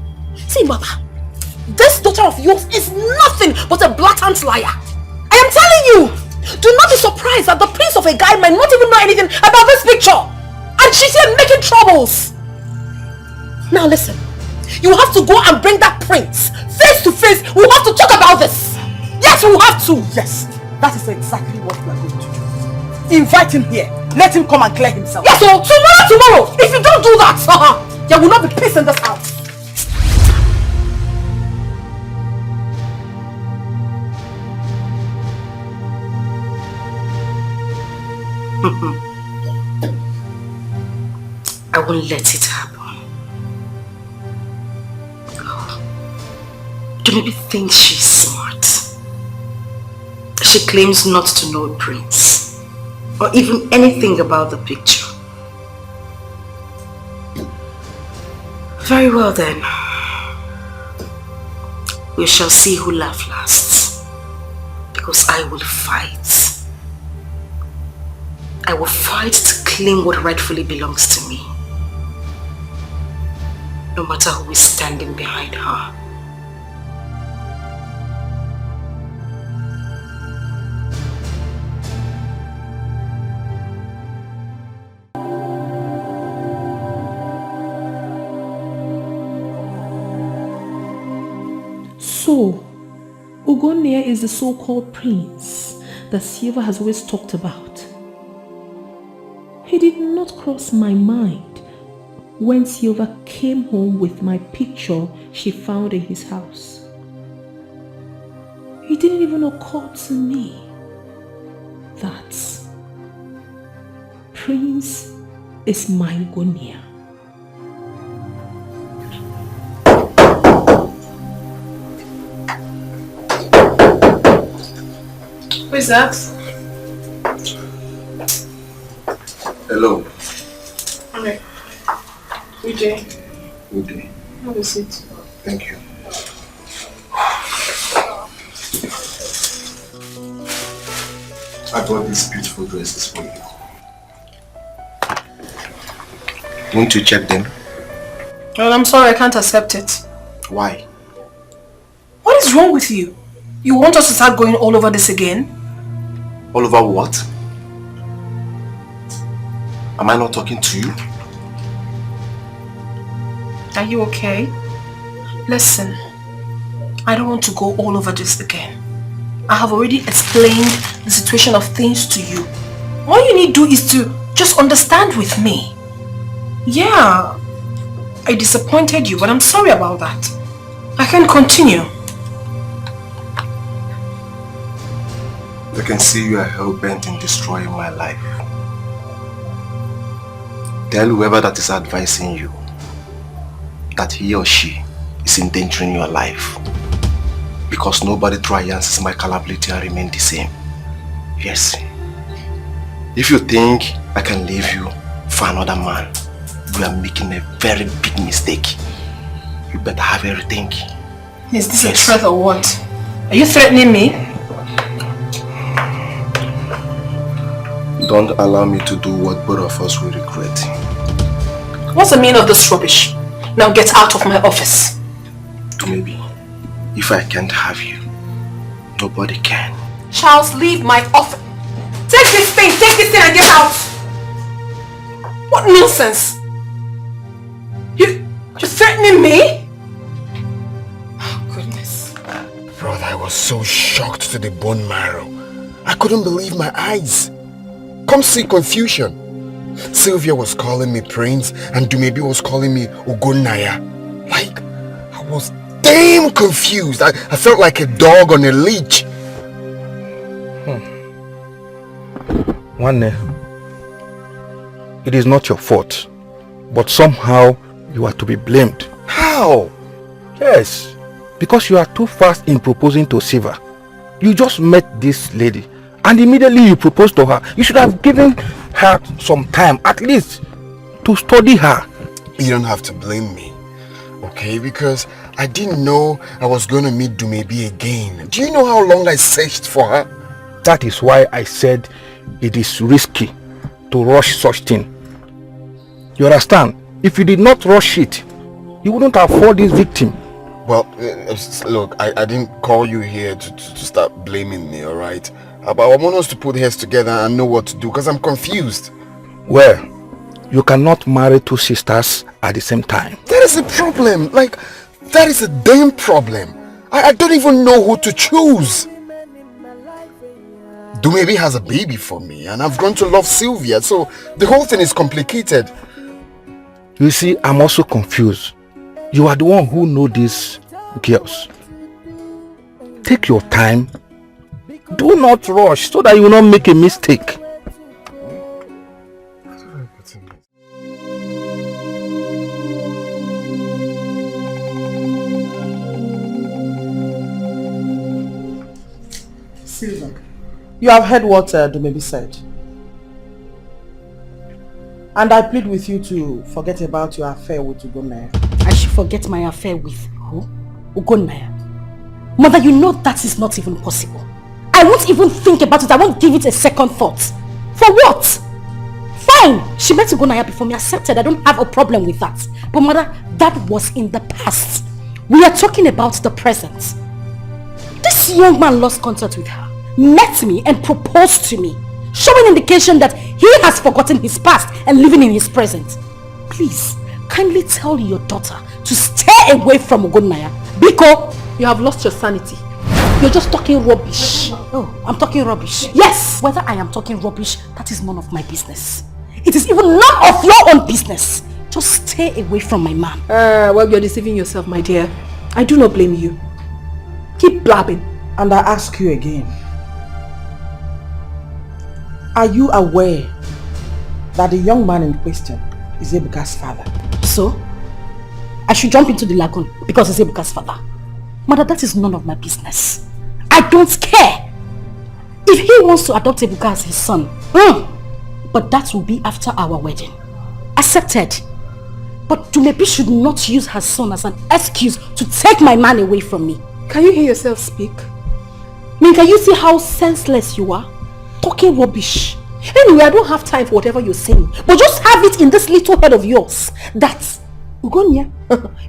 See, Mother, this daughter of yours is nothing but a blatant liar. I am telling you, do not be surprised that the prince of a guy might not even know anything about this picture. And she's here making troubles. Now listen, you have to go and bring that prince face to face. We have to talk about this. Yes, we have to. Yes, that is exactly what we are going to do. Invite him here. Let him come and clear himself. Yes, so tomorrow. If you don't do that, there will not be peace in this house. I won't let it happen. Do maybe think she's smart. She claims not to know Prince or even anything about the picture. Very well then. We shall see who laughs last. Because I will fight. I will fight to claim what rightfully belongs to me. No matter who is standing behind her. So, Ogonia is the so-called prince that Silva has always talked about. It did not cross my mind when Silva came home with my picture she found in his house. It didn't even occur to me that Prince is my Gonia. Who is that? Hello. Okay. Good day. Good day. Have a seat. Thank you. I brought these beautiful dresses for you. Want to check them? Well, I'm sorry, I can't accept it. Why? What is wrong with you? You want us to start going all over this again? All over what? Am I not talking to you? Are you okay? Listen, I don't want to go all over this again. I have already explained the situation of things to you. All you need to do is to just understand with me. Yeah, I disappointed you, but I'm sorry about that. I can continue. I can see you are hell-bent in destroying my life. Tell whoever that is advising you that he or she is endangering your life. Because nobody triumphs my capability and remain the same. Yes. If you think I can leave you for another man, you are making a very big mistake. You better have a rethink. Is this a threat or what? Are you threatening me? Don't allow me to do what both of us will regret. What's the meaning of this rubbish? Now get out of my office. Maybe if I can't have you, nobody can. Charles, leave my office. Take this thing and get out. What nonsense. You're threatening me? Oh, goodness. Brother, I was so shocked to the bone marrow. I couldn't believe my eyes. Come see confusion. Sylvia was calling me Prince and Dumebi was calling me Ogonaya. Like, I was damn confused. I felt like a dog on a leash. One, it is not your fault, but somehow you are to be blamed. How? Yes, because you are too fast in proposing to Siva. You just met this lady and immediately you proposed to her. You should have given her some time, at least, to study her. You don't have to blame me, okay? Because I didn't know I was going to meet Dumebi again. Do you know how long I searched for her? That is why I said it is risky to rush such thing. You understand? If you did not rush it, you wouldn't afford this victim. Well, look, I didn't call you here to start blaming me, alright? But I want us to put heads together and know what to do, because I'm confused. Well, you cannot marry two sisters at the same time. That is a problem. Like, that is a damn problem. I don't even know who to choose. Dumebi has a baby for me and I've grown to love Sylvia, so the whole thing is complicated. You see, I'm also confused. You are the one who know these girls. Take your time. Do not rush so that you will not make a mistake. Silver, you have heard what Dumebi said. And I plead with you to forget about your affair with Ugonaya. I should forget my affair with who? Ugonaya. Mother, you know that is not even possible. I won't even think about it. I won't give it a second thought. For what? Fine, she met Ugonaya before me, accepted. I don't have a problem with that. But mother, that was in the past. We are talking about the present. This young man lost contact with her, met me and proposed to me, showing indication that he has forgotten his past and living in his present. Please, kindly tell your daughter to stay away from Ugonaya. Biko, you have lost your sanity. You're just talking rubbish. Oh, I'm talking rubbish. Yes! Whether I am talking rubbish, that is none of my business. It is even none of your own business. Just stay away from my man. Well, you're deceiving yourself, my dear. I do not blame you. Keep blabbing. And I ask you again. Are you aware that the young man in question is Ebuka's father. So? I should jump into the lagoon because it's Ebuka's father. Mother, that is none of my business. I don't care. If he wants to adopt Ebuka as his son, but that will be after our wedding. Accepted. But Dumebi should not use her son as an excuse to take my man away from me. Can you hear yourself speak? Can you see how senseless you are? Talking rubbish. Anyway, I don't have time for whatever you're saying. But just have it in this little head of yours that Ugonia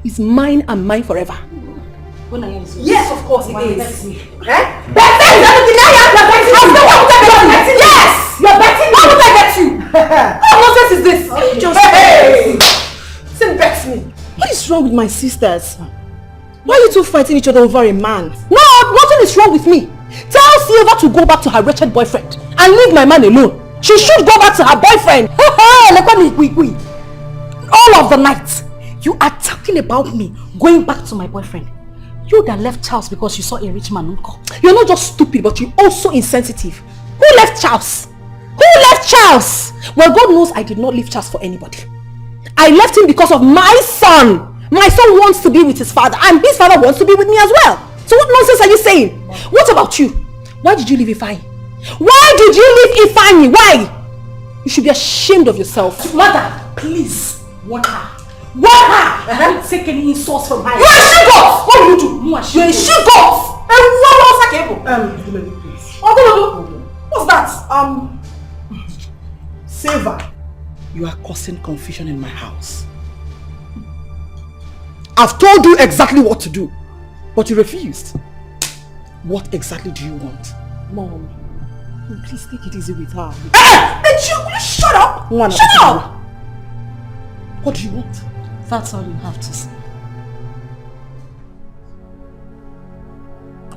is mine and mine forever. Yes, of course it is. Yes! You're betting! Why would I bet you? What nonsense is this? Just say bet me. What is wrong with my sisters? Why are you two fighting each other over a man? No, nothing is wrong with me. Tell Silva to go back to her wretched boyfriend and leave my man alone. She should go back to her boyfriend. All of the night, you are talking about me going back to my boyfriend. You that left Charles because you saw a rich man, uncle. You're not just stupid, but you're also insensitive. Who left Charles? Who left Charles? Well, God knows I did not leave Charles for anybody. I left him because of my son. My son wants to be with his father, and his father wants to be with me as well. So what nonsense are you saying? What about you? Why did you leave Ifeanyi? Why did you leave Ifeanyi? Why? You should be ashamed of yourself. Mother, please, warn her. Warn her! Don't take any insults from her. You're a she-goat! What will you do? You're a she-goat! Please. What's that? Silva, you are causing confusion in my house. I've told you exactly what to do, but you refused. What exactly do you want? Mom, please take it easy with her. Hey! Will you shut up? Shut up! What do you want? That's all you have to say.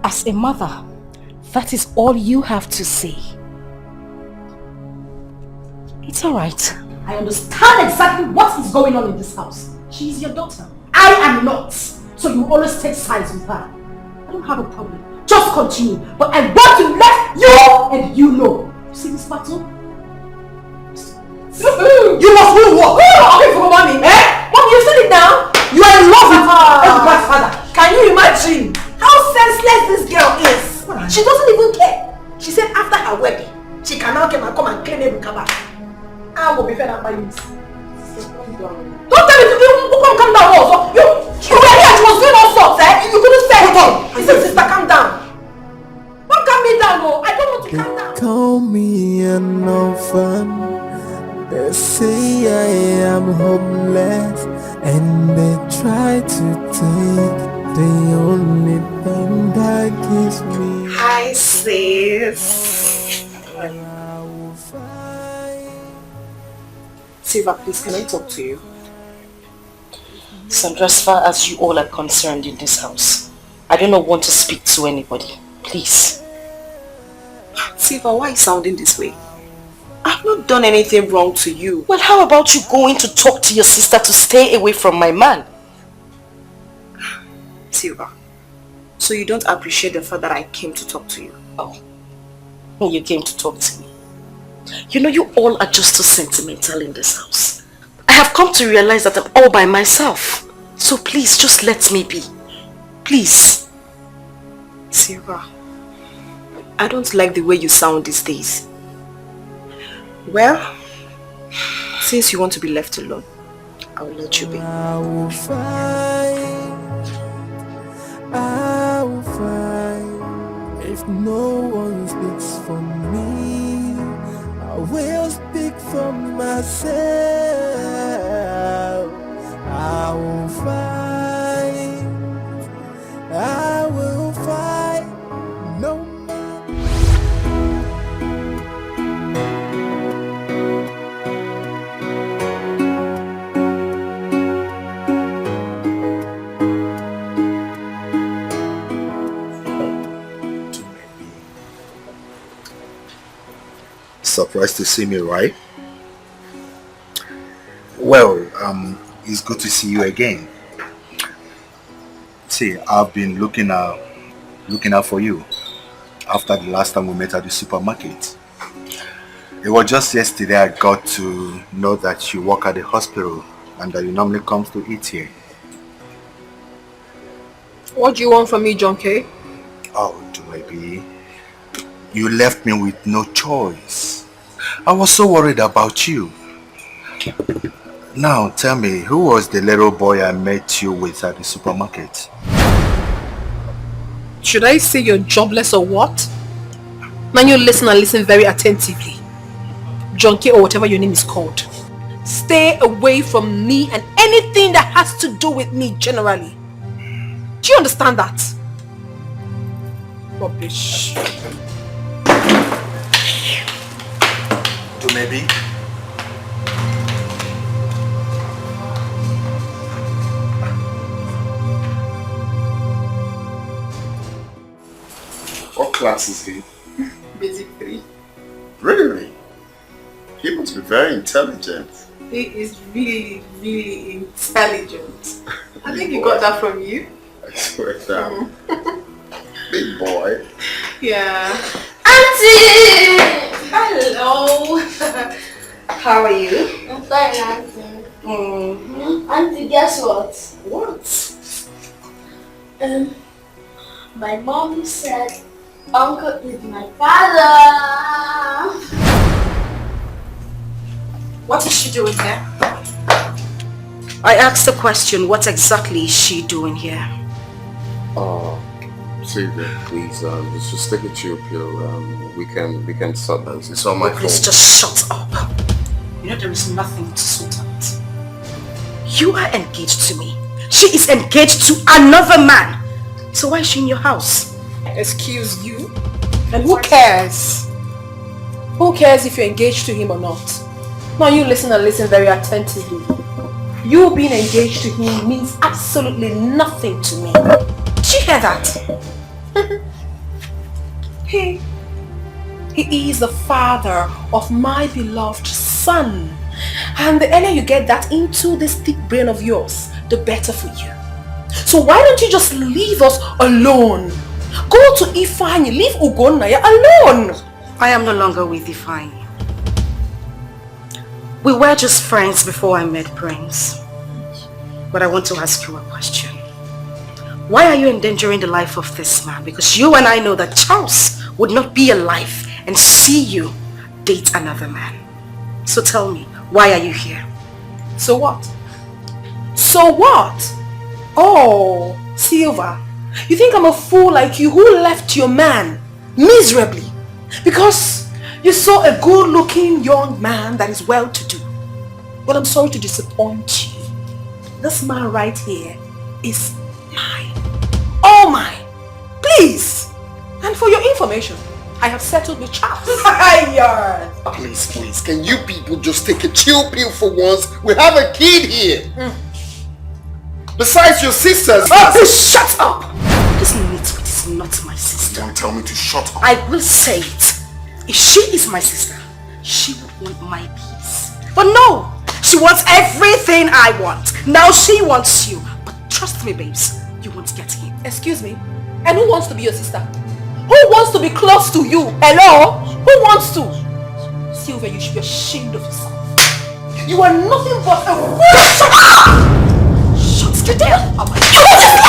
As a mother, that is all you have to say. It's alright. I understand exactly what is going on in this house. She is your daughter. I am not. So you always take sides with her. I don't have a problem. Just continue. But I want to let you and you know. You see this battle? You must win war. Okay for mommy. Mom, you said it now. You are in love with Ebuka's father. Can you imagine how senseless this girl is? She doesn't even care. She said after her wedding, she can now come and claim Ebuka back. I will be fed up by you. Don't tell me to come down also. You were here, she was doing all sorts, You couldn't say it. He said, sister, calm down. Don't calm me down, no. I don't want to calm down. Call me an orphan. They say I am homeless, and they try to take the only thing that gives me. Hi, sis. Silva, please, can I talk to you? Sandra, as far as you all are concerned in this house, I do not want to speak to anybody. Please. Silva, why are you sounding this way? I've not done anything wrong to you. Well, how about you going to talk to your sister to stay away from my man? Silva, so you don't appreciate the fact that I came to talk to you? Oh, you came to talk to me. You know, you all are just too sentimental in this house. I have come to realize that I'm all by myself. So please, just let me be. Please. Silva, I don't like the way you sound these days. Well, since you want to be left alone, I will let you be. I will fight. If no one speaks for me, I will speak for myself. I will fight. I will fight. No Surprised to see me, right? Well, it's good to see you again. See, I've been looking out for you after the last time we met at the supermarket. It was just yesterday I got to know that you work at the hospital and that you normally come to eat here. What do you want from me, John K? Oh, baby. You left me with no choice. I was so worried about you. Now, tell me, who was the little boy I met you with at the supermarket? Should I say you're jobless or what? Now you listen and listen very attentively. John K or whatever your name is called. Stay away from me and anything that has to do with me generally. Do you understand that? Rubbish. Do maybe? What class is he? Basic 3. Really? He must be very intelligent. He is really, really intelligent. I think he got that from you. I swear down. Big boy. Yeah. Auntie! Hello. How are you? I'm fine, Auntie. Auntie, guess what? What? My mom said Uncle is my father. What is she doing here? I asked the question, what exactly is she doing here? Sylvia, please, let's just take a chill pill. We can sort that. It's on my phone. Please just shut up. You know there is nothing to sort out. You are engaged to me. She is engaged to another man. So why is she in your house? Excuse you? And who cares? Who cares if you're engaged to him or not? Now you listen and listen very attentively. You being engaged to him means absolutely nothing to me. Did you hear that? He is the father of my beloved son. And the earlier you get that into this thick brain of yours, the better for you. So why don't you just leave us alone? Go to Ifeanyi, leave Ugonnaya alone. I am no longer with Ifeanyi. We were just friends before I met Prince. But I want to ask you a question. Why are you endangering the life of this man? Because you and I know that Charles would not be alive and see you date another man. So tell me, why are you here? So what? So what? Oh, Silva, you think I'm a fool like you who left your man miserably because you saw a good-looking young man that is well-to-do? Well, I'm sorry to disappoint you. This man right here is mine. All mine. Please. And for your information, I have settled with Charles. Please, can you people just take a chill pill for once? We have a kid here. Besides your sisters. Please shut up! This Nitwit is not my sister. Don't tell me to shut up. I will say it. If she is my sister, she would want my peace. But no! She wants everything I want. Now she wants you. But trust me, babes, you won't get him. Excuse me? And who wants to be your sister? Who wants to be close to you? Hello? Who wants to? Sylvia, you should be ashamed of yourself. You are nothing but a fool. Shut your tail! Oh my God!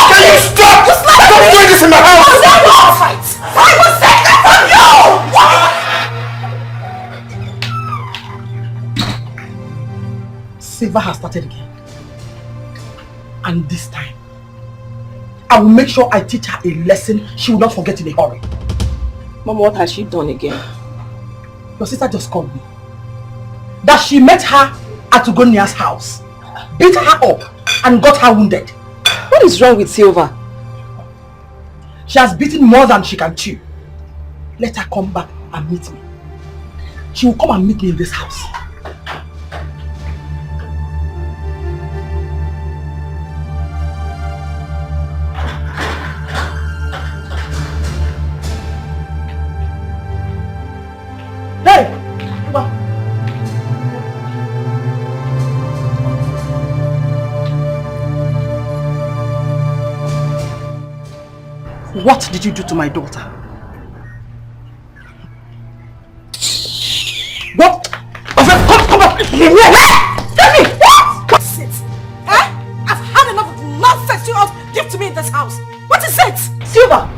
Can you stop? Stop doing this in my house! I will take that from you! What? Silva has started again. And this time, I will make sure I teach her a lesson she will not forget in a hurry. Mama, what has she done again? Your sister just called me. That she met her at Ugonia's house, beat her up, and got her wounded. What is wrong with Silva? She has beaten more than she can chew. Let her come back and meet me. She will come and meet me in this house. Hey! Come on. What did you do to my daughter? What house. What is it? Silver,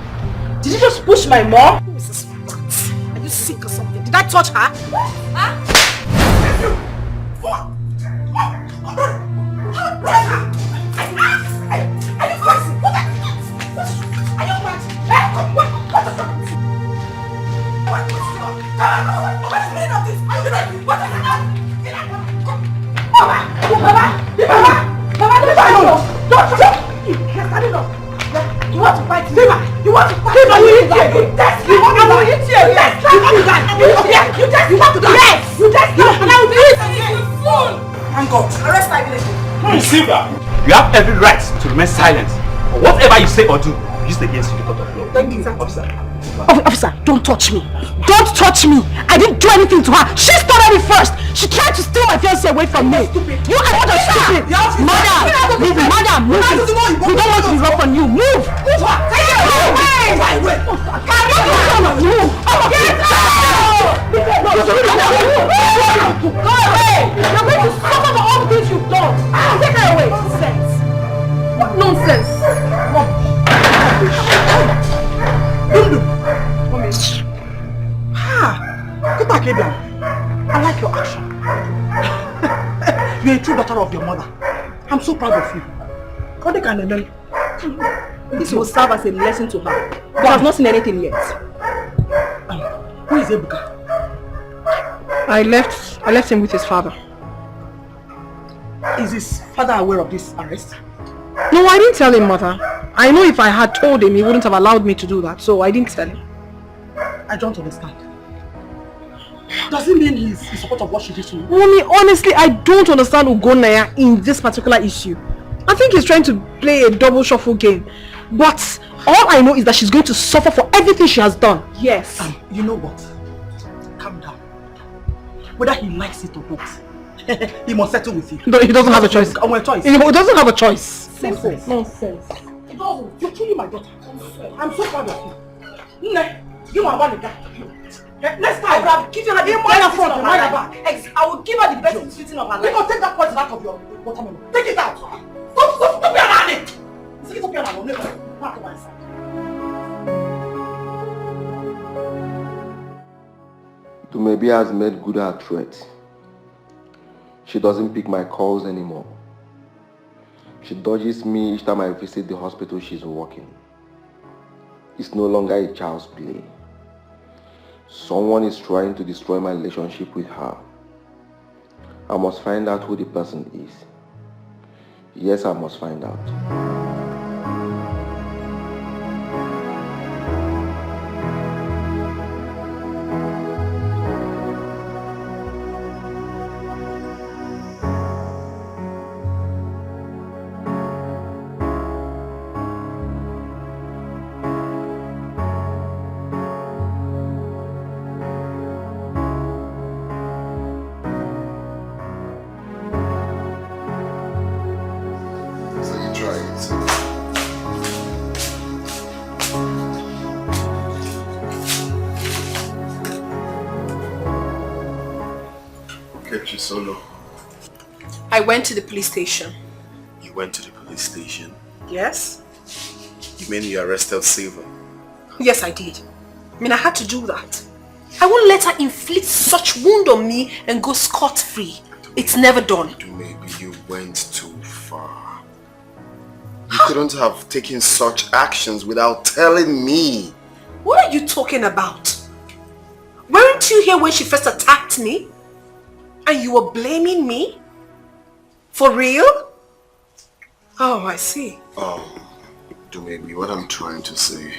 did you just push my mom? Who is this rat? Are you sick or something? Did I touch her? Huh? Are you crazy? What are you mad? What is wrong? What's the meaning of this? Are you ready? What is it? Baba, don't! You're standing up. You want to fight me? You want to fight me? You test me. You want to die. Yes. You test me. And I will do it. You fool. Thank God. Arrest my village. Silver, you have every right to remain silent. Whatever you say or do, used against you in the court of law. Thank you, sir. Officer. Officer, don't touch me. Don't touch me. I didn't do anything to her. She started it first. She tried to steal my fiancé away from me. You are not stupid. Madam, move. You don't want to be rough on you. Move. Move her. Take it away. Move. Go away. You're going to suffer for all the things you've done. Take her away. Nonsense. What nonsense? Good back, Abraham. I like your action. You're a true daughter of your mother. I'm so proud of you. This will serve as a lesson to her. She has not seen anything yet. Who is Ebuka? I left him with his father. Is his father aware of this arrest? No, I didn't tell him, mother. I know if I had told him, he wouldn't have allowed me to do that, so I didn't tell him. I don't understand. Does it mean he's in support of what she did to you? Mommy, honestly, I don't understand Ugonaya in this particular issue. I think he's trying to play a double shuffle game. But all I know is that she's going to suffer for everything she has done. Yes. You know what? Calm down. Whether he likes it or not, he must settle with you. No, he doesn't have a choice. He doesn't have a choice. Nonsense. He doesn't. You're killing my daughter. I'm so proud of you. You are one guy. Next time, I will give her the best front of her life. I will give her the best sitting of her life. You can take that poison out of your watermelon. Take it out. Stop be around it. Stop be around it. Back to my side. Dumebi has made good her threat. She doesn't pick my calls anymore. She dodges me each time I visit the hospital she's working. It's no longer a child's play. Someone is trying to destroy my relationship with her. I must find out who the person is. Yes, I must find out. Solo. I went to the police station. You went to the police station? Yes. You mean you arrested Silver? Yes, I did. I mean, I had to do that. I won't let her inflict such wound on me and go scot-free. It's never done. Maybe you went too far. You couldn't have taken such actions without telling me. What are you talking about? Weren't you here when she first attacked me? And you were blaming me? For real? Oh, I see. Dumebi, what I'm trying to say,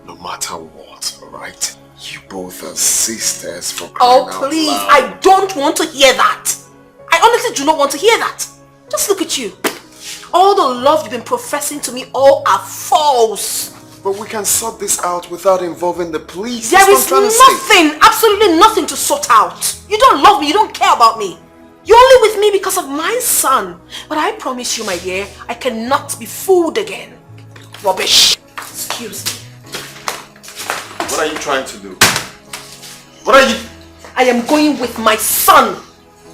no matter what, alright? You both are sisters for crying out please, loud. I don't want to hear that. I honestly do not want to hear that. Just look at you. All the love you've been professing to me all are false. But we can sort this out without involving the police. There is nothing, absolutely nothing to sort out. You don't love me, you don't care about me. You're only with me because of my son. But I promise you, my dear, I cannot be fooled again. Rubbish. Excuse me. What are you trying to do? What are you... I am going with my son.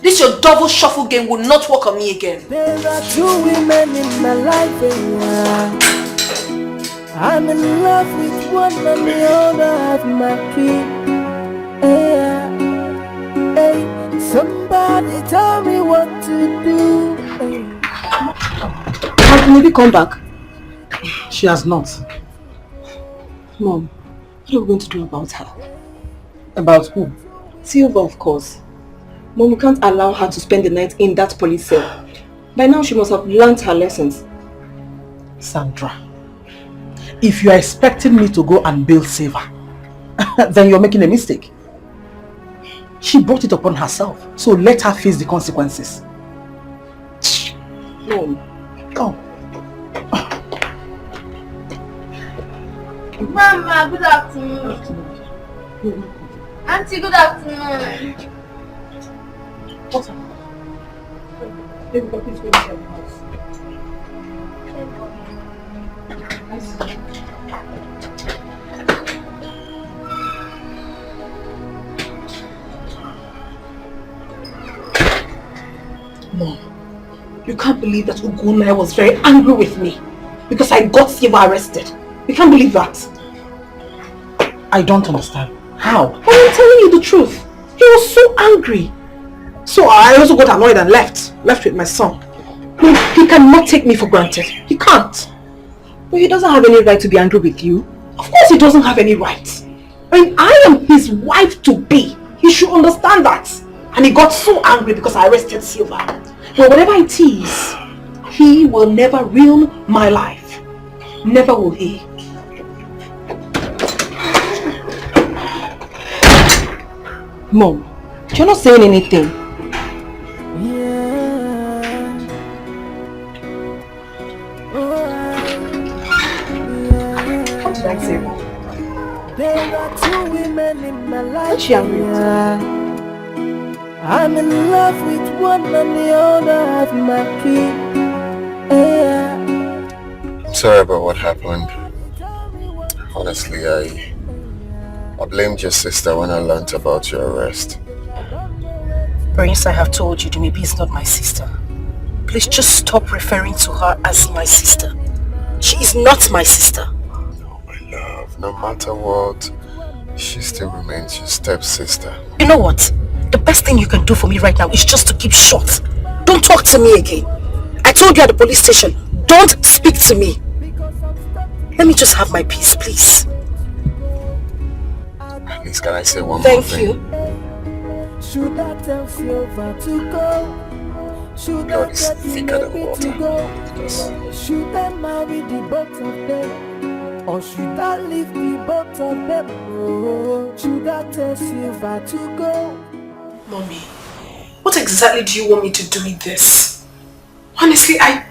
This your double shuffle game will not work on me again. There are two women in my life, I'm in love with one and the other have my key. Hey, hey, somebody tell me what to do. Hey. Has maybe come back? She has not. Mom, what are we going to do about her? About who? Silva, of course. Mom, we can't allow her to spend the night in that police cell. By now she must have learned her lessons. Sandra, if you are expecting me to go and bail save her, then you're making a mistake. She brought it upon herself, so let her face the consequences. Mom. Come. Mama, good afternoon. Auntie, good afternoon. What's up? Please go to the house. Mom, you can't believe that Ugunaya was very angry with me because I got Siva arrested. You can't believe that. I don't understand. How? I'm telling you the truth. He was so angry. So I also got annoyed and left with my son. He cannot take me for granted. He can't. But he doesn't have any right to be angry with you. Of course he doesn't have any right. I mean, I am his wife to be. He should understand that. And he got so angry because I arrested Silva. But whatever it is, he will never ruin my life. Never will he. Mom, you're not saying anything. What did I say? There are two women in my life. What's she angry with? I'm in love with one and the other have my key. I'm sorry about what happened. Honestly, I blamed your sister when I learned about your arrest. Prince, I have told you, Dumebi is not my sister. Please just stop referring to her as my sister. She is not my sister. No, my love. No matter what, she still remains your stepsister. You know what? The best thing you can do for me right now is just to keep short. Don't talk to me again. I told you at the police station, don't speak to me. Let me just have my peace, please. At least can I say one more thing? Thank you. Should I tell Silva to go? Should I tell Dumebi to go? Should I marry the both of them? Or should I leave the both of them? Oh, should I tell Silva to go? Mommy, what exactly do you want me to do with this? Honestly, I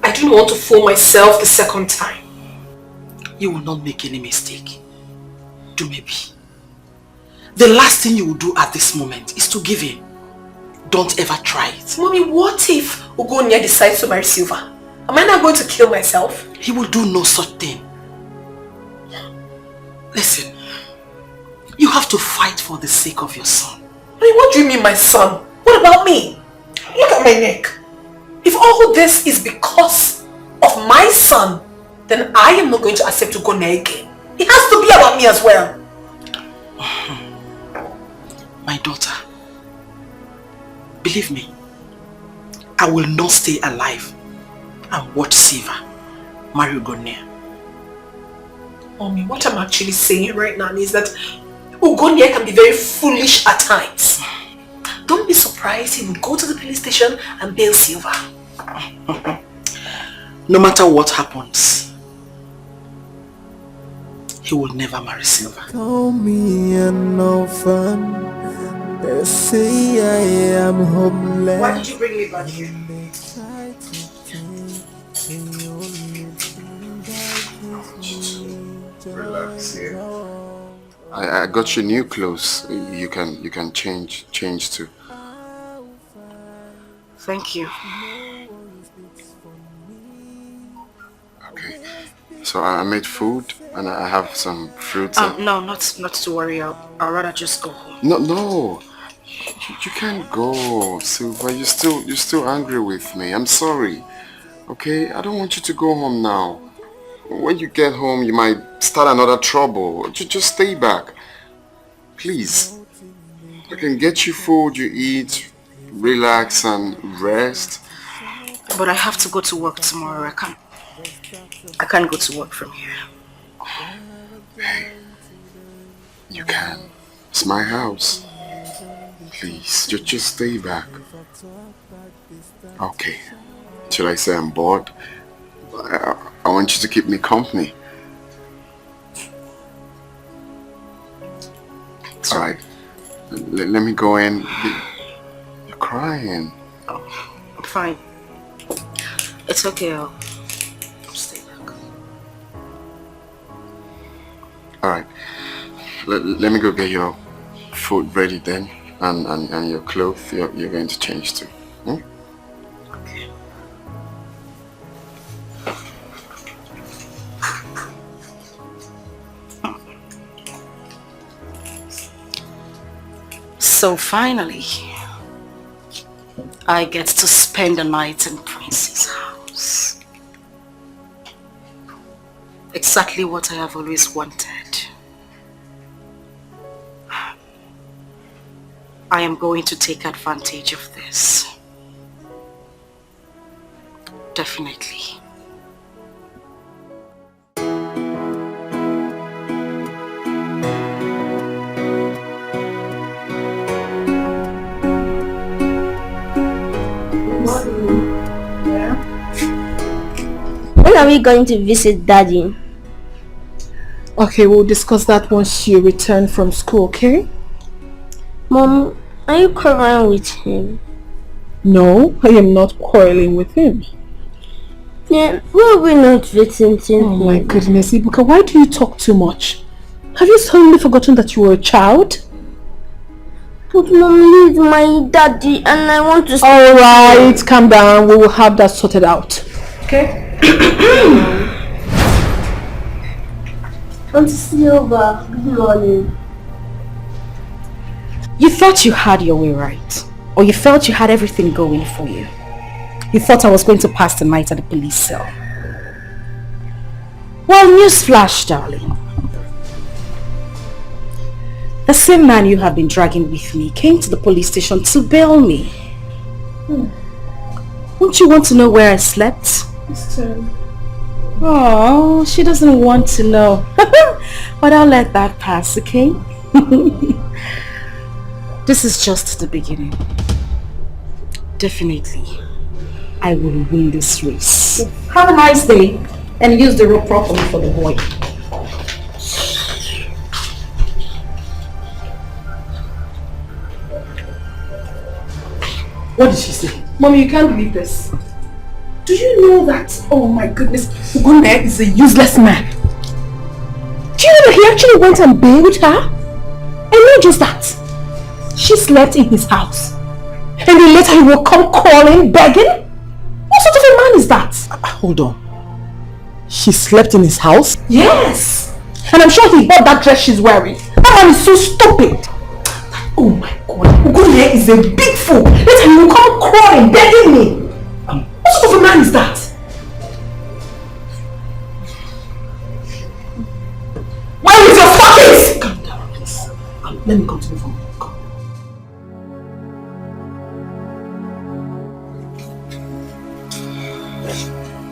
don't want to fool myself the second time. You will not make any mistake. Dumebi. The last thing you will do at this moment is to give in. Don't ever try it. Mommy, what if Ugonia decides to marry Silva? Am I not going to kill myself? He will do no such thing. Listen, you have to fight for the sake of your son. I mean, what do you mean my son? What about me? Look at my neck. If all this is because of my son, then I am not going to accept Ugonia again. It has to be about me as well. My daughter, believe me, I will not stay alive and watch Siva marry Ugonia. Mommy, what I'm actually saying right now is that Ugonia can be very foolish at times. Don't be surprised he would go to the police station and bail Silva. No matter what happens, he will never marry Silva. Call me an orphan. They say I am homeless. Why did you bring me back here? Relax here. I got you new clothes. You can change too. Thank you. Okay. So I made food and I have some fruits. No, not to worry. I'll rather just go home. No. You can't go, Silva. You're still angry with me. I'm sorry. Okay? I don't want you to go home now. When you get home, you might start another trouble. Just stay back. Please. I can get you food, you eat, relax and rest. But I have to go to work tomorrow. I can't go to work from here. Hey, you can. It's my house. Please, just stay back. Okay. Should I say I'm bored? I want you to keep me company. It's alright. Let me go in. You're crying. Oh, I'm fine. It's okay. I'll stay back. Alright. Let me go get your food ready then. And your clothes you're going to change to. Hmm? Okay. So finally, I get to spend the night in Prince's house. Exactly what I have always wanted. I am going to take advantage of this. Definitely. When are we going to visit Daddy? Okay, we'll discuss that once you return from school, okay? Mom, are you quarreling with him? No, I am not quarreling with him. Yeah, why are we not visiting him? Oh my goodness, Ibuka, why do you talk too much? Have you suddenly forgotten that you were a child? But Mom, he's my daddy and I want to stay. Alright, calm down. We will have that sorted out. Okay? Auntie Silva, good morning. You thought you had your way right, or you felt you had everything going for you. You thought I was going to pass the night at the police cell. Well, newsflash, darling. The same man you have been dragging with me came to the police station to bail me. Won't you want to know where I slept? Oh, she doesn't want to know. But I'll let that pass, okay? This is just the beginning. Definitely, I will win this race. Have a nice day and use the rope properly for the boy. What did she say? Mommy, you can't believe this. Do you know that? Oh my goodness, Ugunne is a useless man. Do you know he actually went and bailed her? And not just that, she slept in his house. And then later he will come calling, begging? What sort of a man is that? Hold on. She slept in his house? Yes! And I'm sure he bought that dress she's wearing. That man is so stupid. Oh my god, Ugunne is a big fool. Later he will come crawling, begging me. What sort of a man is that? Where is your fucking? Calm down, please. Let me continue from here.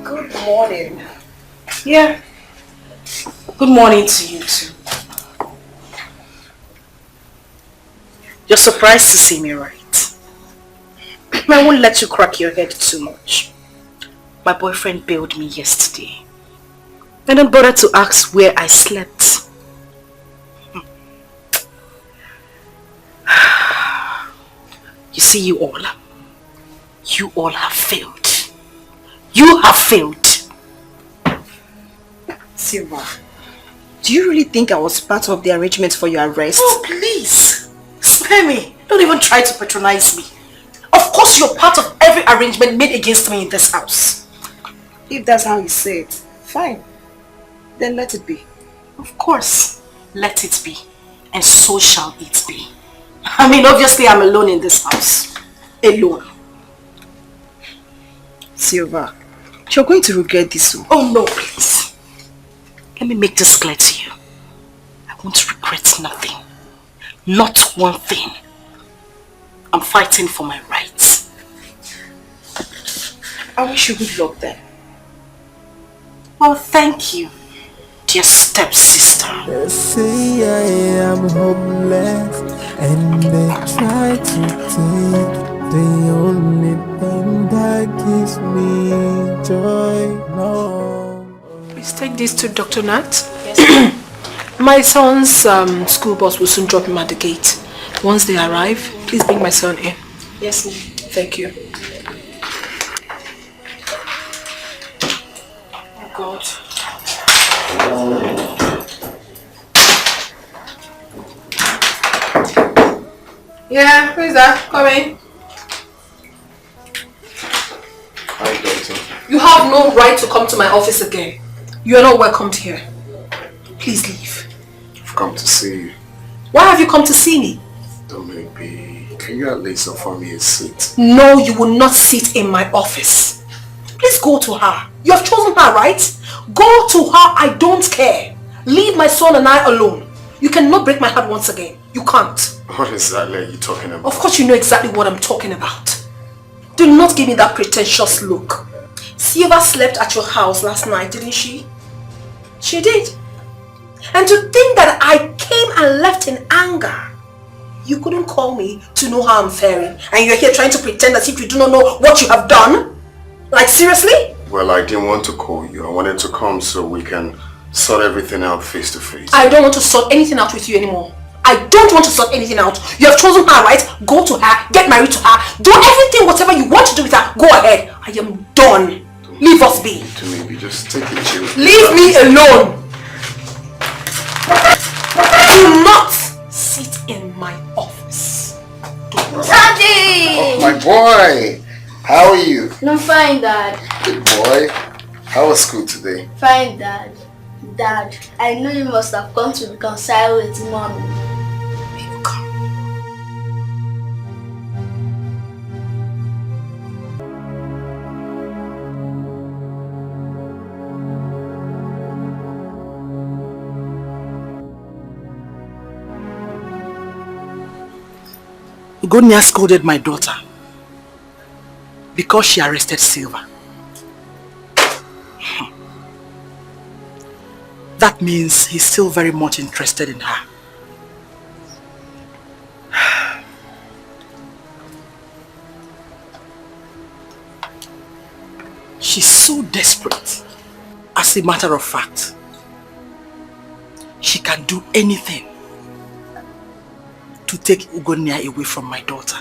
Good morning. Yeah. Good morning to you too. You're surprised to see me, right? I won't let you crack your head too much. My boyfriend bailed me yesterday. I don't bother to ask where I slept. You see, you all have failed. You have failed. Silva, do you really think I was part of the arrangement for your arrest? Oh, please. Spare me. Don't even try to patronize me. Of course you're part of every arrangement made against me in this house. If that's how you say it, fine. Then let it be. Of course, let it be. And so shall it be. I mean, obviously I'm alone in this house. Alone. Silva, you're going to regret this. Oh no, please. Let me make this clear to you. I won't regret nothing. Not one thing. I'm fighting for my rights. I wish you good luck then. Well, thank you, dear stepsister. They say I am homeless, and they try to take the only thing that gives me joy. No. Please take this to Dr. Nat. Yes. My son's school bus will soon drop him at the gate. Once they arrive, please bring my son in. Yes, ma'am. Thank you. Oh, God. Yeah, who is that? Come in. Hi, doctor. You have no right to come to my office again. You are not welcomed here. Please leave. I've come to see you. Why have you come to see me? Don't make me. Can you at least offer me a seat? No, you will not sit in my office. Please go to her. You have chosen her, right? Go to her. I don't care. Leave my son and I alone. You cannot break my heart once again. You can't. What exactly are you talking about? Of course you know exactly what I'm talking about. Do not give me that pretentious look. Silva slept at your house last night, didn't she? She did. And to think that I came and left in anger. You couldn't call me to know how I'm faring. And you're here trying to pretend as if you do not know what you have done? Like seriously? Well, I didn't want to call you. I wanted to come so we can sort everything out face to face. I don't want to sort anything out with you anymore. I don't want to sort anything out. You have chosen her, right? Go to her, get married to her, do everything, whatever you want to do with her. Go ahead. I am done. Leave us be. To maybe just take it chill. Leave me alone. Do not sit in my office. Daddy! Oh, my boy! How are you? I'm fine, Dad. Good boy. How was school today? Fine, Dad. Dad, I know you must have come to reconcile with Mommy. Ugonia scolded my daughter because she arrested Silva. That means he's still very much interested in her. She's so desperate. As a matter of fact, she can do anything to take Ugonia away from my daughter.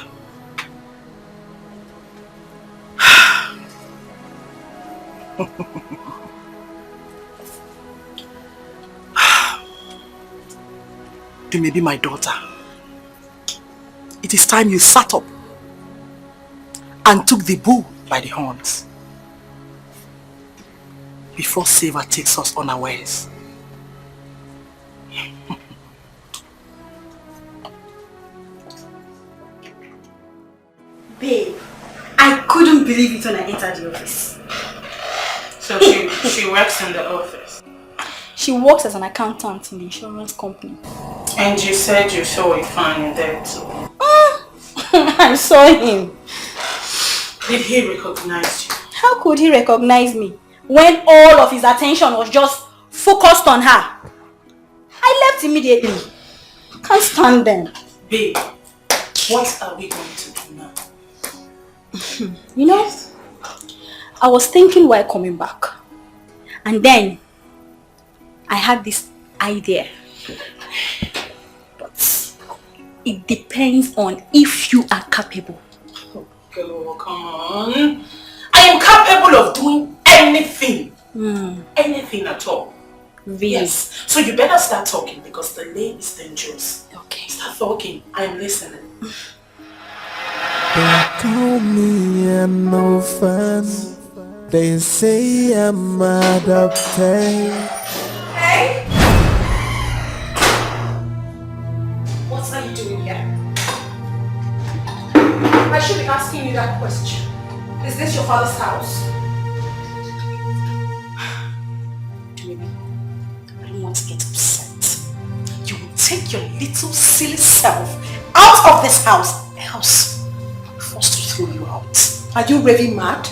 You may be my daughter. It is time you sat up and took the bull by the horns before Silva takes us unawares. Babe, I couldn't believe it when I entered the office. So she works in the office? She works as an accountant in the insurance company. And you said you saw a fan there too. I saw him. Did he recognize you? How could he recognize me when all of his attention was just focused on her? I left immediately. Can't stand them. Babe, what are we going to do now? You know, I was thinking while coming back, and then I had this idea. But it depends on if you are capable. Oh, come on. I am capable of doing anything. Anything at all. Really? Yes. So you better start talking because the lane is dangerous. Okay. Start talking. I am listening. They call me an orphan. They say I'm adopted. Hey! What are you doing here? I should be asking you that question. Is this your father's house? Maybe. little silly self out of this house, else I'm forced to throw you out. Are you raving mad?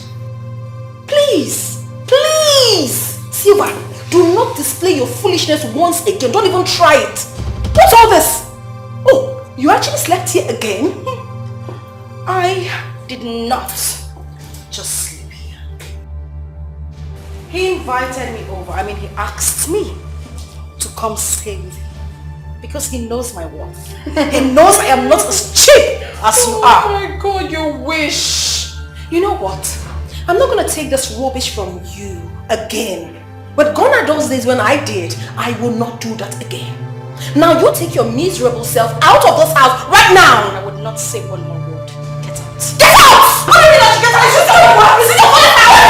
Please, please, Silva, do not display your foolishness once again. Don't even try it. What's all this? Oh, you actually slept here again? I did not just sleep here. He invited me over. He asked me to come stay with him. Because he knows my worth. He knows I am not as cheap as you are. Oh my God, you wish. You know what? I'm not going to take this rubbish from you again. But gone are those days when I did. I will not do that again. Now you take your miserable self out of this house right now. And I would not say one more word. Get out. Get out! How do you mean that you get out? Is it your first house?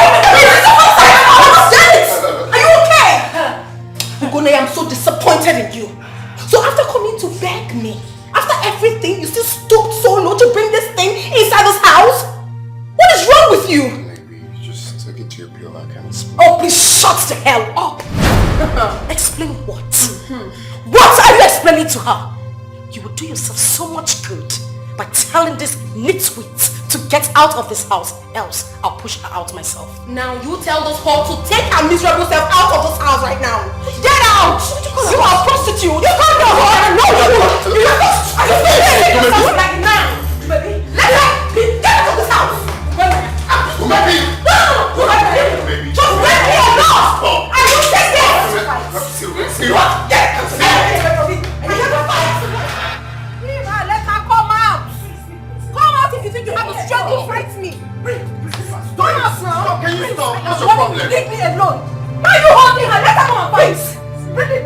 Are you okay? Ugone, I'm so disappointed in you. So after coming to beg me, after everything, you still stooped so low to bring this thing inside this house? What is wrong with you? Maybe you just take it to your pillow, I can explain. Oh, please shut the hell up. Explain what? What are you explaining to her? You would do yourself so much good by telling this nitwit to get out of this house, else I'll push her out myself. Now you tell this whore to take her miserable self out of this house right now. Get out! You are a prostitute! You can't go home! No, you are like now! Baby, let her get out of this house! Baby! Just let me alone! I will take this! What? Get out! Leave her, let her come out! Come out if you think you have a strength to fight me! Don't ask now! Can you stop? What's your problem? Leave me alone! Why are you holding her? Let her come and fight!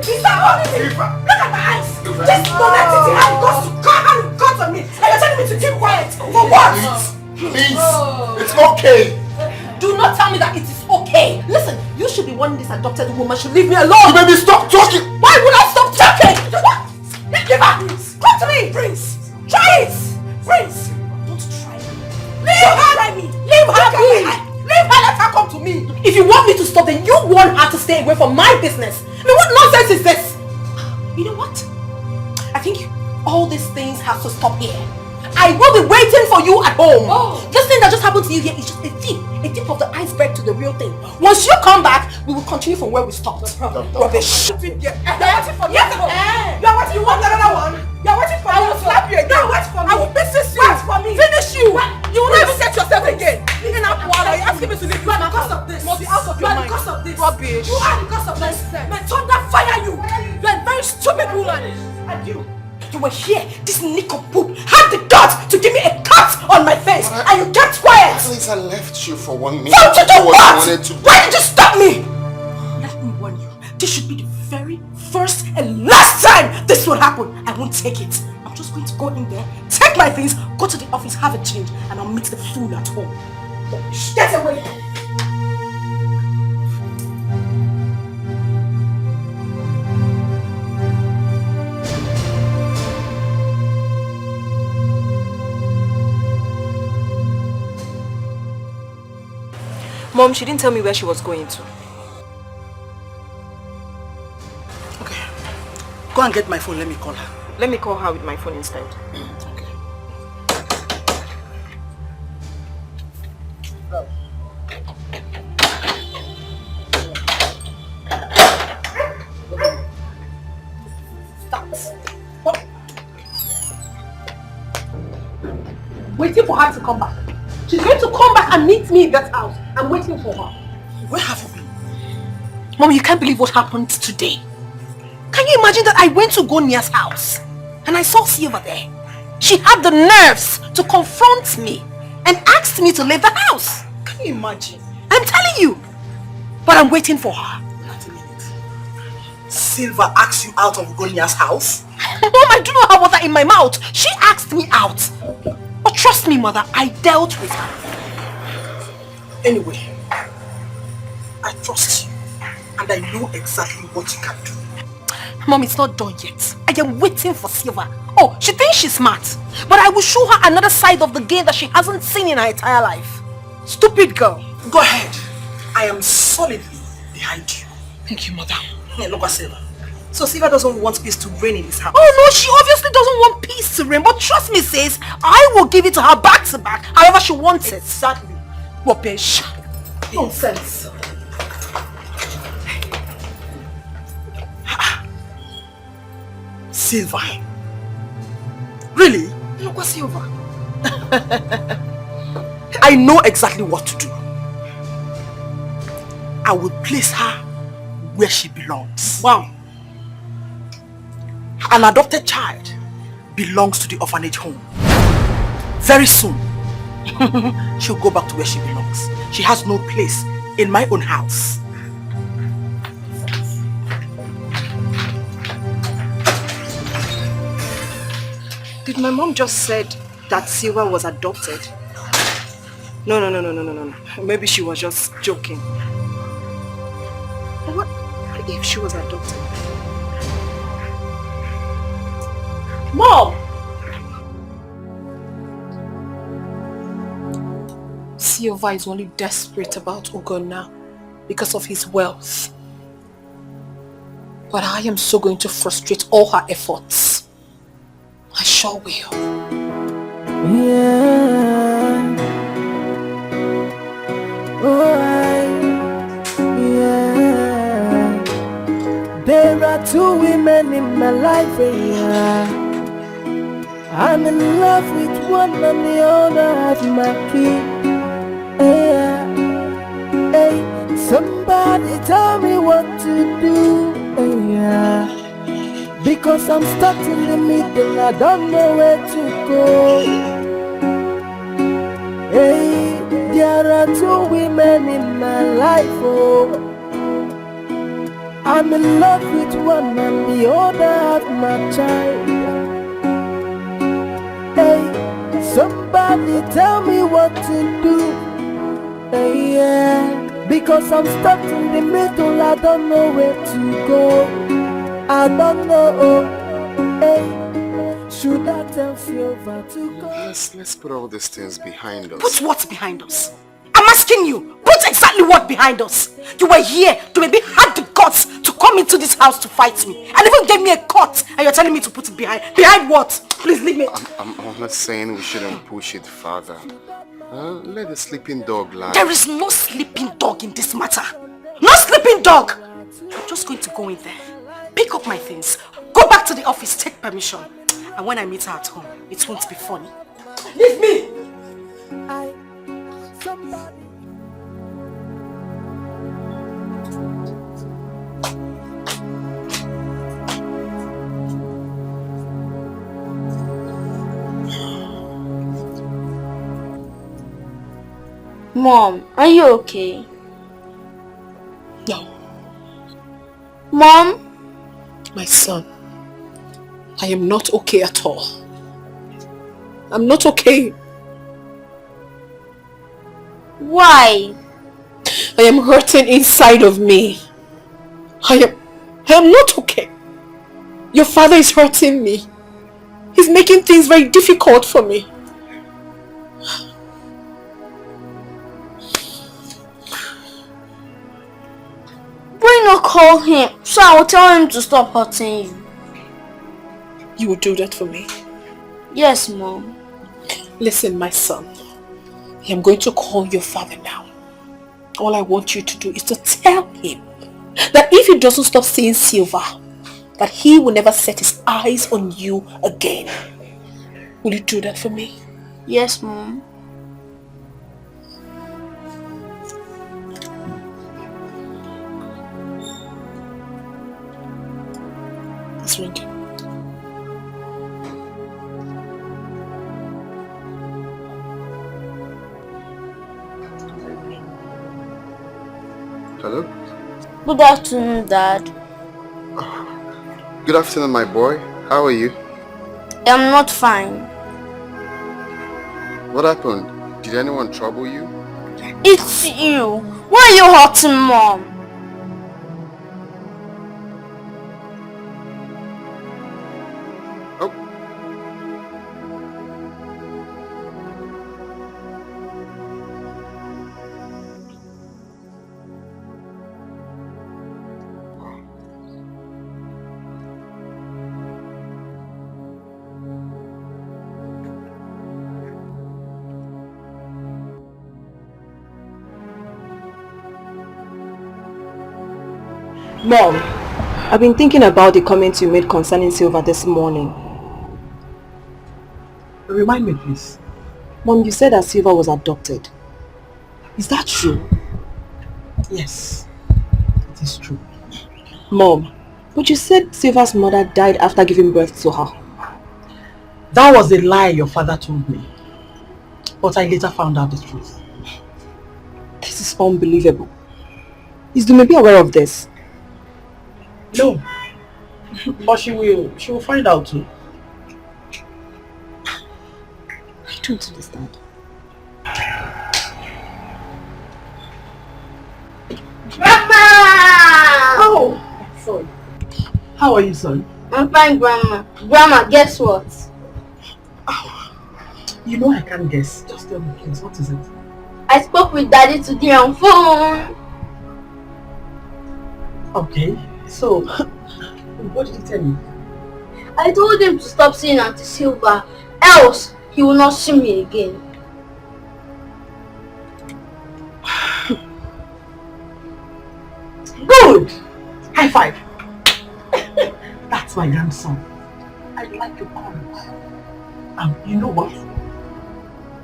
Please stop holding me! Look at my eyes! This monetity has got on me! And you're telling me to keep quiet! For what? Please! It's okay! Do not tell me that it is okay! Listen, you should be warning this adopted woman should leave me alone! You made me stop talking! Why would I stop talking? What? Give her! Come to me! Prince! Try it! Prince! Don't try me! Leave her! Try me! Leave her be! Leave her! Let her come to me! If you want me to stop, then you want her to stay away from my business! What nonsense is this? You know what? I think all these things have to stop here. I will be waiting for you at home. Oh. This thing that just happened to you here is just a tip of the iceberg to the real thing. Once you come back, we will continue from where we stopped. Rubbish. You're waiting for me. You want another one? You're waiting for me. I will slap you again. Wait for me. I will business you. Wait for me. Finish you. You will not even get yourself again. Even now, you're asking me to leave you because of this. Must be out of your mind. Because of this. Rubbish. You are because of this. May thunder fire you. You're a very stupid woman. And you were here, this nick of poop had the guts to give me a cut on my face, and you kept quiet. At least I left you for 1 minute. So to do what? Why did you stop me? Let me warn you, this should be the very first and last time this will happen. I won't take it. I'm just going to go in there, take my things, go to the office, have a change, and I'll meet the fool at home. Get away! Mom, she didn't tell me where she was going to. Okay. Go and get my phone, let me call her. Let me call her with my phone instead. Okay. Waiting for her to come back. She's going to come back and meet me in that house. I'm waiting for her. Where have you been? Mom, you can't believe what happened today. Can you imagine that I went to Gonia's house and I saw Silva there? She had the nerves to confront me and asked me to leave the house. Can you imagine? I'm telling you. But I'm waiting for her. Wait a minute. Silva asked you out of Gonia's house? Mom, I do not have water in my mouth. She asked me out. But trust me, mother, I dealt with her. Anyway, I trust you and I know exactly what you can do. Mom, it's not done yet. I am waiting for Silva. Oh, she thinks she's smart. But I will show her another side of the game that she hasn't seen in her entire life. Stupid girl. Go ahead. I am solidly behind you. Thank you, mother. Hey, look at Silva. So Silva doesn't want peace to reign in his house? Oh no, she obviously doesn't want peace to reign, but trust me sis, I will give it to her back to back, however she wants it. Exactly. Rubbish. Nonsense. Silva? Really? Look what Silva. I know exactly what to do. I will place her where she belongs. Wow. An adopted child belongs to the orphanage home. Very soon, she'll go back to where she belongs. She has no place in my own house. Did my mom just said that Silva was adopted? No. Maybe she was just joking. What if she was adopted? Mom! Silva is only desperate about Ugo now because of his wealth. But I am so going to frustrate all her efforts. I sure will. Yeah. Yeah. There are two women in my life, yeah. I'm in love with one and the other has my key. Yeah. Hey, somebody tell me what to do. Yeah. Because I'm stuck in the middle, I don't know where to go. Hey, there are two women in my life, oh. I'm in love with one and the other have my child. Hey, somebody tell me what to do. Hey, yeah, because I'm stuck in the middle, I don't know where to go. I don't know. Hey, should I tell Silva to go? Let's put all these things behind us. Put what behind us? I'm asking you, put exactly what behind us? You were here to maybe have the guts to come into this house to fight me and even gave me a cut, and you're telling me to put it behind. Behind what? Please leave me. I'm not saying we shouldn't push it further. Let the sleeping dog lie. There is no sleeping dog in this matter. No sleeping dog! I'm just going to go in there, pick up my things, go back to the office, take permission. And when I meet her at home, it won't be funny. Leave me! Mom, are you okay? No. Mom? My son, I am not okay at all. I'm not okay. Why? I am hurting inside of me. I am not okay. Your father is hurting me. He's making things very difficult for me. Why not call him so I will tell him to stop hurting you? You will do that for me? Yes, Mom. Listen, my son. I am going to call your father now. All I want you to do is to tell him that if he doesn't stop seeing Silva, that he will never set his eyes on you again. Will you do that for me? Yes, Mom. It's ringing. Hello? Good afternoon, Dad. Good afternoon, my boy. How are you? I'm not fine. What happened? Did anyone trouble you? It's you. Why are you hurting Mom? Oh. Mom, I've been thinking about the comments you made concerning Silva this morning. Remind me, please. Mom, you said that Silva was adopted. Is that true? Yes, it is true. Mom, but you said Silva's mother died after giving birth to her. That was a lie your father told me. But I later found out the truth. This is unbelievable. Is Dumebi aware of this? No. But she will find out too. I don't understand. Grandma! Oh, sorry. How are you, son? I'm fine, Grandma. Grandma, guess what? You know I can't guess. Just tell me, please. What is it? I spoke with Daddy today on phone. Okay. So, what did he tell you? I told him to stop seeing Auntie Silva, else he will not see me again. Good! High five! That's my grandson. I'd like your courage. You know what?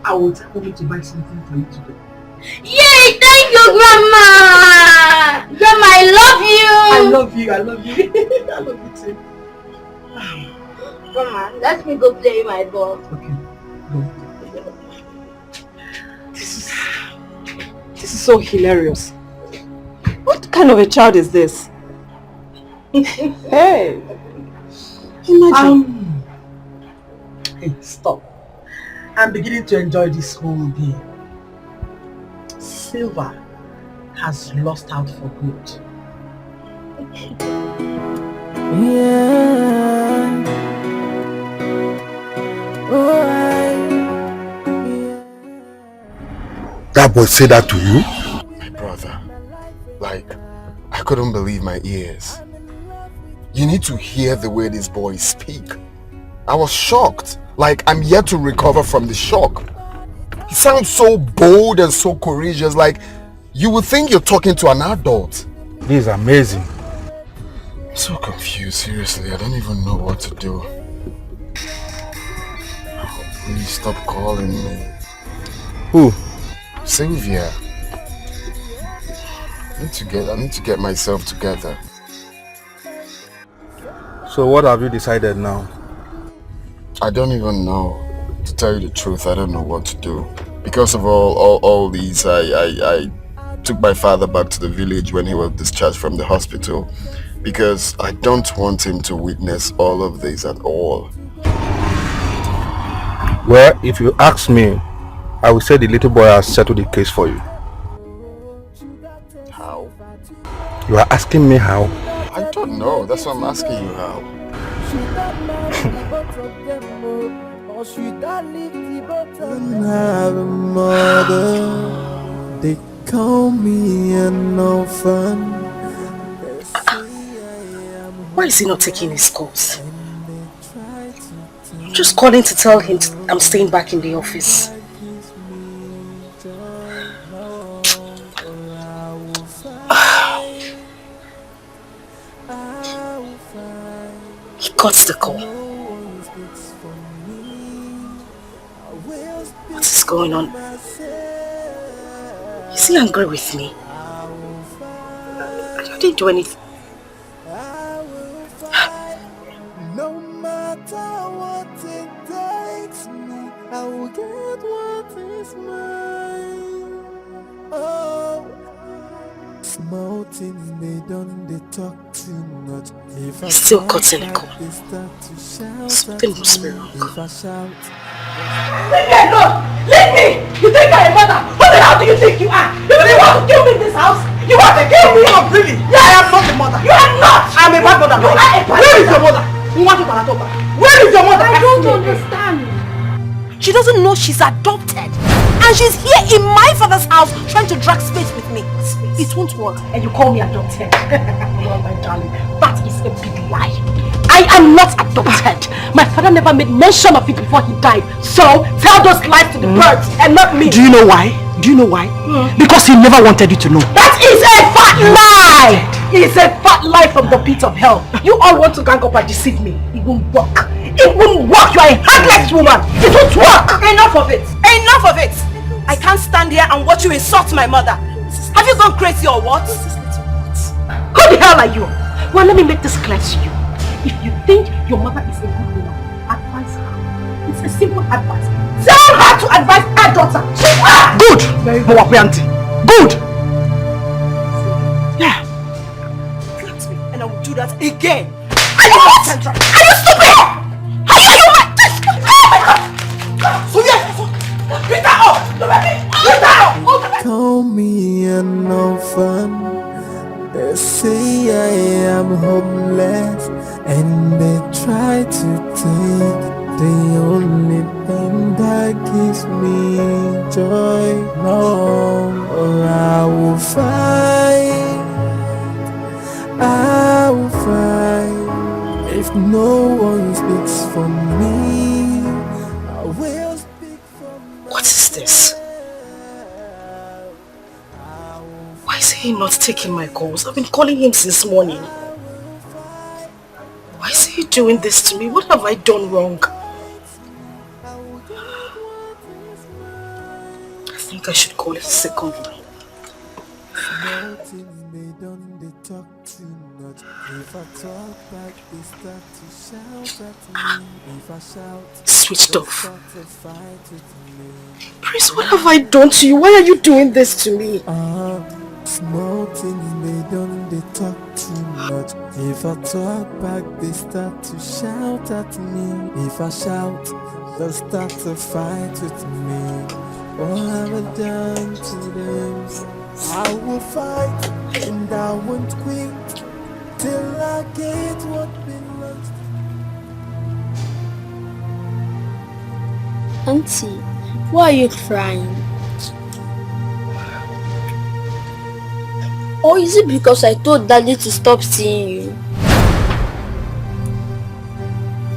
I will tell him to buy something for you to do. Yay! Thank you, Grandma! Grandma, I love you! I love you. I love you too. Grandma, let me go play with my ball. Okay, go. This is so hilarious. What kind of a child is this? Hey! Imagine. Hey, stop. I'm beginning to enjoy this whole game. Silva has lost out for good. Yeah. That boy said that to you? My brother, like, I couldn't believe my ears. You need to hear the way this boy speak. I was shocked. Like, I'm yet to recover from the shock. He sounds so bold and so courageous, like you would think you're talking to an adult. This is amazing. I'm so confused, seriously. I don't even know what to do. Oh, please stop calling me. Who? Sylvia. I need to get myself together. So what have you decided now? I don't even know. To tell you the truth, I don't know what to do. Because of all these, I took my father back to the village when he was discharged from the hospital. Because I don't want him to witness all of this at all. Well, if you ask me, I will say the little boy has settled the case for you. How? You are asking me how? I don't know. That's why I'm asking you how. When I have a mother, they call me an orphan. Why is he not taking his calls? I'm just calling to tell him I'm staying back in the office. He got the call. What is going on? Is he angry with me? I didn't do anything. No matter what it takes me, I will get what is mine. Oh, small things they talk too much. If I Still cutting the call. Something must be wrong. If I shout, Leave me alone! Leave me! You think I'm a mother? Who the hell do you think you are? You really want to kill me in this house? You want to kill me? Oh, really? Yeah, I am not a mother. You are not! I'm a bad mother. You are a bad Where is your mother? mother? Where is your mother? I don't understand. She doesn't know she's adopted. And she's here in my father's house trying to drag space with me. It won't work. And you call me adopted. Well, my darling, that is a big lie. I am not adopted. My father never made mention of it before he died. So tell those lies to the birds and not me. Do you know why? Because he never wanted you to know. That is a fat lie! is a fat lie from the pit of hell. You all want to gang up and deceive me. It won't work. It won't work. You are a heartless woman. It won't work. Enough of it. Enough of it. I can't stand here and watch you insult my mother. Have you gone crazy or what? Who the hell are you? Well, let me make this clear to you. If you think your mother is a good woman, advise her. It's a simple advice. Tell her to advise her daughter. Good! Good! Yeah. Flat me and I will do that again. Are you what? Are you stupid? Are you mad? Oh my God! So yes! Beat her up! Beat her up! Call me an orphan. They say I am homeless, and they try to take the only thing that gives me joy. No, I will fight. I will fight. If no one speaks for me, I will speak for myself. What is this? Why is he not taking my calls? I've been calling him since morning. Why is he doing this to me? What have I done wrong? I think I should call his second line. Switched off. Prince, what have I done to you? Why are you doing this to me? Small things they don't they talk too much. If I talk back, they start to shout at me. If I shout, they'll start to fight with me. What have I done to them? I will fight and I won't quit till I get what belongs to me. Auntie, why are you crying? Or is it because I told Daddy to stop seeing you?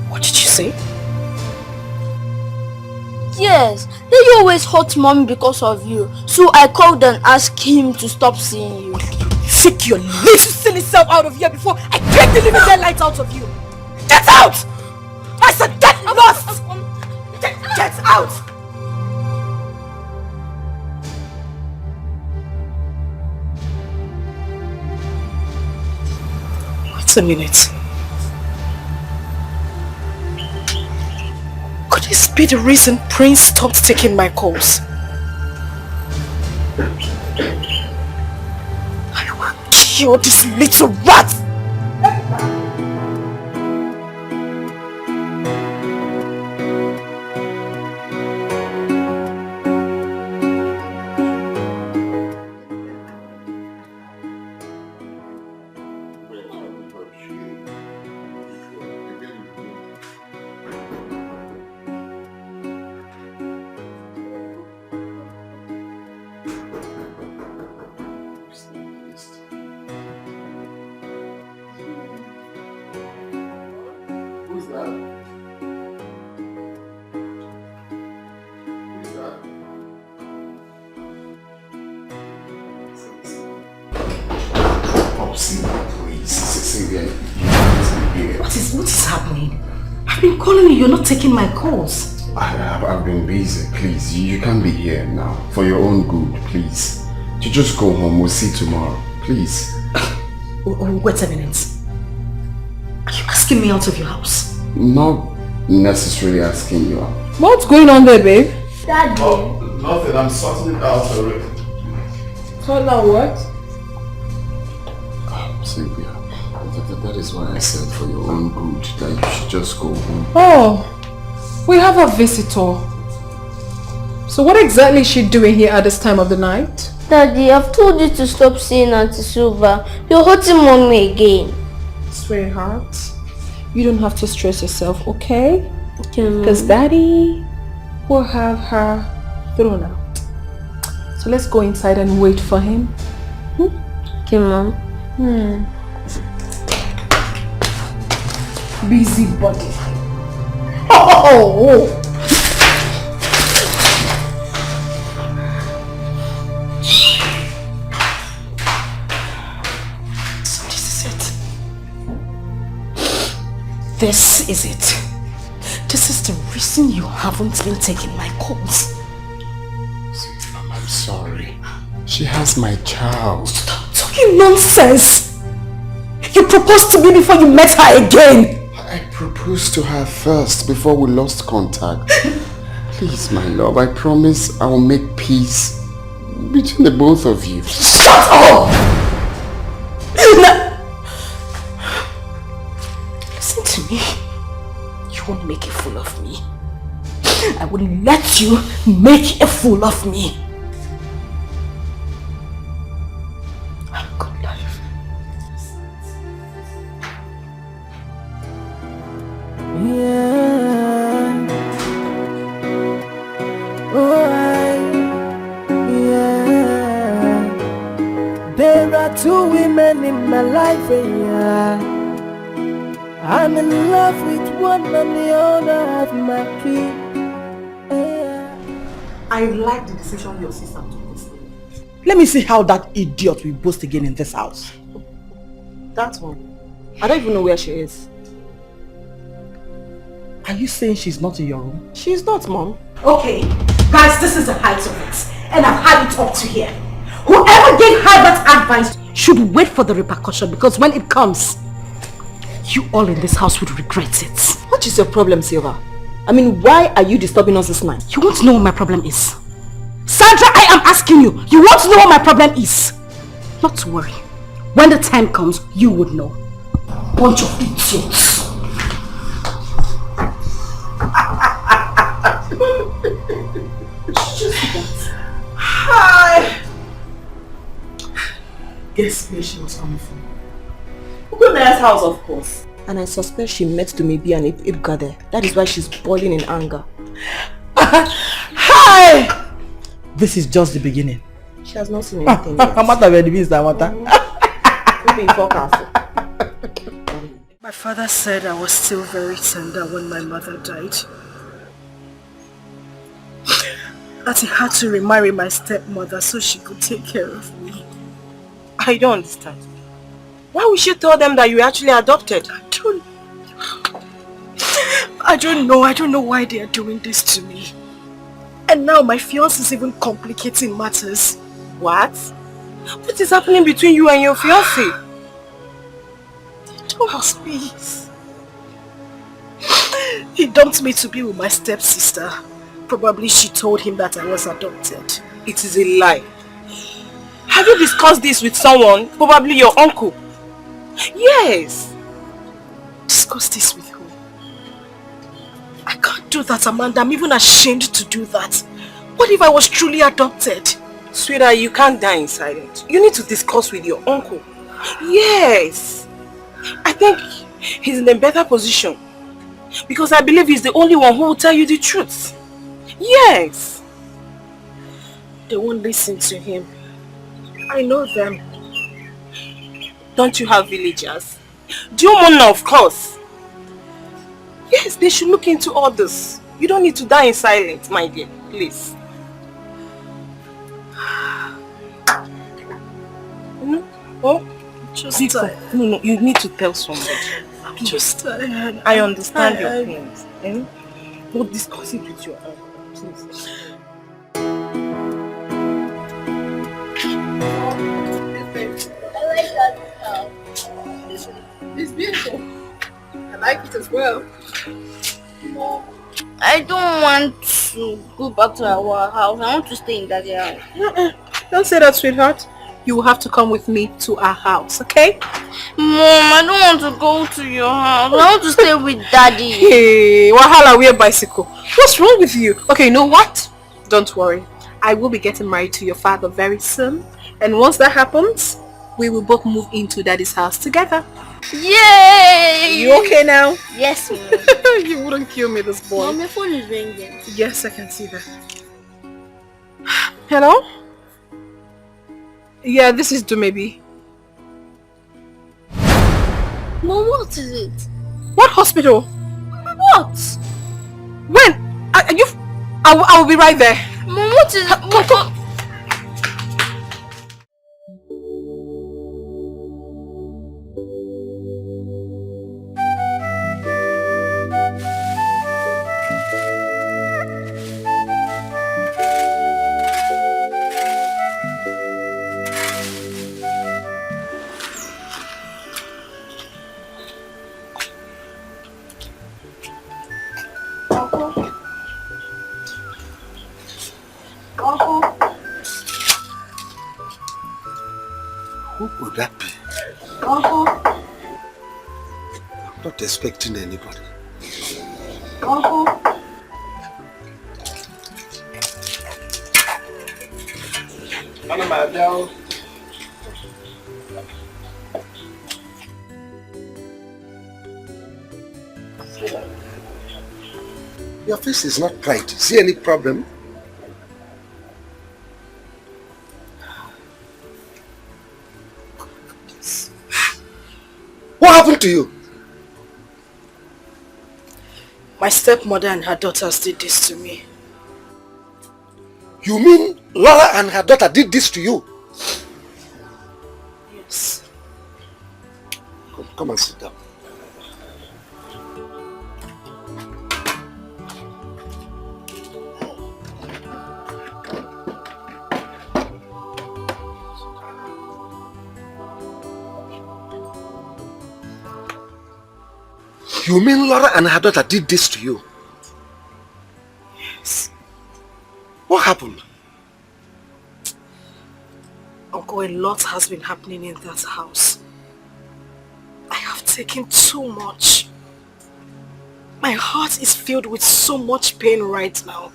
What did you say? Yes, they always hurt Mommy because of you. So I called and asked him to stop seeing you. Take your little silly self out of here before I take the living daylights out of you. Get out! I said get lost! Get out! Wait a minute. Could this be the reason Prince stopped taking my calls? I will kill this little rat! What is happening? I've been calling you, you're not taking my calls. I've been busy, please. You can't be here now. For your own good, please. You just go home, we'll see tomorrow. Please. Wait a minute. Are you asking me out of your house? Not necessarily asking you out. What's going on there, babe? Daddy. Oh, nothing. I'm sorting it out already. Sort out what? Cynthia, that is why I said for your own good that you should just go home. Oh, we have a visitor. So what exactly is she doing here at this time of the night? Daddy, I've told you to stop seeing Auntie Silva. You're hurting Mommy again. Sweetheart, you don't have to stress yourself, okay? Okay, because Daddy will have her thrown out. So let's go inside and wait for him. Okay, Mom. Busy body. Oh! This is it. This is the reason you haven't been taking my calls. Mom, I'm sorry. She has my child. Stop talking nonsense! You proposed to me before you met her again! I proposed to her first before we lost contact. Please, my love, I promise I will make peace between the both of you. Shut up! Listen to me. You won't make a fool of me. I wouldn't let you make a fool of me. Good life. Yeah. Oh, yeah. There are two women in my life, yeah. I'm in love with one and the other have my key. Yeah. I like the decision your sister took this day. Let me see how that idiot will boast again in this house. That one. I don't even know where she is. Are you saying she's not in your room? She's not, Mom. Okay, guys, this is the height of it. And I've had it up to here. Whoever gave her that advice should wait for the repercussion, because when it comes, you all in this house would regret it. What is your problem, Silva? I mean, why are you disturbing us this night? You want to know what my problem is? Sandra, I am asking you. You want to know what my problem is? Not to worry. When the time comes, you would know. Bunch of idiots. Hi. Guess where she was coming from? Ukune's house, of course. And I suspect she met Dumebi and Ibga there. That is why she's boiling in anger. Hi! This is just the beginning. She has not seen anything yet. My father said I was still very tender when my mother died. That he had to remarry my stepmother so she could take care of me. I don't understand. Why would you tell them that you actually adopted? I don't know. I don't know why they are doing this to me. And now my fiancé is even complicating matters. What? What is happening between you and your fiancé? Don't please. He dumped me to be with my stepsister. Probably she told him that I was adopted. It is a lie. Have you discussed this with someone? Probably your uncle. Yes. Discuss this with who? I can't do that, Amanda. I'm even ashamed to do that. What if I was truly adopted? Sweetheart, you can't die in silence. You need to discuss with your uncle. Yes. I think he's in a better position. Because I believe he's the only one who will tell you the truth. Yes. They won't listen to him. I know them. Don't you have villagers? Do you want, of course? Yes, they should look into all this. You don't need to die in silence, my dear. Please. Oh? Just tired. No, you need to tell somebody. I'm just tired. I understand your pains. But discuss it with your uncle, please. It's beautiful. I like it as well. I don't want to go back to our house. I want to stay in Daddy's house. Don't say that, sweetheart. You will have to come with me to our house, okay? Mom, I don't want to go to your house. I want to stay with Daddy. Hey, Wahala, we're bicycle. What's wrong with you? Okay, you know what? Don't worry. I will be getting married to your father very soon. And once that happens, we will both move into Daddy's house together. Yay! You okay now? Yes, Mom. You wouldn't kill me, this boy. Mom, your phone is ringing. Yes, I can see that. Hello? Yeah, this is Dumebi. Mom, what is it? What hospital? What? When? Are you... I will be right there. Mom, what is it? Come. Who could that be? Uncle. I'm not expecting anybody. Uncle. Your face is not bright. See any problem? What happened to you? My stepmother and her daughters did this to me. You mean Laura and her daughter did this to you? Yes. Come and sit down. You mean Laura and her daughter did this to you? Yes. What happened? Uncle, a lot has been happening in that house. I have taken too much. My heart is filled with so much pain right now.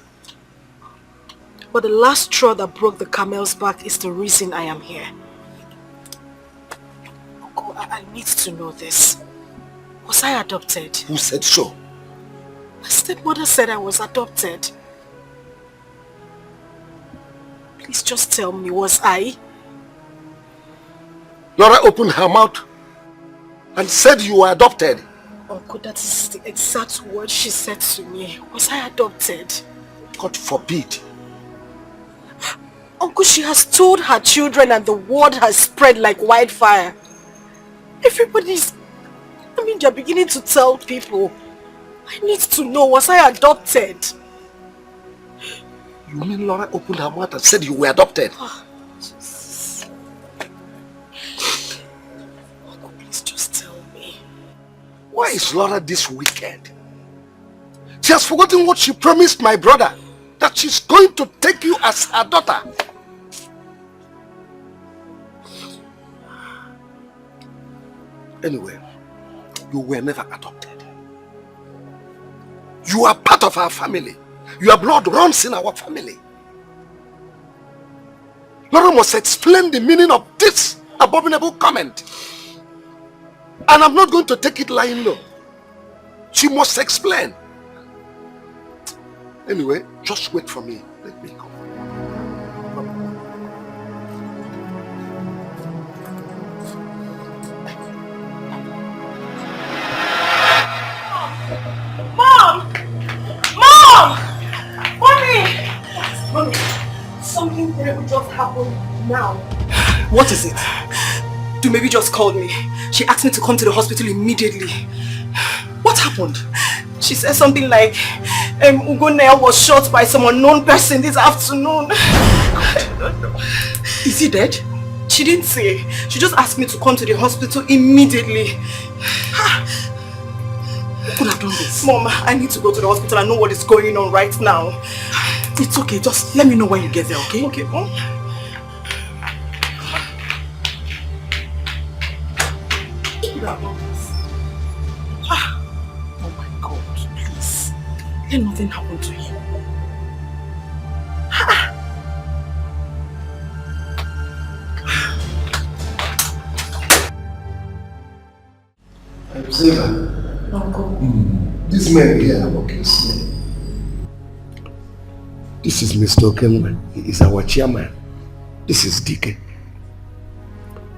But the last straw that broke the camel's back is the reason I am here. Uncle, I need to know this. Was I adopted? Who said so? My stepmother said I was adopted. Please just tell me, was I? Laura opened her mouth and said you were adopted. Uncle, that is the exact word she said to me. Was I adopted? God forbid. Uncle, she has told her children and the word has spread like wildfire. Everybody's... they're beginning to tell people. I need to know, was I adopted? You mean Laura opened her mouth and said you were adopted? Oh, Jesus. Uncle, please just tell me. Why is Laura this wicked? She has forgotten what she promised my brother. That she's going to take you as her daughter. Anyway, you were never adopted. You are part of our family. Your blood runs in our family. Laura must explain the meaning of this abominable comment. And I'm not going to take it lying low. She must explain. Anyway, just wait for me. Let me go. Mommy, something terrible just happened now. What is it? Dumebi just called me. She asked me to come to the hospital immediately. What happened? She said something like, Ugonel was shot by some unknown person this afternoon. I don't know. Is he dead? She didn't say. She just asked me to come to the hospital immediately. Who could have done this? Mom, I need to go to the hospital and know what is going on right now. It's okay, just let me know when you get there, okay? Okay, Mom. Oh my God, please. Let nothing happen to him. Zeva. Uncle. This man here, okay, this is Mr. Okoli. He is our chairman. This is Dikeh.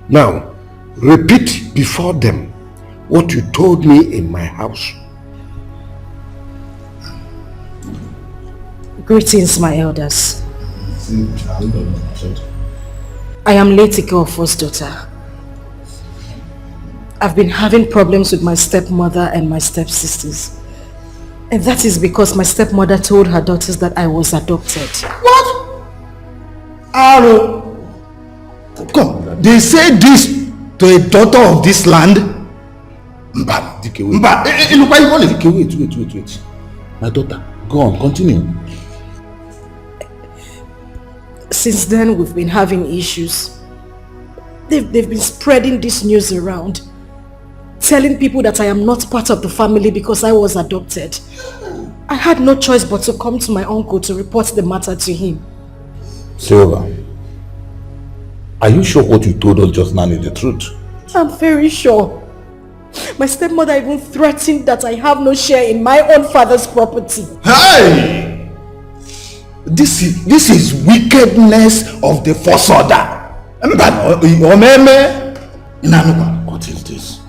Now, repeat before them what you told me in my house. Greetings, my elders. I am Etiko, first daughter. I've been having problems with my stepmother and my stepsisters. And that is because my stepmother told her daughters that I was adopted. What? Aro. Come, they say this to a daughter of this land? Mba, Dikeh, wait. Mba, Dikeh, wait. My daughter, go on, continue. Since then, we've been having issues. They've been spreading this news around, telling people that I am not part of the family because I was adopted. I had no choice but to come to my uncle to report the matter to him. Silva, are you sure what you told us just now is the truth? I'm very sure. My stepmother even threatened that I have no share in my own father's property. Hey! This is wickedness of the first order. What is this?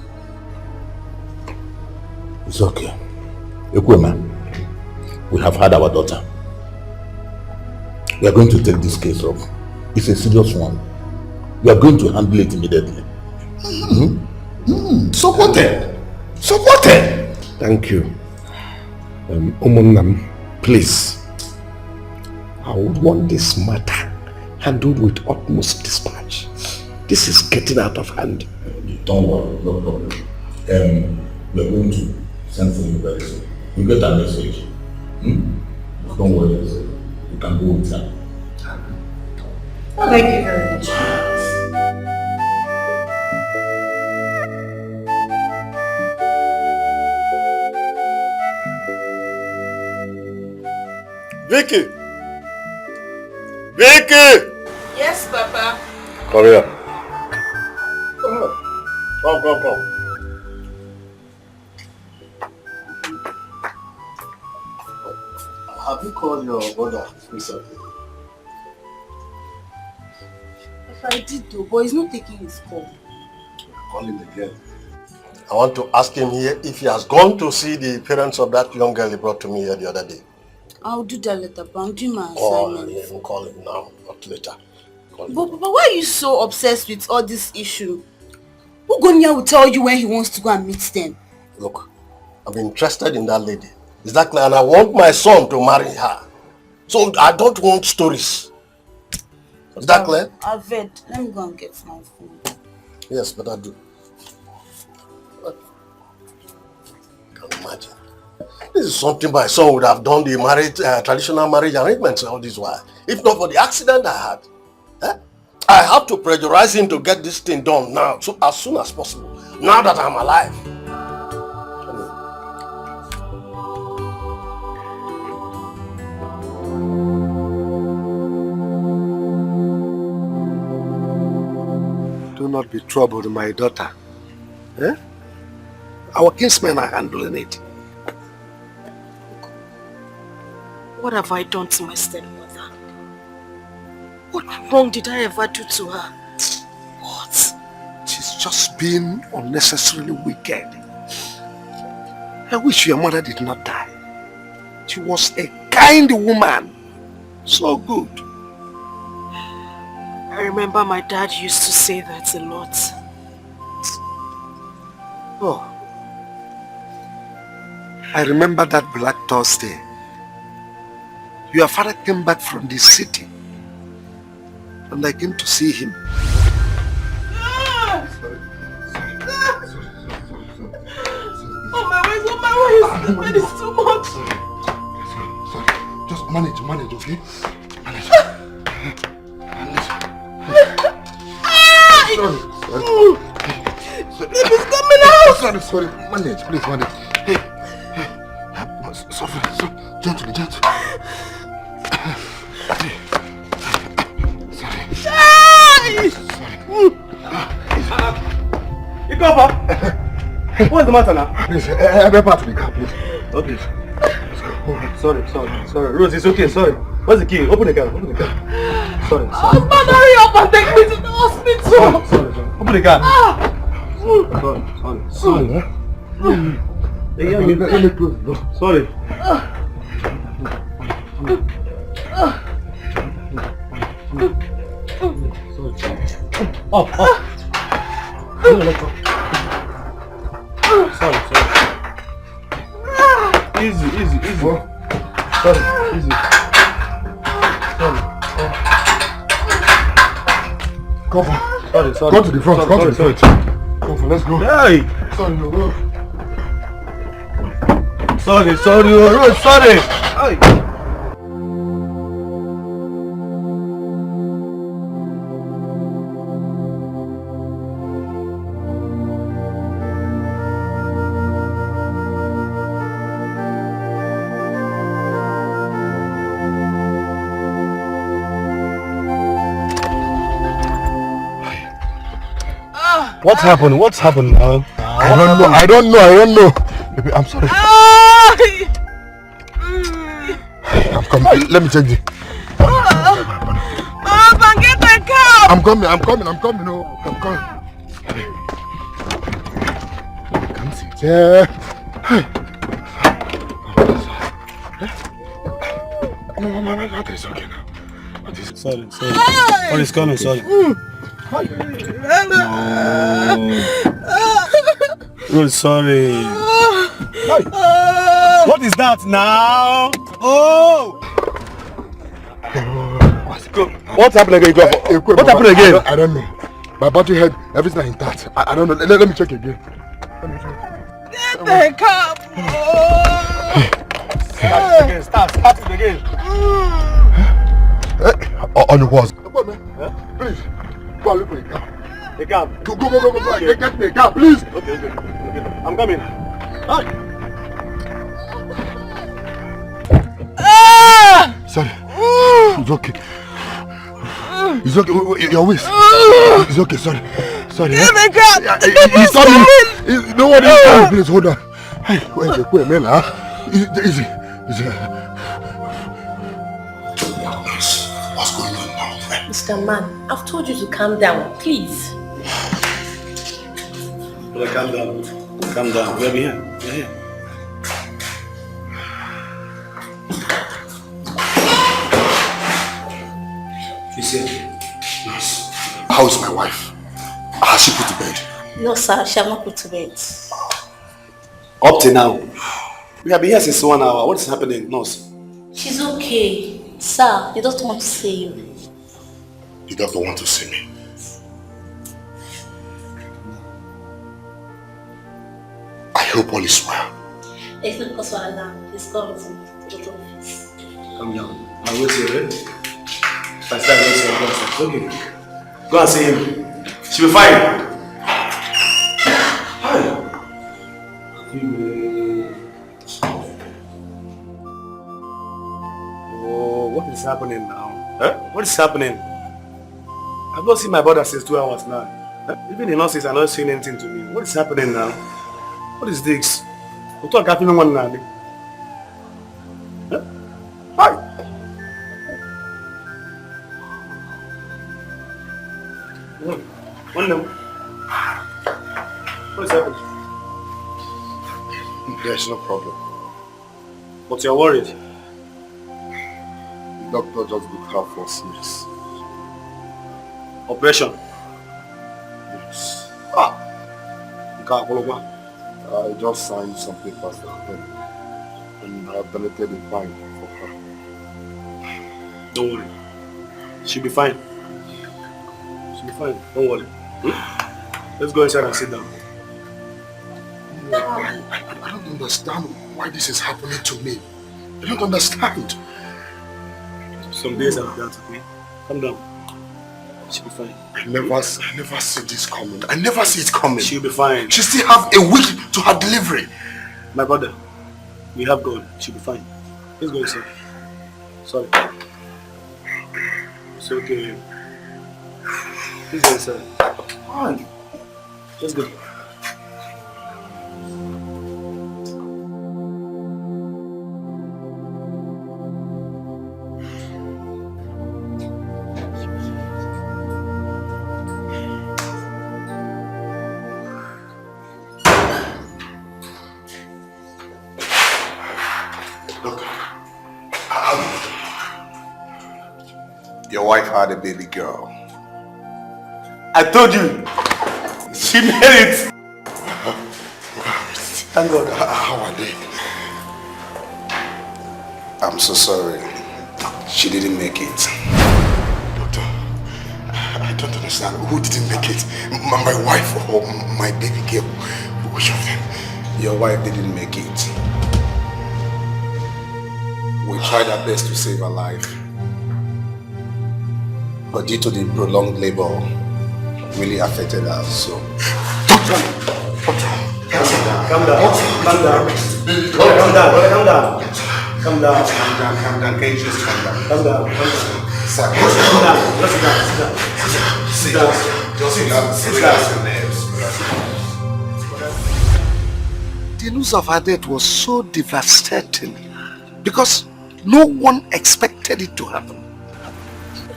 It's okay. Ekwema, we have had our daughter. We are going to take this case up. It's a serious one. We are going to handle it immediately. Supported. Thank you. Umunam, please. I would want this matter handled with utmost dispatch. This is getting out of hand. Don't worry, no problem. We are going to send for you very soon. You get that message. Don't worry, you can go with that. Thank you very much. Vicky! Vicky! Yes, Papa. Come here. Come. Have you called your brother recently? If I did though, but he's not taking his call. Call him again. I want to ask him here if he has gone to see the parents of that young girl he brought to me here the other day. I'll do that later, but I'm doing my Oh, assignment. even call him now, not later. But Papa, why are you so obsessed with all this issue? Ugonia will tell you when he wants to go and meet them. Look, I'm interested in that lady. Is that clear? And I want my son to marry her. So I don't want stories. Is that clear? I've read. Let me go and get my phone. Yes, but I do. Can you imagine? This is something my son would have done the marriage, traditional marriage arrangements all this while. If not for the accident I had. I have to pressurize him to get this thing done now, so as soon as possible. Now that I'm alive. Do not be troubled, my daughter. Our kinsmen are handling it. What have I done to my stepmother? What wrong did I ever do to her? What? She's just being unnecessarily wicked. I wish your mother did not die. She was a kind woman. So good. I remember my dad used to say that a lot. Oh. I remember that Black Thursday. Your father came back from the city. And I came to see him. Oh my ways, this pain is too much. Just manage, okay? Manage. Sorry. Baby's coming out! Sorry. Manage, please manage. Hey. Softly, gently. Papa! What's the matter now? Please, help out to the car, please. Okay. Let's go. Sorry. Rose, it's okay, sorry. Where's the key? Open the car. Sorry. Husband, hurry up and take me to the hospital! Sorry. Open the car. Sorry. Let me close the door. Sorry. Sorry. Easy. Sorry, easy. Sorry. Sorry. Go to the front. Sorry. Come on, let's go. Hey! Sorry, no. Sorry. Hey! What's happened? What's happened now? I don't know. Baby, I'm sorry. I'm coming. Let me check the... Get the car! I'm coming. No, I'm coming. Come sit here. No, it's okay now. Sorry. What is coming? Sorry. No. Rose, sorry. What is that now? Oh! What's happening again? What happened again? I don't know. My body head, everything intact. I don't know. Let me check again. Get the car! Start it again. On the walls. Please, go and look for a car. A cab? Go. Get me a car, please. Okay. I'm coming. Sorry. It's okay. Your waist. It's okay, sorry. Get the car! He's coming. No one is coming. Please, hold on. Hey, wait, man. Easy. What's going on now? Mr. Man, I've told you to calm down, please. Brother, calm down. We're here. She's here. Nurse, how is my wife? Has she put to bed? No, sir, she has not put to bed. Up to now. We have been here since 1 hour. What is happening, nurse? She's okay. Sir, he doesn't want to see you. The doctor wants to see me. I hope all is well. It's not because of Allah. He's gone to the office. Come down. I'll wait here, eh? If I start waiting, okay. Go and see him. She'll be fine. Hi. Oh, what is happening now? Huh? What is happening? I've not seen my brother since 2 hours now. Huh? Even the nurses are not saying anything to me. What is happening now? What is this? We'll talk after one now. Huh? Hi. One now. What is happening? There's no problem. But you're worried. The doctor just booked her for serious. Operation? Yes. I just signed some papers and I've donated a fine for her. Don't worry. She'll be fine. She'll be fine. Don't worry. Let's go inside and sit down. I don't understand why this is happening to me. I don't understand. Some days I'll be out with me. Calm down. She'll be fine. I never see this coming. I never see it coming. She'll be fine. She still have a week to her delivery. My brother, we have God. She'll be fine. Let's go inside. Sorry. It's okay. Let's go inside. Come on. Let's go. Your wife had a baby girl. I told you. She made it. Thank God. How are they? I'm so sorry. She didn't make it. Doctor, I don't understand. Who didn't make it? My wife or my baby girl? Which of them? Your wife didn't make it. We tried our best to save her life. But due to the prolonged labor, really affected her, so... Calm down. Can you just calm down? Calm down. Sir, Sit down. Just sit down. Just relax your nerves. The news of her death was so devastating because no one expected it to happen.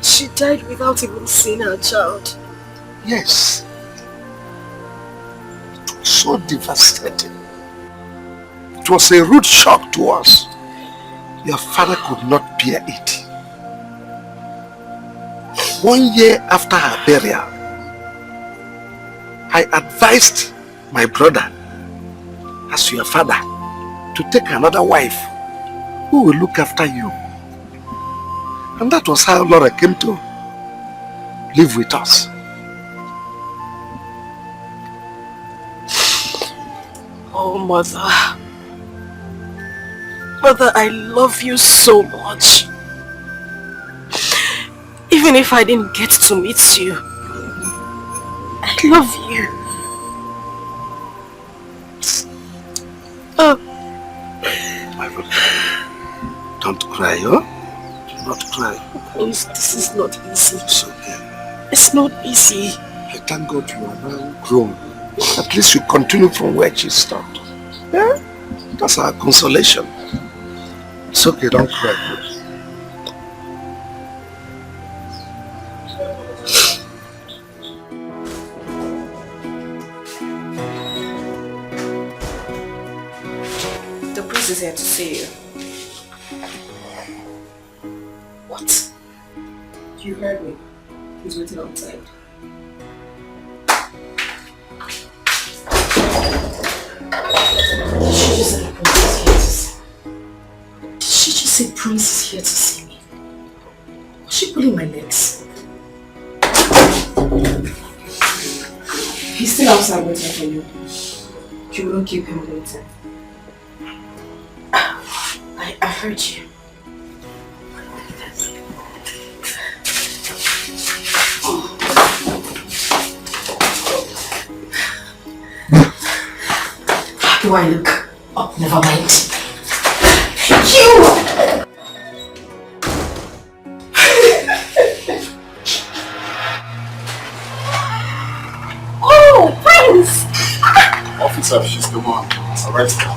She died without even seeing her child. Yes. It was so devastating. It was a rude shock to us. Your father could not bear it. 1 year after her burial, I advised my brother, as your father, to take another wife who will look after you. And that was how Laura came to live with us. Oh, Mother. Mother, I love you so much. Even if I didn't get to meet you, I love you. My brother, don't cry, huh? Do not cry. Please, this is not easy. It's okay. It's not easy. I thank God you are now grown. At least you continue from where she stopped. Yeah? That's our consolation. It's okay, don't cry, please. The priest is here to see you. What? You heard me. He's waiting outside. Did she just say Prince is here to see me? Was she pulling my legs? He's still outside waiting for you. You wouldn't keep him waiting. I heard you. How do I look? Oh, never mind. You! Oh, Prince! Officer, she's the one. Arrest her.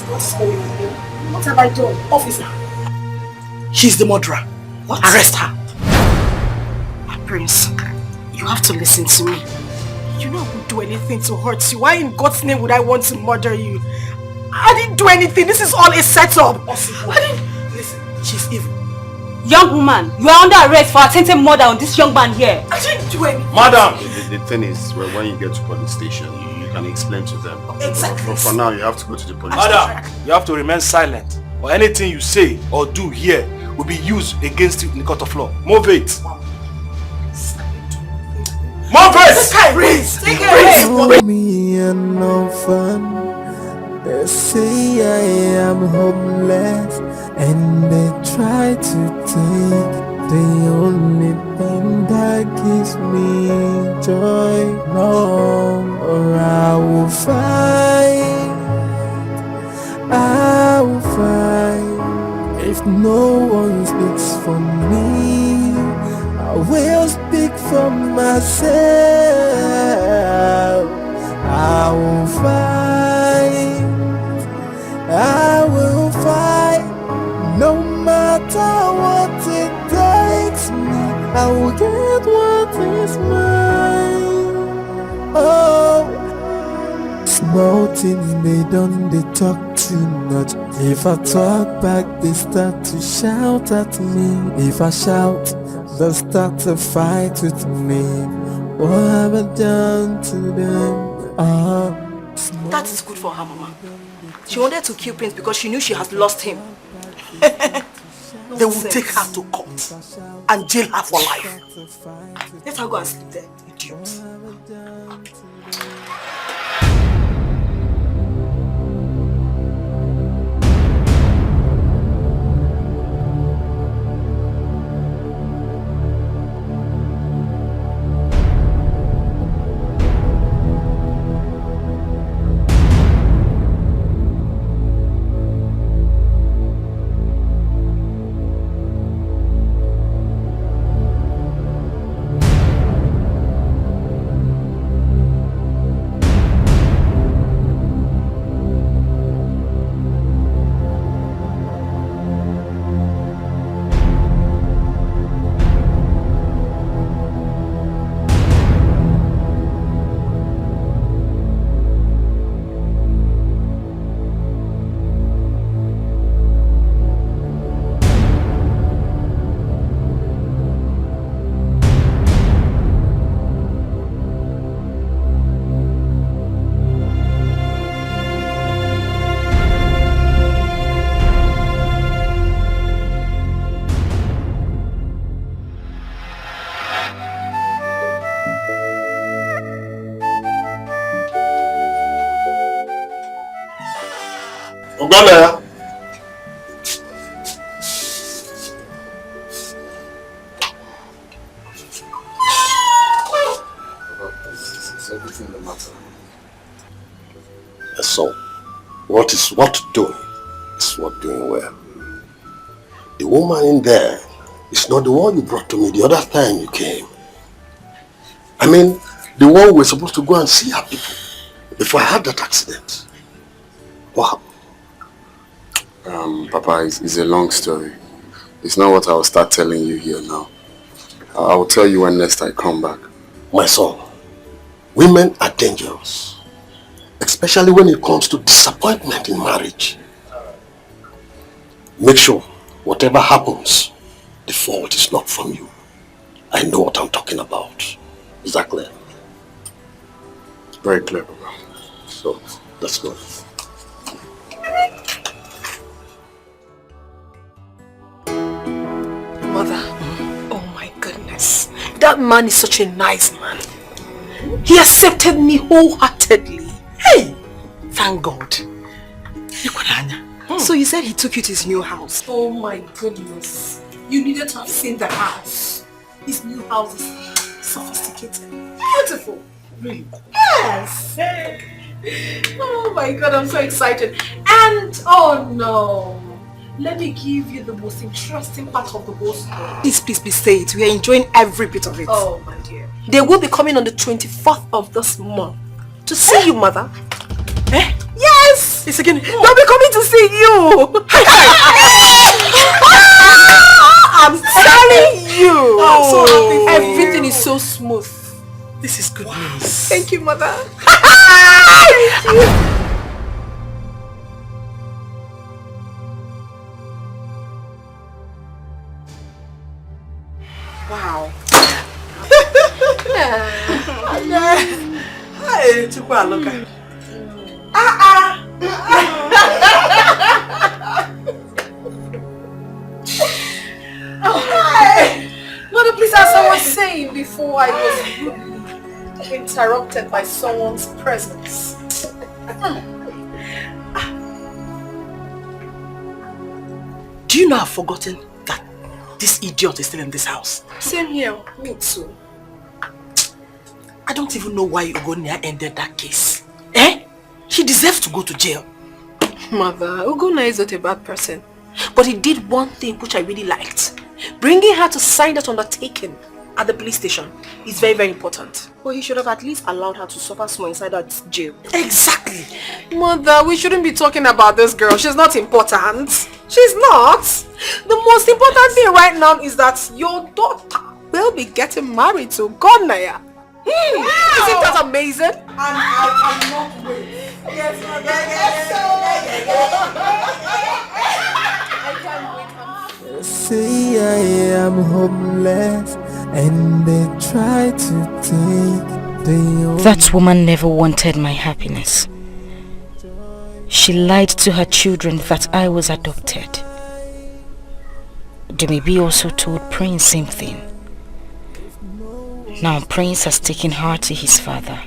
What's going on here? What have I done? Officer. She's the murderer. What? Arrest her. Prince, you have to listen to me. You know I wouldn't do anything to hurt you. Why in God's name would I want to murder you? I didn't do anything. This is all a setup. Listen, she's evil. Young woman, you are under arrest for attempted murder on this young man here. I didn't do anything. Madam! The thing is, when you get to police station, you can explain to them. Exactly. But for now, you have to go to the police Madam, you have to remain silent. Or anything you say or do here will be used against you in the court of law. Move it. Move it! Prince, take it away. Me and no fun. They say I am homeless, and they try to take the only thing that gives me joy. No, or I will fight. If no one speaks for me, I will speak for myself. I will fight, no matter what it takes me. I will get what is mine. Oh, small thing they talk too much. If I talk back, they start to shout at me. If I shout, they'll start to fight with me. What have I done to them? That is good for her, Mama. She wanted to kill Prince because she knew she has lost him. They will take her to court and jail her for life. Let her go and sleep there, idiot. Ogana. Is everything the matter? So, what doing is what doing well. The woman in there is not the one you brought to me the other time you came. I mean, the one we were supposed to go and see her people before I had that accident. What happened? Papa, it's a long story. It's not what I will start telling you here now. I will tell you when next I come back. My son, women are dangerous. Especially when it comes to disappointment in marriage. Make sure whatever happens, the fault is not from you. I know what I'm talking about. Is that clear? Very clear, Papa. So, let's go. Mother, oh my goodness. That man is such a nice man. He accepted me wholeheartedly. Hey, thank God. So you said he took you to his new house? Oh my goodness. You needed to have seen the house. His new house is sophisticated. Beautiful. Really? Yes. Oh my God, I'm so excited. And, oh no. Let me give you the most interesting part of the whole story. Please say it. We are enjoying every bit of it. Oh my dear. They will be coming on the 24th of this month to see you, Mother. Eh? Yes! It's again. They'll be coming to see you. I'm telling you. I'm so happy for Everything you. is so smooth. This is good news. Thank you, Mother. Thank you. Wow. Hey, Chukwa, look at Mother, please, as I was saying before, I was rudely interrupted by someone's presence. Do you know I've forgotten that this idiot is still in this house? Same here. Me too. I don't even know why Ugonia ended that case. Eh? He deserves to go to jail. Mother, Ugonna is not a bad person. But he did one thing which I really liked. Bringing her to sign that undertaking at the police station is very, very important. Well, he should have at least allowed her to suffer small inside that jail. Exactly. Mother, we shouldn't be talking about this girl. She's not important. She's not. The most important thing right now is that your daughter will be getting married to Gonaya. Isn't that amazing? I'm not waiting. Yes, I can't wait. Say I am homeless and they try to take the That woman never wanted my happiness. She lied to her children that I was adopted. Demibi also told Prince same thing. Now Prince has taken her to his father.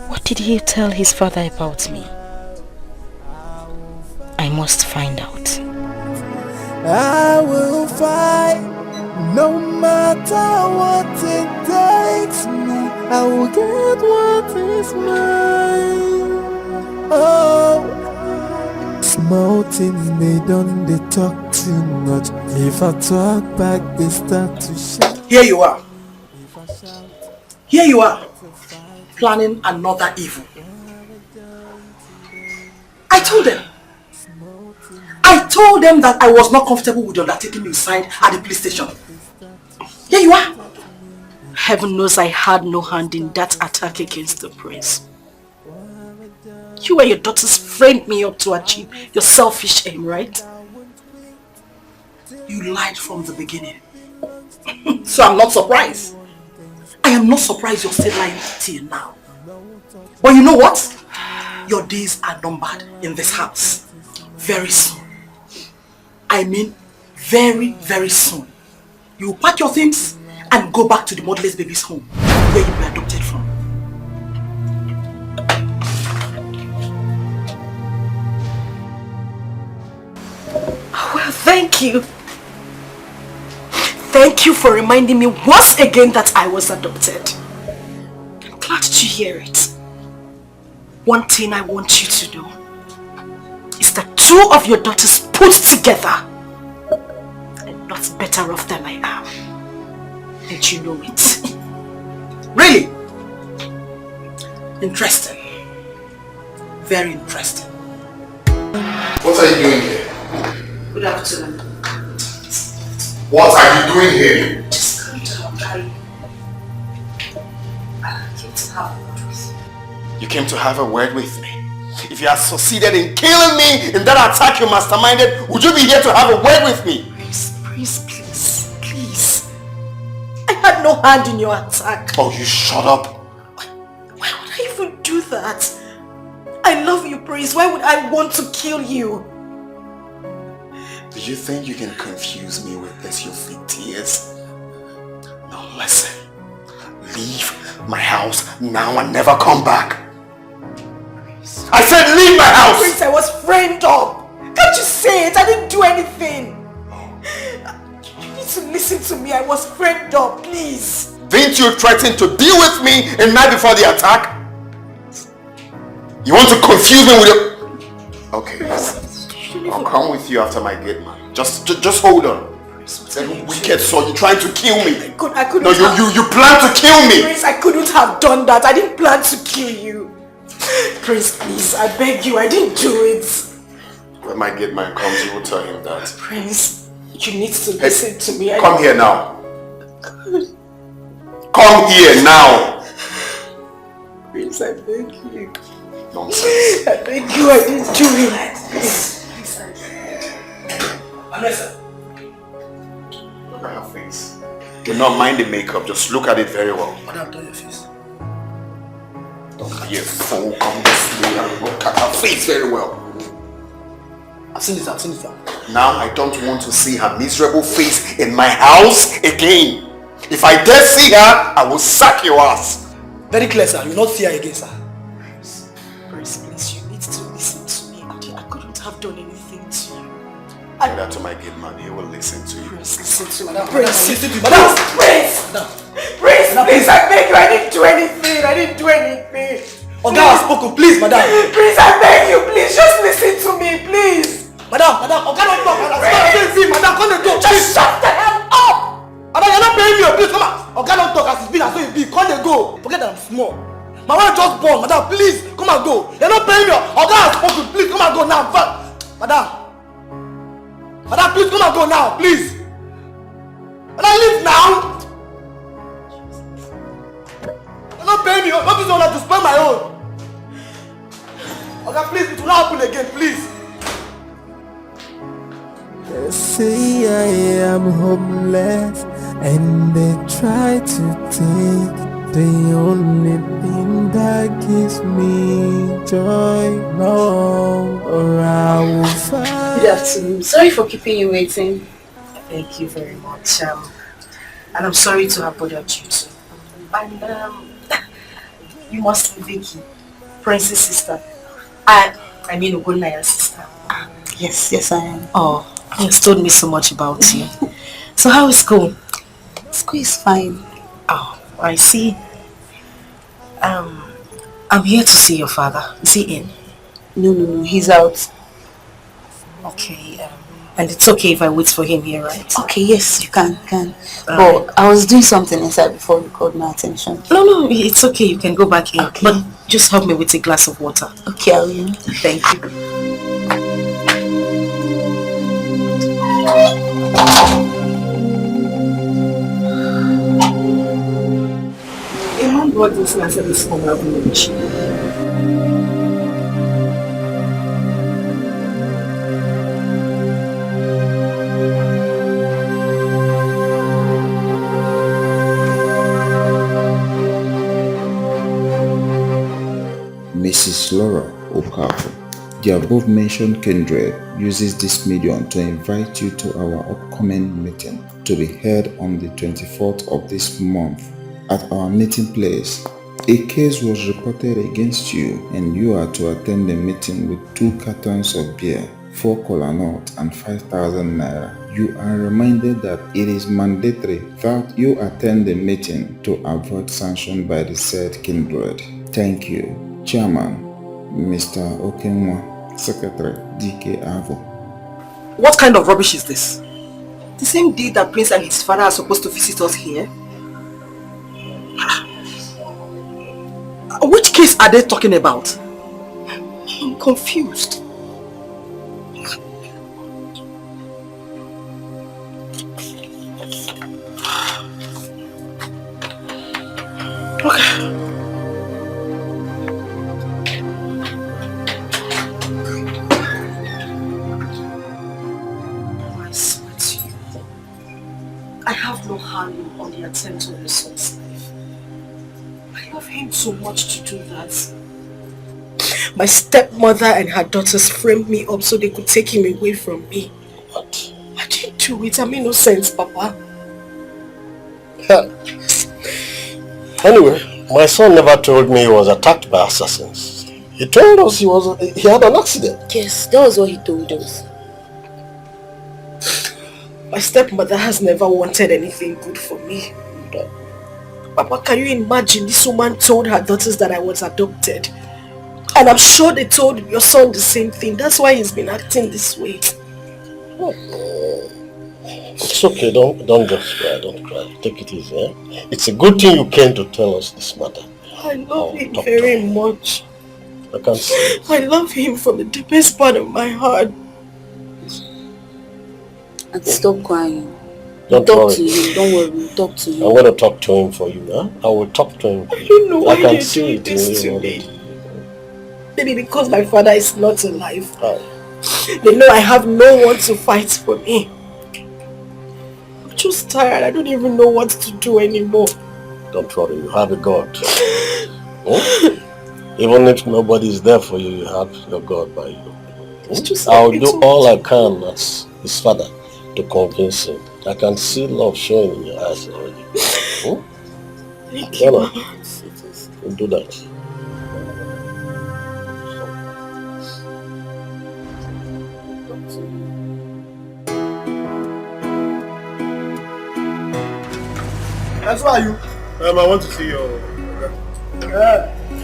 What did he tell his father about me? I must find out. I will fight no matter what it takes me. I will get what is mine. Oh, small thing they talk too much. If I talk back, they start to shout. Here you are. Here you are. Planning another evil. I told them that I was not comfortable with the undertaking you signed at the police station. Here you are. Heaven knows I had no hand in that attack against the prince. You and your daughters framed me up to achieve your selfish aim, right? You lied from the beginning. So I'm not surprised. I am not surprised you're still lying till now. But you know what? Your days are numbered in this house. Very soon. I mean, very, very soon. You will pack your things and go back to the motherless baby's home where you were adopted from. Thank you. Thank you for reminding me once again that I was adopted. I'm glad to hear it. One thing I want you to know is that 2 of your daughters put together are not better off than I am. And you know it. Really? Interesting. Very interesting. What are you doing here? Good afternoon. What are you doing here? Just come down, darling. I came to have a word with you. You came to have a word with me. If you had succeeded in killing me in that attack you masterminded, would you be here to have a word with me? Please, please. I had no hand in your attack. Oh, you shut up. Why would I even do that? I love you, Prince. Why would I want to kill you? Do you think you can confuse me with this, your fake tears? No, listen. Leave my house now and never come back. I said leave my house! Prince, I was framed up. Can't you say it? I didn't do anything. You need to listen to me. I was framed up, please. Didn't you threaten to deal with me a night before the attack? You want to confuse me with your... Okay, listen. I'll come with you after my gate, man. Just hold on. That wicked soul, you're trying to kill me. I couldn't. No, you plan to kill me. Prince, I couldn't have done that. I didn't plan to kill you. Prince, please, I beg you, I didn't do it. When my gate man comes, you will tell him that. Prince, you need to listen to me. Come here now. Come here now. Prince, I beg you. Nonsense. I beg you, I didn't do it. Vanessa. Look at her face. Do not mind the makeup, just look at it very well. Madam, turn your face. Don't be a fool, come this way and look at her face very well. I've seen it. Now I don't want to see her miserable face in my house again. If I dare see her, I will sack your ass. Very clear, sir. You will not see her again, sir. Prince, please, you need to listen to me. I couldn't have done anything to you. Tell that to my gate man, he will listen to you. Prince, listen to me. Prince, listen to me. Prince, please, I beg you. I didn't do anything. Oga has spoken, please, madam. Prince, I beg you, please, just listen to me, please. Madam, Oga don't talk, madam. Madam, come and go. Just shut the hell up. Madam, you're not paying me your bills, come on. Oga don't talk as it's been as so it be. Come and go. Forget that I'm small. My wife just born, madam, please, come and go. You're not paying me. Oga has spoken, please, come and go now. Madam, please, come and go now, please. Madam, leave now. You're not paying me. Not this one to spend my own. Okay, please, it will not happen again, please. They say I am homeless, and they try to take the only thing that gives me joy. No, or I will find. Good afternoon. Sorry for keeping you waiting. Thank you very much. And I'm sorry to have bothered you too. And you must be Vicky, Prince's sister. I mean Ogoli's sister. Yes, I am. Oh, he has told me so much about you. So how is school? School is fine. Oh, I see. I'm here to see your father. Is he in? No, he's out. Okay, and it's okay if I wait for him here, right? Okay, yes, you can. But I was doing something inside before you called my attention. No, it's okay. You can go back in. Okay. But just help me with a glass of water. Okay, I will. Thank you. A man brought this and I said this for my village. Mrs. Laura Okafor, the above-mentioned kindred uses this medium to invite you to our upcoming meeting to be held on the 24th of this month. At our meeting place, a case was reported against you and you are to attend the meeting with 2 cartons of beer 4 kola nuts and 5,000 naira. You are reminded that it is mandatory that you attend the meeting to avoid sanction by the said kindred. Thank you. Chairman, Mr. Okenwa, Secretary, Dikeh Avo. What kind of rubbish is this? The same day that Prince and his father are supposed to visit us here? Which case are they talking about? I'm confused. Okay. I have no handle on the attempt on your son's life. I love him so much to do that. My stepmother and her daughters framed me up so they could take him away from me. What? I didn't do it. I made no sense, Papa. Anyway, my son never told me he was attacked by assassins. He told us he had an accident. Yes, that was what he told us. My stepmother has never wanted anything good for me. Papa, can you imagine this woman told her daughters that I was adopted? And I'm sure they told your son the same thing. That's why he's been acting this way. It's okay, don't just cry, don't cry. Take it easy, eh? It's a good thing you came to tell us this matter. I love him very much. I can't see. I love him from the deepest part of my heart. And stop crying. Don't talk worry. to him. Don't worry. We'll talk to him. I'm going to talk to him for you, huh? I will talk to him. I don't know why can you're see doing it this in to you me. Maybe because my father is not alive. How? They know I have no one to fight for me. I'm just tired. I don't even know what to do anymore. Don't worry, you have a God. Hmm? Even if nobody is there for you, you have your God by you. Hmm? I'll do all I can as his father to convince him. I can see love showing in your eyes already. Hmm? Thank you. We'll do that. That's why you. I want to see your.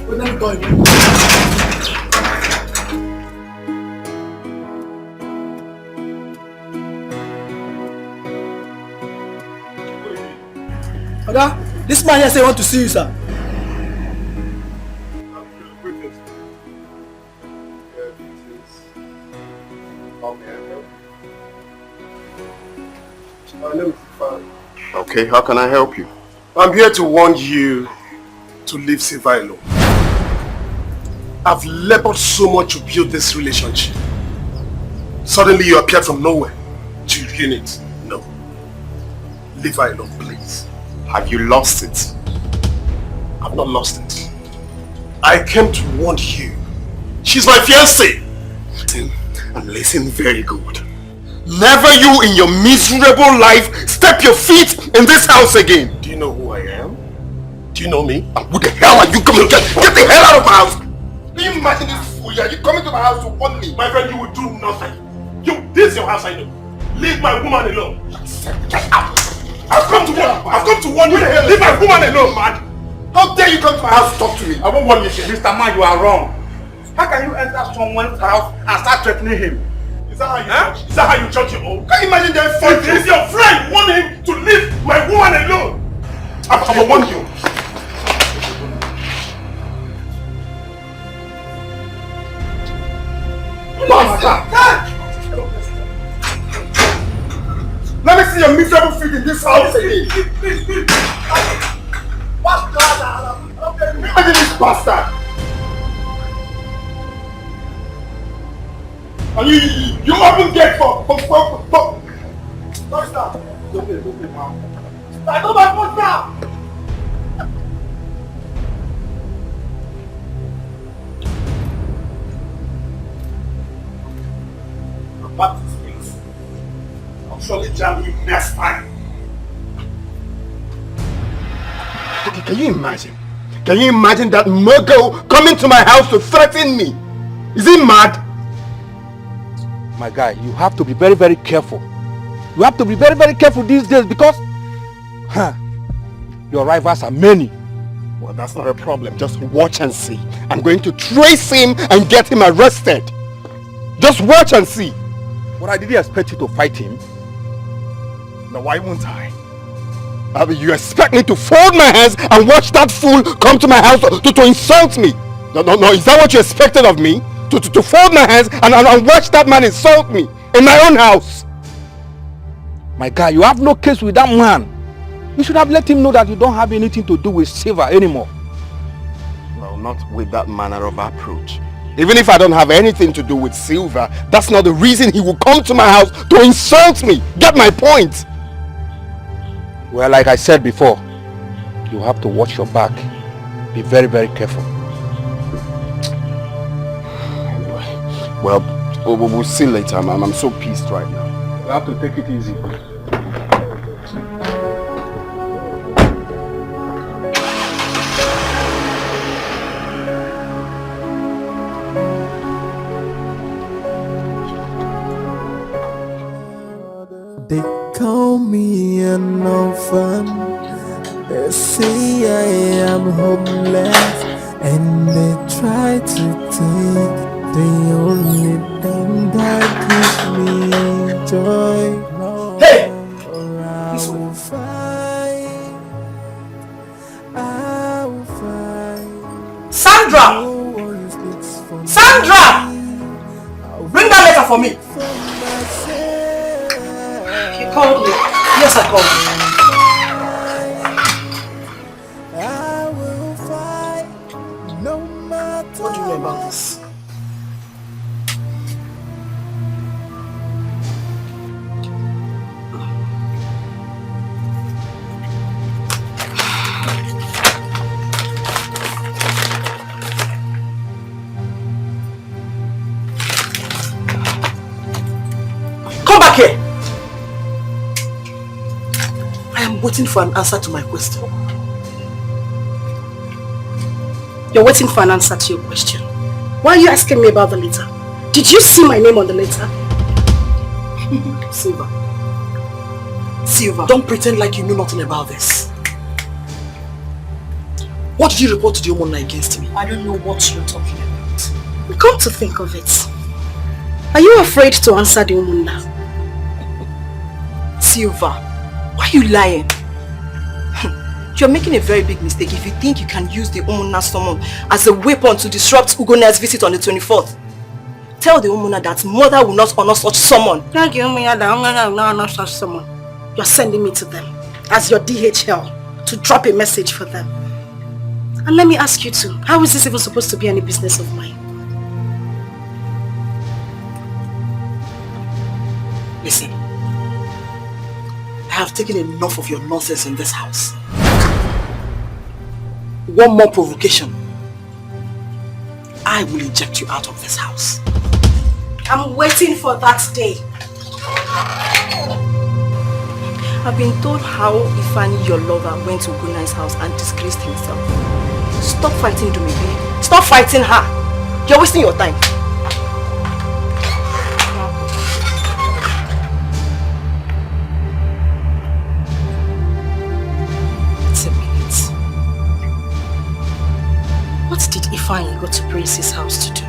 Let me go in. Oga, this man here say he want to see you, sir. Okay, how can I help you? I'm here to warn you to leave Silva alone. I've labored so much to build this relationship. Suddenly you appeared from nowhere to ruin it. No. Leave her alone, please. Have you lost it? I've not lost it. I came to warn you. She's my fiancée. And listen very good. Never you in your miserable life step your feet in this house again. Do you know who I am? Do you know me? And who the hell are you coming to get? Get the hell out of my house! Can you imagine this fool? Are you coming to my house to warn me? My friend, you will do nothing. This is your house, I know. Leave my woman alone. Get out! I've come to warn you. Leave my woman alone, man. How dare you come to my house to talk to me? I won't warn you, Mr. Man, you are wrong. How can you enter someone's house and start threatening him? Is that how you judge your own? Can you imagine them fighting? If your friend want him to leave my woman alone, I will warn you. Let me see your miserable feet in this house again. Imagine this bastard. And you open gate for what's that? Don't be, man. I don't like what's that? Back to this. I'll surely jam you next time. Okay, can you imagine? Can you imagine that Muggle coming to my house to threaten me? Is he mad? My guy, you have to be very, very careful. You have to be very, very careful these days because your rivals are many. Well, that's not a problem. Just watch and see. I'm going to trace him and get him arrested. Just watch and see. But I didn't expect you to fight him. Now why won't I? You expect me to fold my hands and watch that fool come to my house to insult me? No, is that what you expected of me? To fold my hands and watch that man insult me in my own house? My guy, you have no case with that man. You should have let him know that you don't have anything to do with Silva anymore. Well, not with that manner of approach. Even if I don't have anything to do with Silva, that's not the reason he will come to my house to insult me. Get my point? Well, like I said before, you have to watch your back. Be very, very careful. Anyway, well, we'll see later. I'm so pissed right now. You have to take it easy. They call me an orphan. They say I am homeless, and they try to take the only thing that gives me joy. Hey! Sandra! Sandra! Bring that letter for me. You called me. Yes, I called you. What do you know about this? Come back here! I am waiting for an answer to my question. You're waiting for an answer to your question. Why are you asking me about the letter? Did you see my name on the letter? Silva, don't pretend like you know nothing about this. What did you report to the Omona against me? I don't know what you're talking about. Come to think of it, are you afraid to answer the Omona? Silva, why are you lying? You're making a very big mistake if you think you can use the Omona summon as a weapon to disrupt Ugona's visit on the 24th. Tell the Omona that mother will not honor such summon. Tell the Omona that mother will not honor such summon. You're sending me to them as your DHL to drop a message for them. And let me ask you too, how is this even supposed to be any business of mine? Listen, I have taken enough of your nonsense in this house. One more provocation, I will eject you out of this house. I'm waiting for that day. I've been told how Ifani, your lover, went to Ugona's house and disgraced himself. Stop fighting Dumibi. Stop fighting her. You're wasting your time. What did Ifani go to Prince's house to do?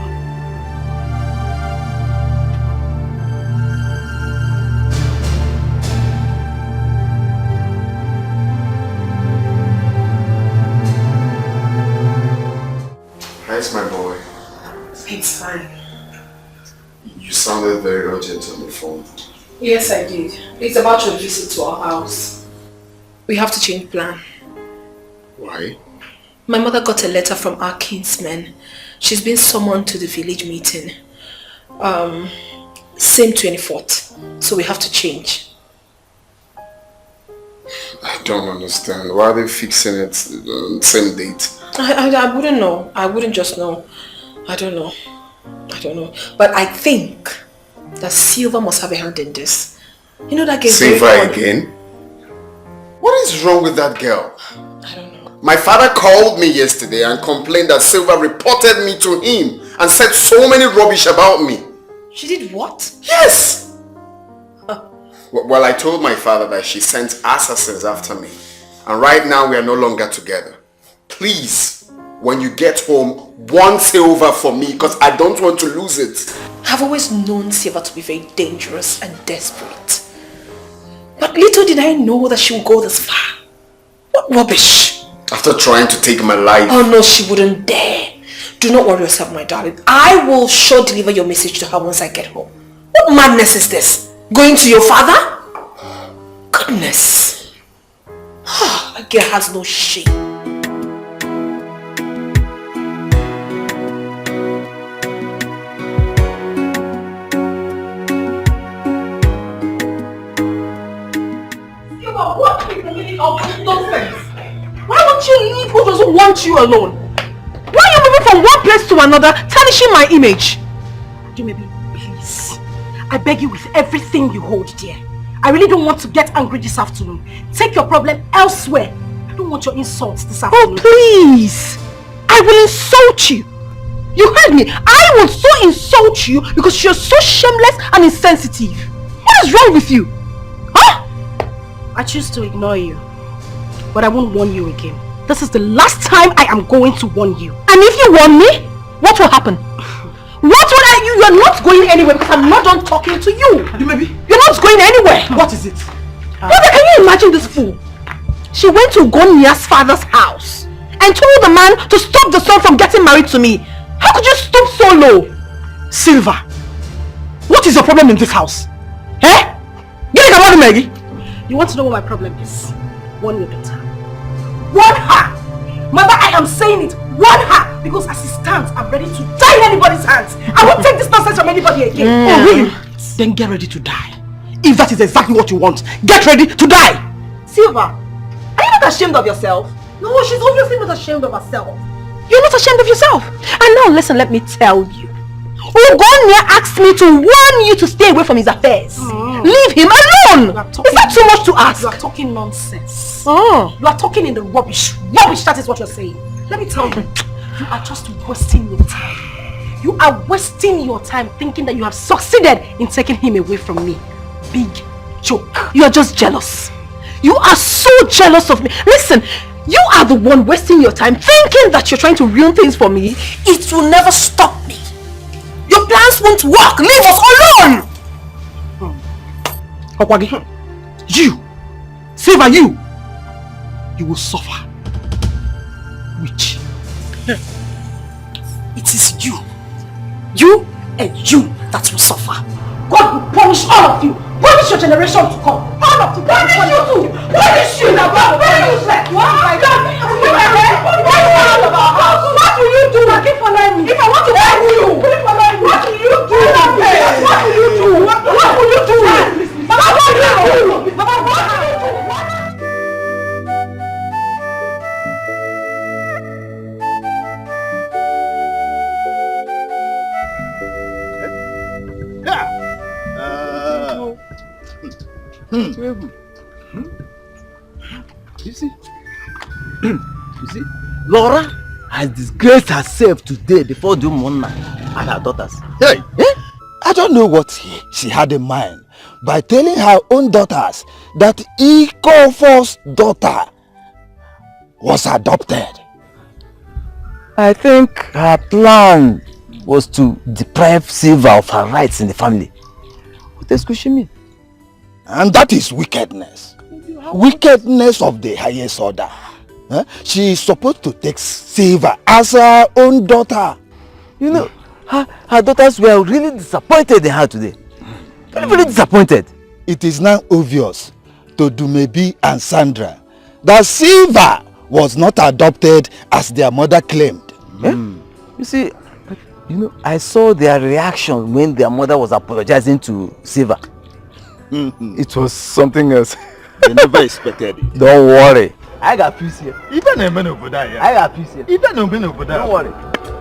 How's my boy? It's fine. You sounded very urgent on the phone. Yes, I did. It's about your visit to our house. We have to change plan. Why? My mother got a letter from our kinsman. She's been summoned to the village meeting. Same 24th. So we have to change. I don't understand. Why are they fixing it same date? I wouldn't know. I wouldn't just know. I don't know. But I think that Silva must have a hand in this. You know that girl. Silva again? What is wrong with that girl? My father called me yesterday and complained that Silva reported me to him and said so many rubbish about me. She did what? Yes! Well, I told my father that she sent assassins after me. And right now we are no longer together. Please, when you get home, 1 silver for me because I don't want to lose it. I've always known Silva to be very dangerous and desperate. But little did I know that she would go this far. What rubbish! After trying to take my life. Oh no, she wouldn't dare. Do not worry yourself, my darling. I will sure deliver your message to her once I get home. What madness is this? Going to your father? Goodness. A girl has no shame. What is the meaning of this nonsense? Why won't you leave who doesn't want you alone? Why are you moving from one place to another, tarnishing my image? Maybe, please. I beg you with everything you hold dear. I really don't want to get angry this afternoon. Take your problem elsewhere. I don't want your insults this afternoon. Oh, please! I will insult you. You heard me. I will so insult you because you're so shameless and insensitive. What is wrong with you? Huh? I choose to ignore you. But I won't warn you again. This is the last time I am going to warn you. And if you warn me, what will happen? You're not going anywhere because I'm not done talking to you. You're not going anywhere. What is it? Brother, can you imagine this fool? She went to Gonia's father's house and told the man to stop the son from getting married to me. How could you stoop so low? Silva, what is your problem in this house? Eh? Get it, Maggie. You want to know what my problem is? Warn your daughter. Warn her! Mother, I am saying it. Warn her! Because as it stands, I'm ready to die in anybody's hands. I won't take this nonsense from anybody again. Oh, really? Then get ready to die. If that is exactly what you want, get ready to die! Silva, are you not ashamed of yourself? No, she's obviously not ashamed of herself. You're not ashamed of yourself. And now listen, let me tell you. Ugonia asked me to warn you to stay away from his affairs. Leave him alone! Is that too much to ask? You are talking nonsense. You are talking in the rubbish. Rubbish, that is what you're saying. Let me tell you, you are just wasting your time. You are wasting your time thinking that you have succeeded in taking him away from me. Big joke. You are just jealous. You are so jealous of me. Listen, you are the one wasting your time thinking that you're trying to ruin things for me. It will never stop me. Your plans won't work. Leave us alone. Okwagi, you, Silva, you will suffer. Which? It is you and you that will suffer. God will punish all of you. Punish your generation to come. All of you. Punish you too. Punish you. Very useless. What will you do? If I want to help you, what will you do? What will you do? What will you do? Baba, what will you do? Baba, what will you do? You see? You see? Laura has disgraced herself today before the woman and her daughters. Hey! I don't know what she had in mind by telling her own daughters that Iko's daughter was adopted. I think her plan was to deprive Silva of her rights in the family. What else could she mean? And that is wickedness. Wickedness of the highest order. She is supposed to take Silva as her own daughter. You know, her daughters were really disappointed in her today. Really disappointed. It is now obvious to Dumebi and Sandra that Silva was not adopted as their mother claimed. You see, you know, I saw their reaction when their mother was apologizing to Silva. It was something else. They never expected it. Don't worry. I got peace here. Even a man over there. I got peace here. Even a man over there. Don't worry.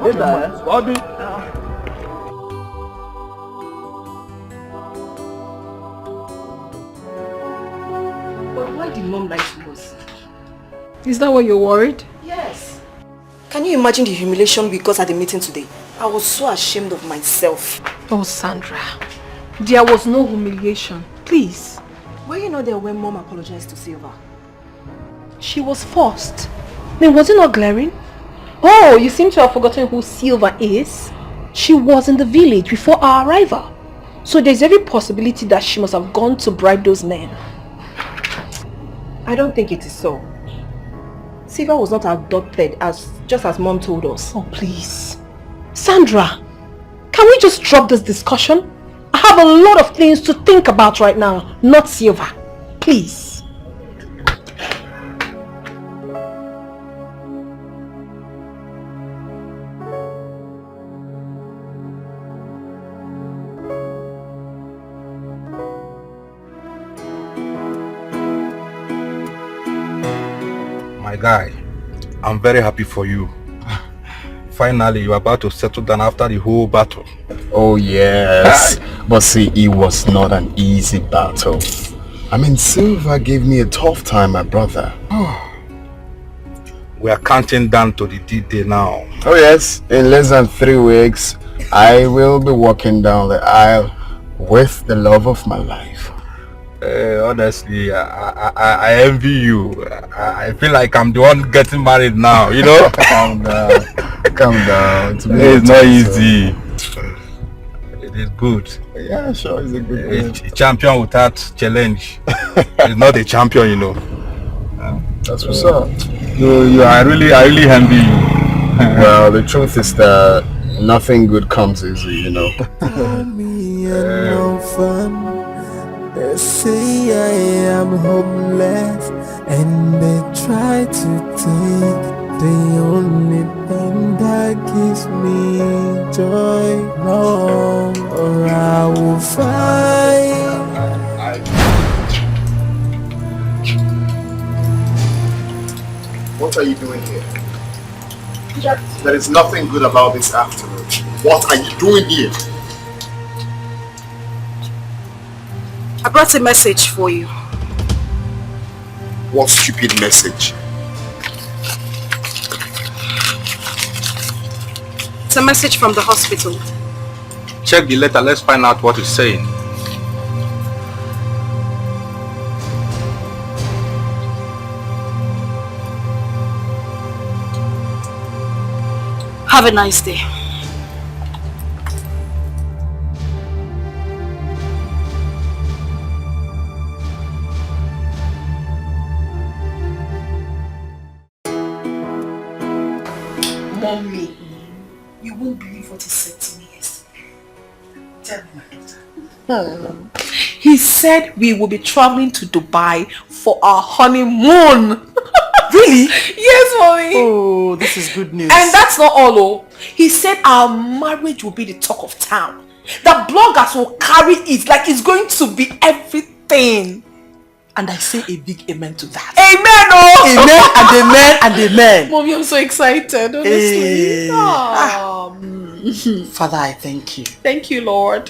Later, But why did mom lie to us? Is that why you're worried? Yes. Can you imagine the humiliation we got at the meeting today? I was so ashamed of myself. Oh, Sandra. There was no humiliation. Please. Were you not there when Mom apologized to Silva? She was forced. Then was it not glaring? Oh, you seem to have forgotten who Silva is. She was in the village before our arrival. So there's every possibility that she must have gone to bribe those men. I don't think it is so. Silva was not adopted just as Mom told us. Oh, please. Sandra, can we just drop this discussion? I have a lot of things to think about right now, not Silva. Please. My guy, I'm very happy for you. Finally, you're about to settle down after the whole battle. Oh yes, but see, it was not an easy battle. I mean, Silva gave me a tough time, my brother. We are counting down to the D-Day now. Oh yes, in less than 3 weeks, I will be walking down the aisle with the love of my life. Honestly, I envy you. I feel like I'm the one getting married now, you know? Calm down. Calm down. It's not easy. It is good. Yeah, sure, it's a good A champion without challenge is not a champion, you know. That's what's up. I really envy you. Well, the truth is that nothing good comes easy, you know. They say I am hopeless, and they try to take the only thing that gives me joy. No, or I will fight. What are you doing here? There is nothing good about this afternoon. What are you doing here? I brought a message for you. What stupid message? It's a message from the hospital. Check the letter, let's find out what it's saying. Have a nice day. Mommy, you won't believe what he said to me yesterday. Tell me, my daughter. He said we will be traveling to Dubai for our honeymoon. Really? Yes, Mommy. Oh, this is good news. And that's not all, oh. He said our marriage will be the talk of town. The bloggers will carry it like it's going to be everything. And I say a big amen to that. Amen, oh! Amen and amen and amen. Mommy, I'm so excited, honestly. Father, I thank you. Thank you, Lord.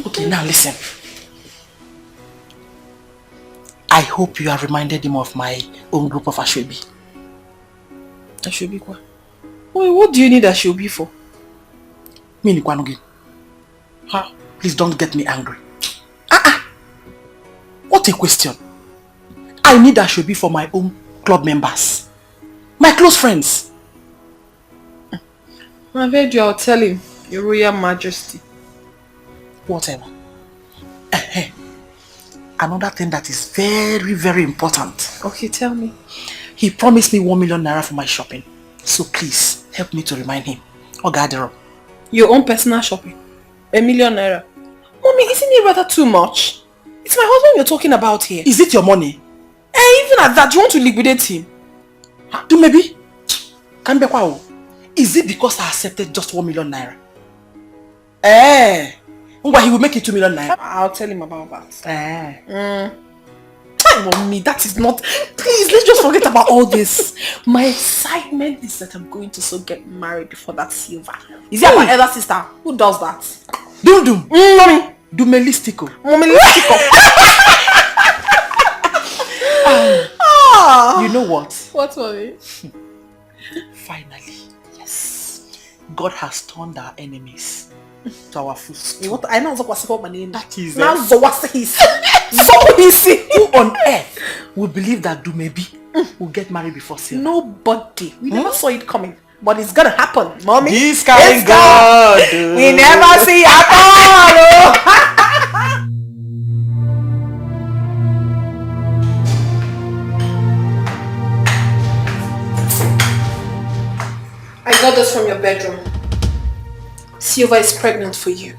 Okay, now listen. I hope you have reminded him of my own group of Ashwebi. Ashwebi kwa? Wait, what do you need Ashwebi for? Me ni kwanogi. Huh? Please don't get me angry. What a question. I need Ashwebi for my own club members. My close friends. I've heard you, I'll tell him. Your Royal Majesty. Whatever. Another thing that is very, very important. Okay, tell me. He promised me 1 million naira for my shopping. So please, help me to remind him. Ogadero. Your own personal shopping? 1 million naira? Mommy, isn't it rather too much? It's my husband you're talking about here. Is it your money? Even at that, you want to liquidate him? Do maybe? Is it because I accepted just 1 million naira? He will make it 2 million naira. I'll tell him about that. Mommy, that is not... Please, let's just forget about all this. My excitement is that I'm going to so get married before that Silva. Is he my elder sister? Who does that? Dum. Mommy. Dumelistico. You know what? What, Mommy? Finally, yes. God has turned our enemies to our food. I know what's my name. That is now what's his. So easy. Who on earth would believe that Dumebi will get married before Silva? Nobody. We never saw it coming. But it's gonna happen, mommy. This kind God. We never see at all. I got this from your bedroom. Silva is pregnant for you.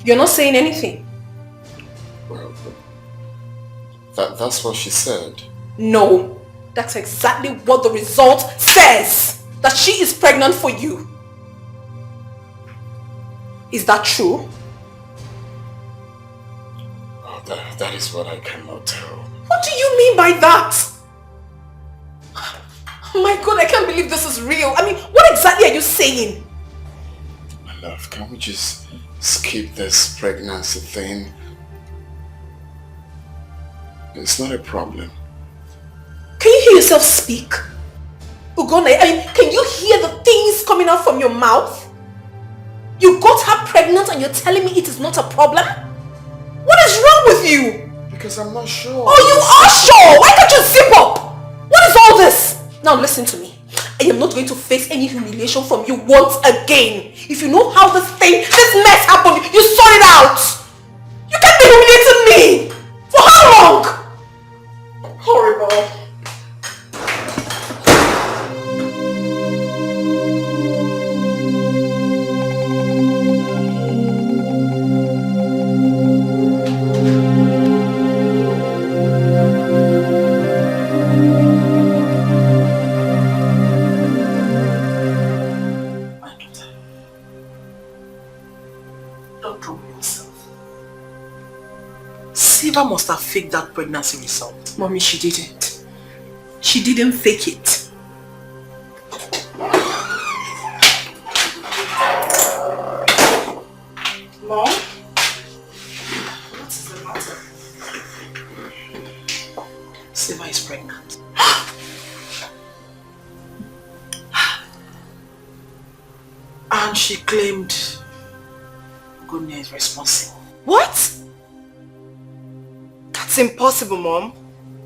You're not saying anything. Well, that's what she said. No. That's exactly what the result says. That she is pregnant for you. Is that true? Oh, that is what I cannot tell. What do you mean by that? My God, I can't believe this is real. I mean, what exactly are you saying? My love, can we just skip this pregnancy thing? It's not a problem. Can you hear yourself speak? Ugonna, I mean, can you hear the things coming out from your mouth? You got her pregnant and you're telling me it is not a problem? What is wrong with you? Because I'm not sure. Oh, you are sure? Why can't you zip up? What is all this? Now listen to me. I am not going to face any humiliation from you once again. If you know how this mess happened, you sort it out. You can't be humiliating me. For how long? Horrible. Silva must have faked that pregnancy result. Mommy, she didn't. She didn't fake it. Mom? What is the matter? Silva is pregnant. And she claimed Gonia is responsible. What? That's impossible, Mom.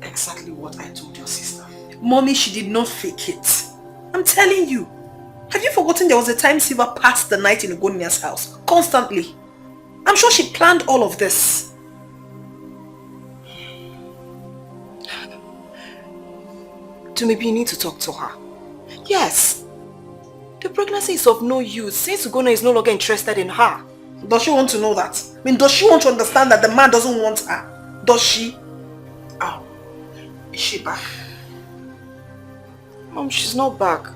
Exactly what I told your sister. Mommy, she did not fake it. I'm telling you. Have you forgotten there was a time Silva passed the night in Gonia's house? Constantly. I'm sure she planned all of this. Maybe you need to talk to her. Yes. The pregnancy is of no use since Ugonna is no longer interested in her. Does she want to know that? I mean, does she want to understand that the man doesn't want her? Does she? Oh, is she back? Mom, she's not back.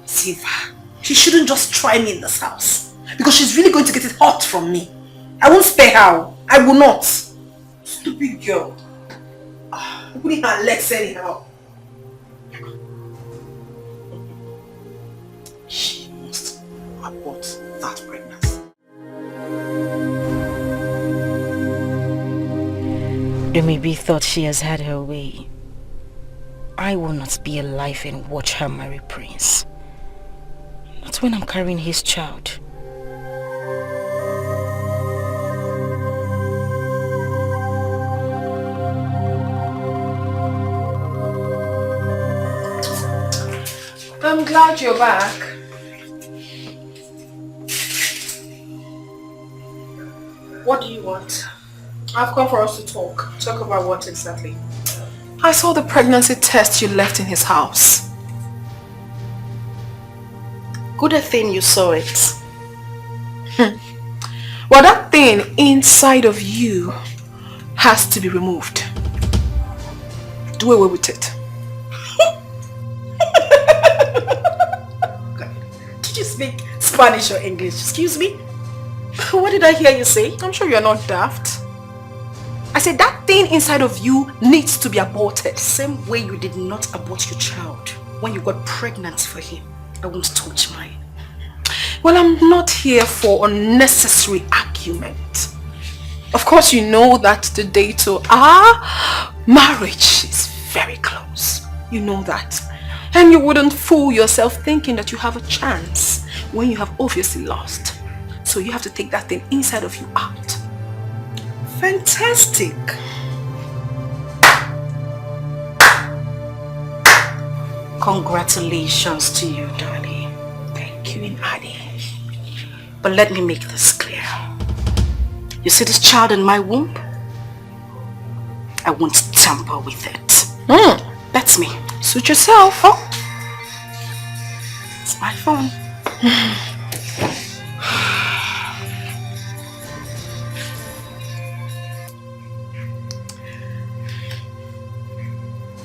Silva, she shouldn't just try me in this house. Because she's really going to get it hot from me. I won't spare her. I will not. Stupid girl. Putting her legs anyhow. She must abort that pregnancy. Dumebi thought she has had her way. I will not be alive and watch her marry Prince. Not when I'm carrying his child. I'm glad you're back. What do you want? I've come for us to talk. Talk about what exactly? I saw the pregnancy test you left in his house. Good thing you saw it. Well, that thing inside of you has to be removed. Do away with it. Did you speak Spanish or English? Excuse me? What did I hear you say? I'm sure you're not daft. I said that thing inside of you needs to be aborted. Same way you did not abort your child when you got pregnant for him. I won't touch mine. Well, I'm not here for unnecessary argument. Of course, you know that the date to our marriage is very close. You know that. And you wouldn't fool yourself thinking that you have a chance when you have obviously lost. So you have to take that thing inside of you out. Fantastic. Congratulations to you, darling. Thank you, Ini. But let me make this clear. You see this child in my womb? I won't tamper with it. That's me. Suit yourself. Oh. It's my phone.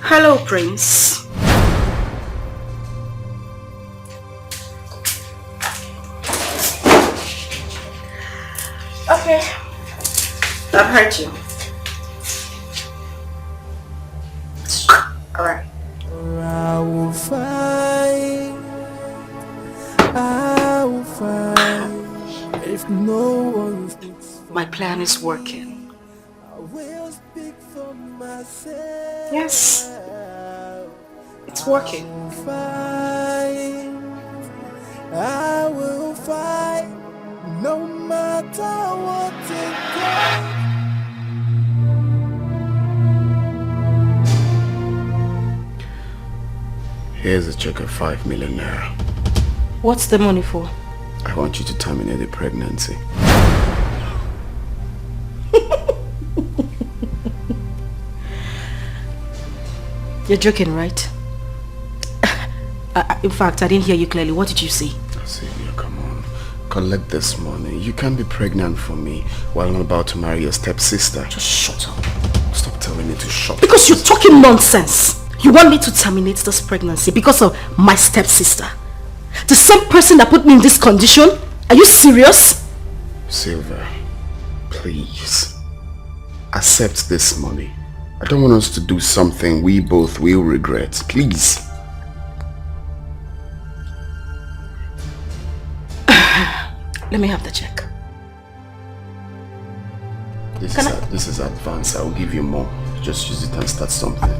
Hello, Prince. Okay. I've heard you. Alright. I will find if no one speaks. My plan is working. I will speak for myself. Yes. It's working. I will fight no matter what it takes. Here's a check of 5 million naira. What's the money for? I want you to terminate the pregnancy. You're joking, right? In fact, I didn't hear you clearly. What did you say? Celia, come on. Collect this money. You can't be pregnant for me while I'm about to marry your stepsister. Just shut up. Stop telling me to shut up. Because you're talking nonsense. You want me to terminate this pregnancy because of my stepsister? The same person that put me in this condition? Are you serious? Silver, please. Accept this money. I don't want us to do something we both will regret. Please. Let me have the check. This is advance. I will give you more. Just use it and start something.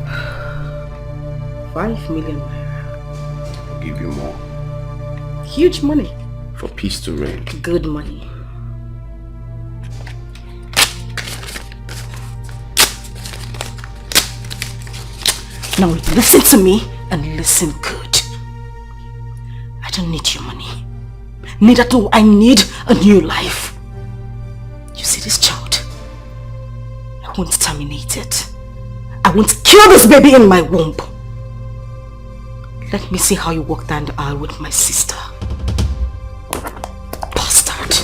5 million. I'll give you more. Huge money. For peace to reign. Good money. Now listen to me and listen good. I don't need your money. Neither do I need a new life. You see this child? I won't terminate it. I won't kill this baby in my womb. Let me see how you walk down the aisle with my sister. Bastard.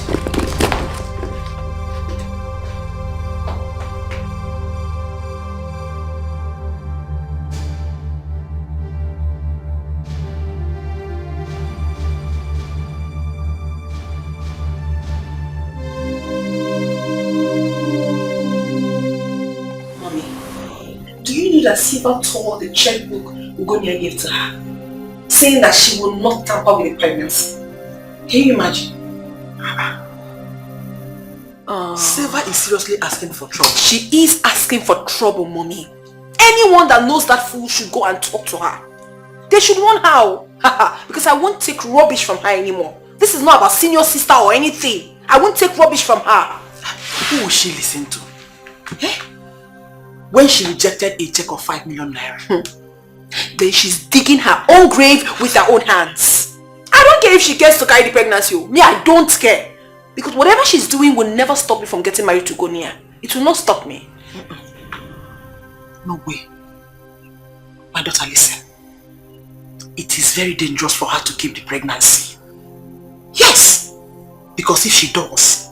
That Siva tore the checkbook Ugonia gave to her, saying that she will not tamper with the pregnancy. Can you imagine? Siva is seriously asking for trouble. She is asking for trouble, mommy. Anyone that knows that fool should go and talk to her. They should warn her. Because I won't take rubbish from her anymore. This is not about senior sister or anything. I won't take rubbish from her. Who will she listen to? Eh? When she rejected a check of 5 million naira, then she's digging her own grave with her own hands. I don't care if she cares to carry the pregnancy. Me, I don't care. Because whatever she's doing will never stop me from getting married to Gonia. It will not stop me. No way. My daughter, listen. It is very dangerous for her to keep the pregnancy. Yes! Because if she does,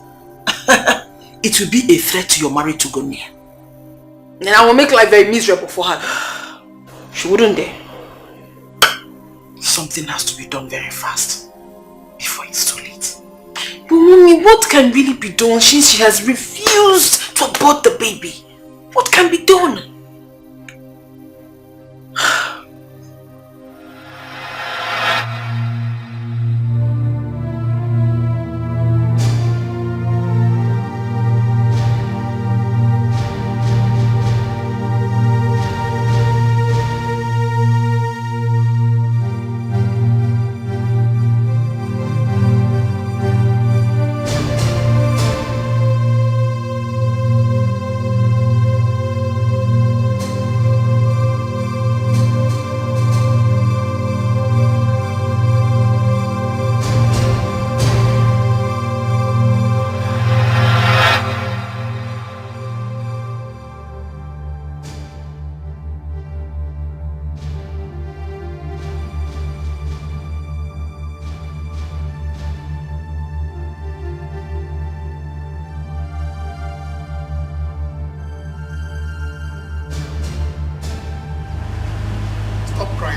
it will be a threat to your marriage to Gonia. And I will make life very miserable for her. She wouldn't dare. Something has to be done very fast before it's too late. But mommy, what can really be done since she has refused to abort the baby? What can be done?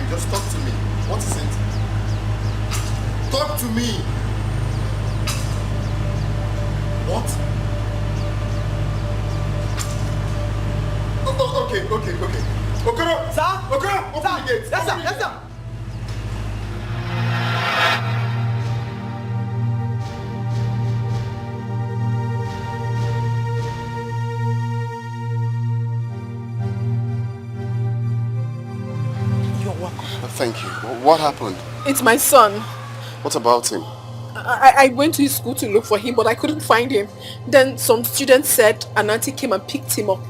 fine. Just talk to me. What is it? Talk to me. What? Okay. Okoro! Sir? Okoro, open the gate. Yes, sir. You're welcome. Thank you. What happened? It's my son. What about him? I went to his school to look for him, but I couldn't find him. Then some students said an auntie came and picked him up.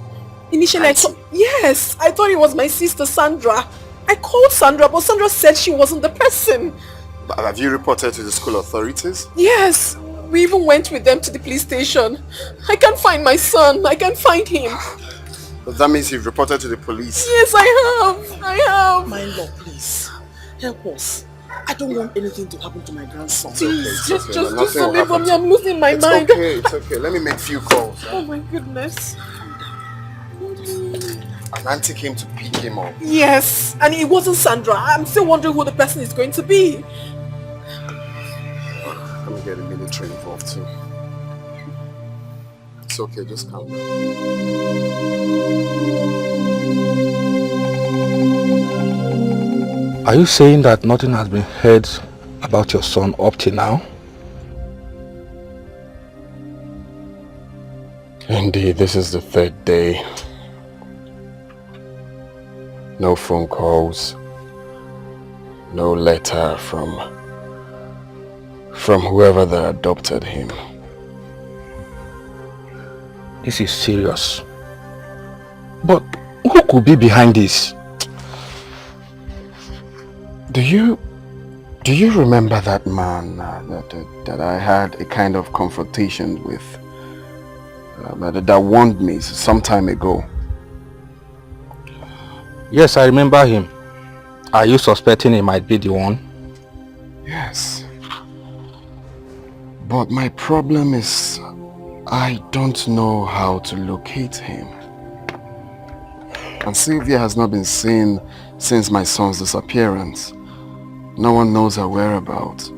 Initially, I thought it was my sister Sandra. I called Sandra, but Sandra said she wasn't the person. Have you reported to the school authorities? Yes, we even went with them to the police station. I can't find my son. I can't find him. But that means you've reported to the police. Yes, I have. My lord, please. Help us. I don't want anything to happen to my grandson. Please, just do something for me. I'm losing my mind. It's okay. Let me make a few calls. Oh my goodness. An auntie came to pick him up. Yes, and it wasn't Sandra. I'm still wondering who the person is going to be. Let me get the military involved too. It's okay, just calm down. Are you saying that nothing has been heard about your son up till now? Indeed, this is the third day. No phone calls. No letter from whoever that adopted him. This is serious. But who could be behind this? Do you remember that man that I had a kind of confrontation with? That warned me some time ago. Yes, I remember him. Are you suspecting he might be the one? Yes. But my problem is I don't know how to locate him. And Sylvia has not been seen since my son's disappearance. No one knows her whereabouts.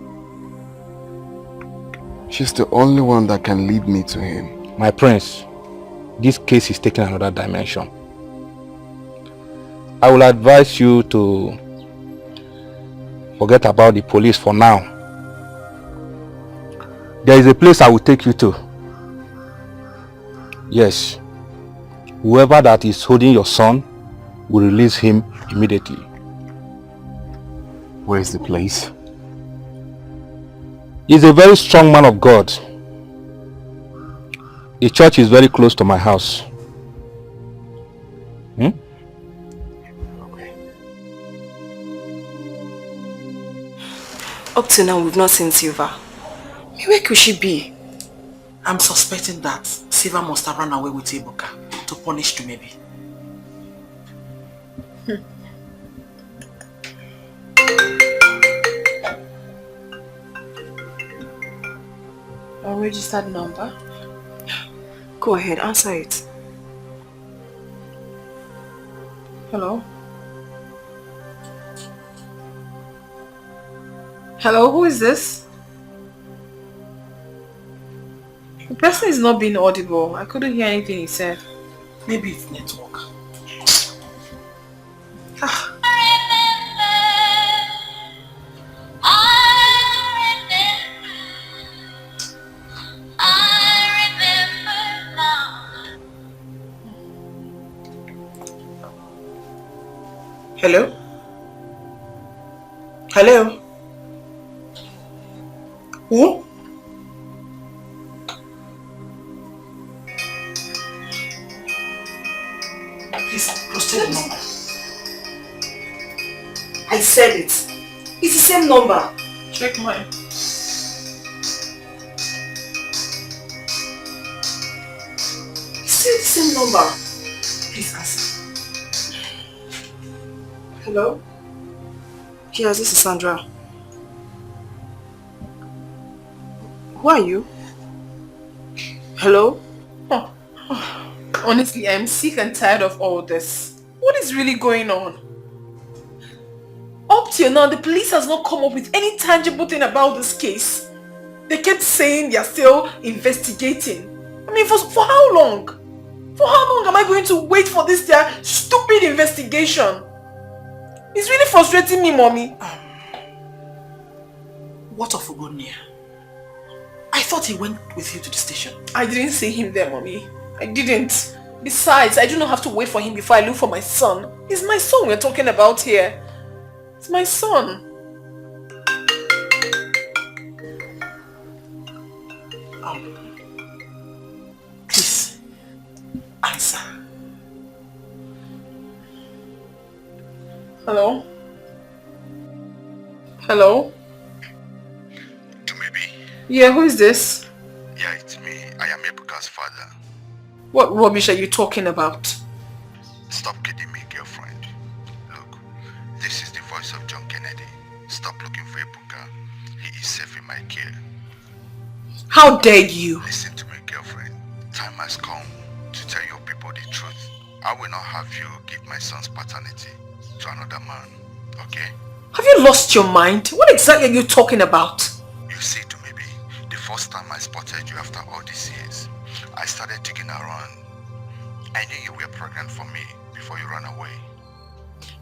She's the only one that can lead me to him. My prince, this case is taking another dimension. I will advise you to forget about the police for now. There is a place I will take you to. Yes. Whoever that is holding your son will release him immediately. Where is the place? He's a very strong man of God. The church is very close to my house. Up to now, we've not seen Silva. Where could she be? I'm suspecting that Silva must have run away with Ebuka to punish Tumebi. A registered number? Go ahead, answer it. Hello? Hello, who is this? The person is not being audible. I couldn't hear anything he said. Maybe it's network. Hello? Hello? Who? Please, proceed the number. I said it. It's the same number. Check mine. It's still the same number. Please answer. Hello? Yes, this is Sandra. Who are you? Hello? Honestly, I'm sick and tired of all this. What is really going on? Up till now, the police has not come up with any tangible thing about this case. They kept saying they are still investigating. I mean, for how long? For how long am I going to wait for this their stupid investigation? It's really frustrating me, Mommy. What of Ugonia? I thought he went with you to the station. I didn't see him there, Mommy. I didn't. Besides, I do not have to wait for him before I look for my son. It's my son we're talking about here. It's my son. Please, answer. Hello? Hello? Yeah, who is this? Yeah, it's me. I am Ebuka's father. What rubbish are you talking about? Stop kidding me, girlfriend. Look, this is the voice of John Kennedy. Stop looking for Ebuka. He is safe in my care. How dare you? Listen to me, girlfriend. Time has come to tell your people the truth. I will not have you give my son's paternity to another man, okay? Have you lost your mind? What exactly are you talking about? You see, the first time I spotted you after all these years, I started digging around. I knew you were pregnant for me before you ran away.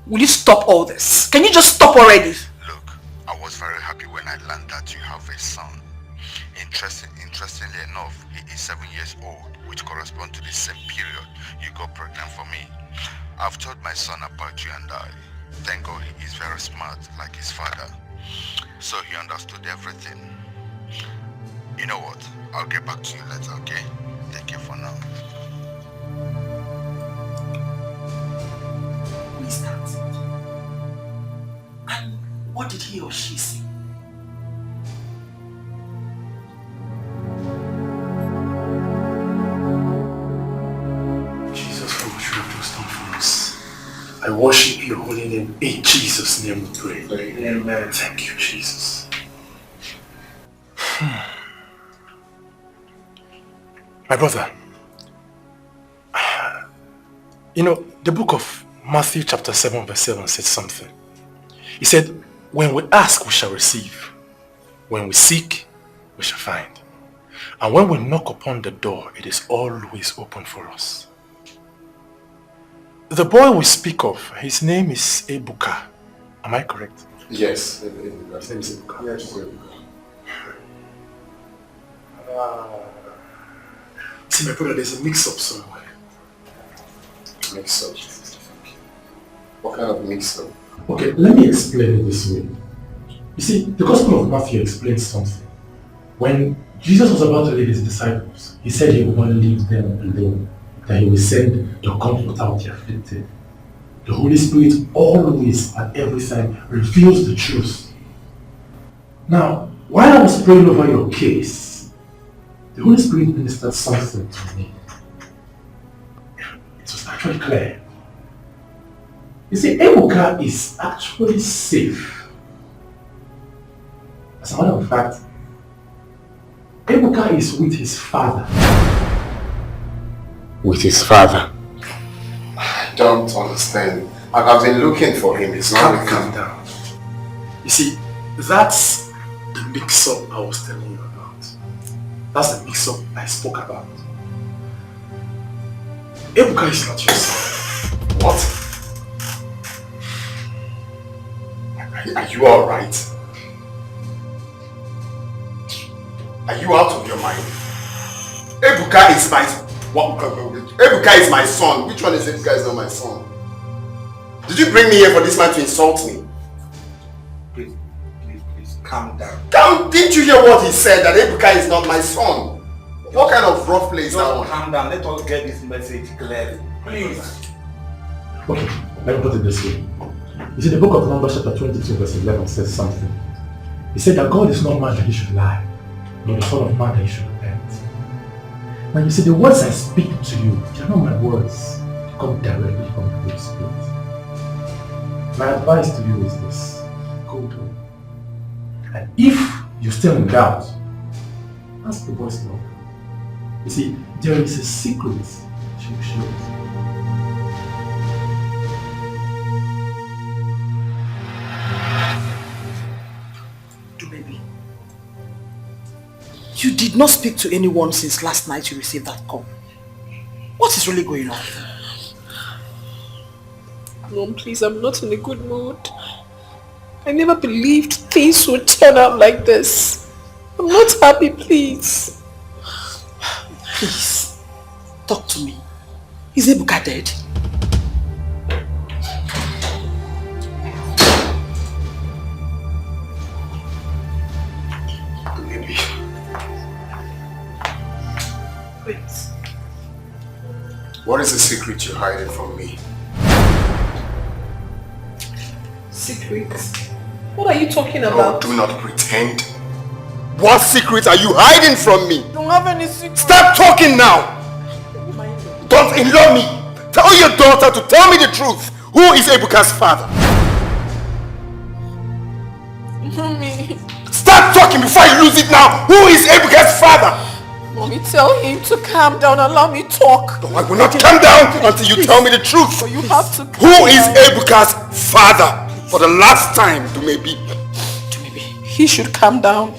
Will you stop all this? Can you just stop already? Look, I was very happy when I learned that you have a son. Interestingly enough, he is 7 years old, which corresponds to the same period you got pregnant for me. I've told my son about you and I. Thank God he is very smart like his father. So he understood everything. You know what? I'll get back to you later, okay? Take care for now. Who is that? And what did he or she say? Jesus, how much you have just done for us. I worship your holy name. In Jesus' name we pray. Amen. Thank you, Jesus. My brother, you know, the book of Matthew chapter 7 verse 7 said something. He said, when we ask, we shall receive. When we seek, we shall find. And when we knock upon the door, it is always open for us. The boy we speak of, his name is Ebuka. Am I correct? Yes, his name is Ebuka. Yes, Ebuka. See, my brother, there's a mix-up somewhere. Mix-up? What kind of mix-up? Okay, let me explain it this way. You see, the Gospel of Matthew explains something. When Jesus was about to leave his disciples, he said he would not leave them alone, that he would send the Comforter out the afflicted. The Holy Spirit always, at every time, reveals the truth. Now, while I was praying over your case, the Holy Spirit ministered something to me. It was actually clear. You see, Ebuka is actually safe. As a matter of fact, Ebuka is with his father. With his father? I don't understand. I've been looking for him. He's not with him. Calm down. You see, that's the mix-up I was telling you about. That's the mix-up I spoke about. Ebuka is not your son. What? Are you alright? Are you out of your mind? Ebuka is my... What? Ebuka is my son. Which one is Ebuka is not my son? Did you bring me here for this man to insult me? Please, calm down. Didn't you hear what he said? That Ebuka is not my son? What kind of rough play is that one? Calm down. Let us get this message clearly. Please. Okay, let me put it this way. You see, the book of Numbers chapter 22 verse 11 says something. He said that God is not man that he should lie, nor the son of man that he should repent. Now you see, the words I speak to you, they are not my words. They come directly from the Holy Spirit. My advice to you is this. Go home. And if you're still in doubt, ask the boy's love. You see, there is a secret she will show you. You did not speak to anyone since last night you received that call. What is really going on? Mom, please, I'm not in a good mood. I never believed things would turn out like this. I'm not happy, please. Please, talk to me. Is Ebuka dead? Maybe. Wait. What is the secret you're hiding from me? Secret? What are you talking about? Oh, do not pretend. What secret are you hiding from me? Don't have any secret. Stop talking now! Don't in-law me! Tell your daughter to tell me the truth. Who is Ebuka's father? Mommy. Stop talking before you lose it now! Who is Ebuka's father? Mommy, tell him to calm down and allow me talk. No, I will not calm down until you tell me the truth. But you have to. Who is Ebuka's father? For the last time, Dumebi. He should calm down.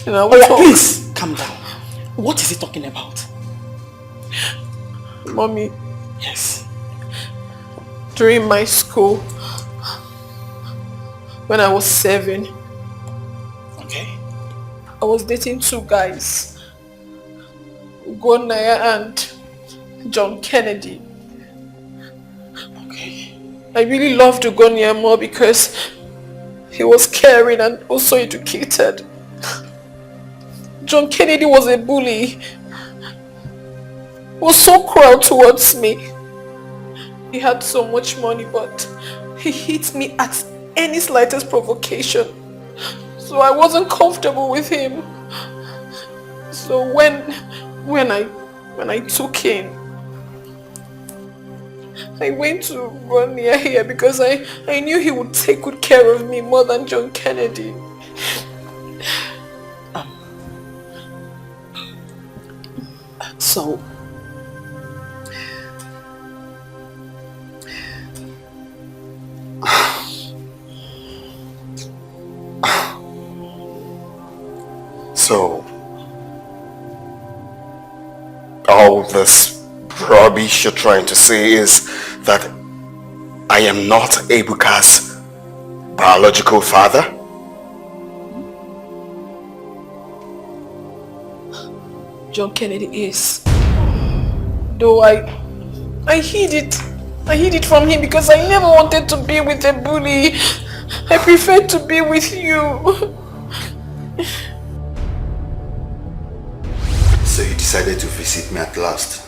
And I will talk. Please, calm down. What is he talking about? Mommy. Yes. During my school, when I was 7, okay, I was dating 2 guys, Naija and John Kennedy. Okay. I really loved Naija more because he was caring and also educated. John Kennedy was a bully. He was so cruel towards me. He had so much money, but he hit me at any slightest provocation. So I wasn't comfortable with him. So when I took in, I went to run near here because I knew he would take good care of me more than John Kennedy. So, all this rubbish you're trying to say is that I am not Ebuka's biological father? John Kennedy is. Though I hid it from him because I never wanted to be with a bully. I preferred to be with you. So you decided to visit me at last?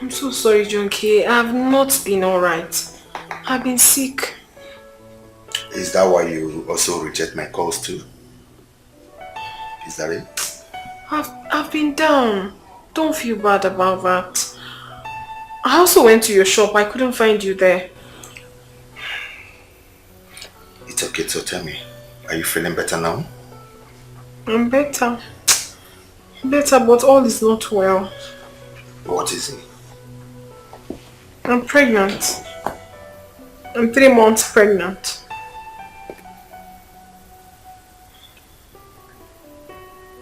I'm so sorry, John K. I have not been alright. I've been sick. Is that why you also reject my calls too? Is that it? I've been down. Don't feel bad about that. I also went to your shop. I couldn't find you there. It's okay, so tell me, are you feeling better now? I'm better. Better, but all is not well. What is it? I'm pregnant. I'm 3 months pregnant.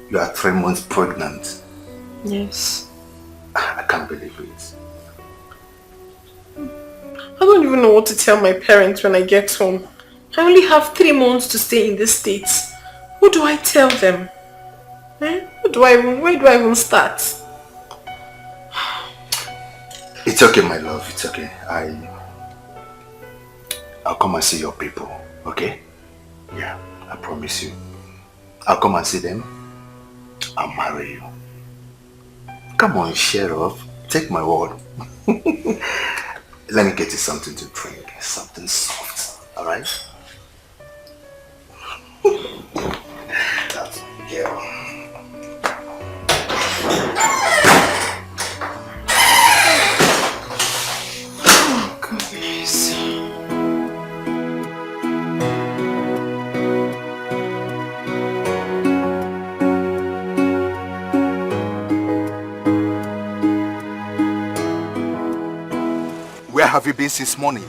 You are 3 months pregnant? Yes. I can't believe it. I don't even know what to tell my parents when I get home. I only have 3 months to stay in the States. What do I tell them? Where do I even start? It's okay, my love, it's okay. I'll come and see your people, okay? Yeah, I promise you. I'll come and see them. I'll marry you. Come on, Sheriff. Take my word. Let me get you something to drink. Something soft. Alright? That's my girl. Oh, goodness. Where have you been since morning?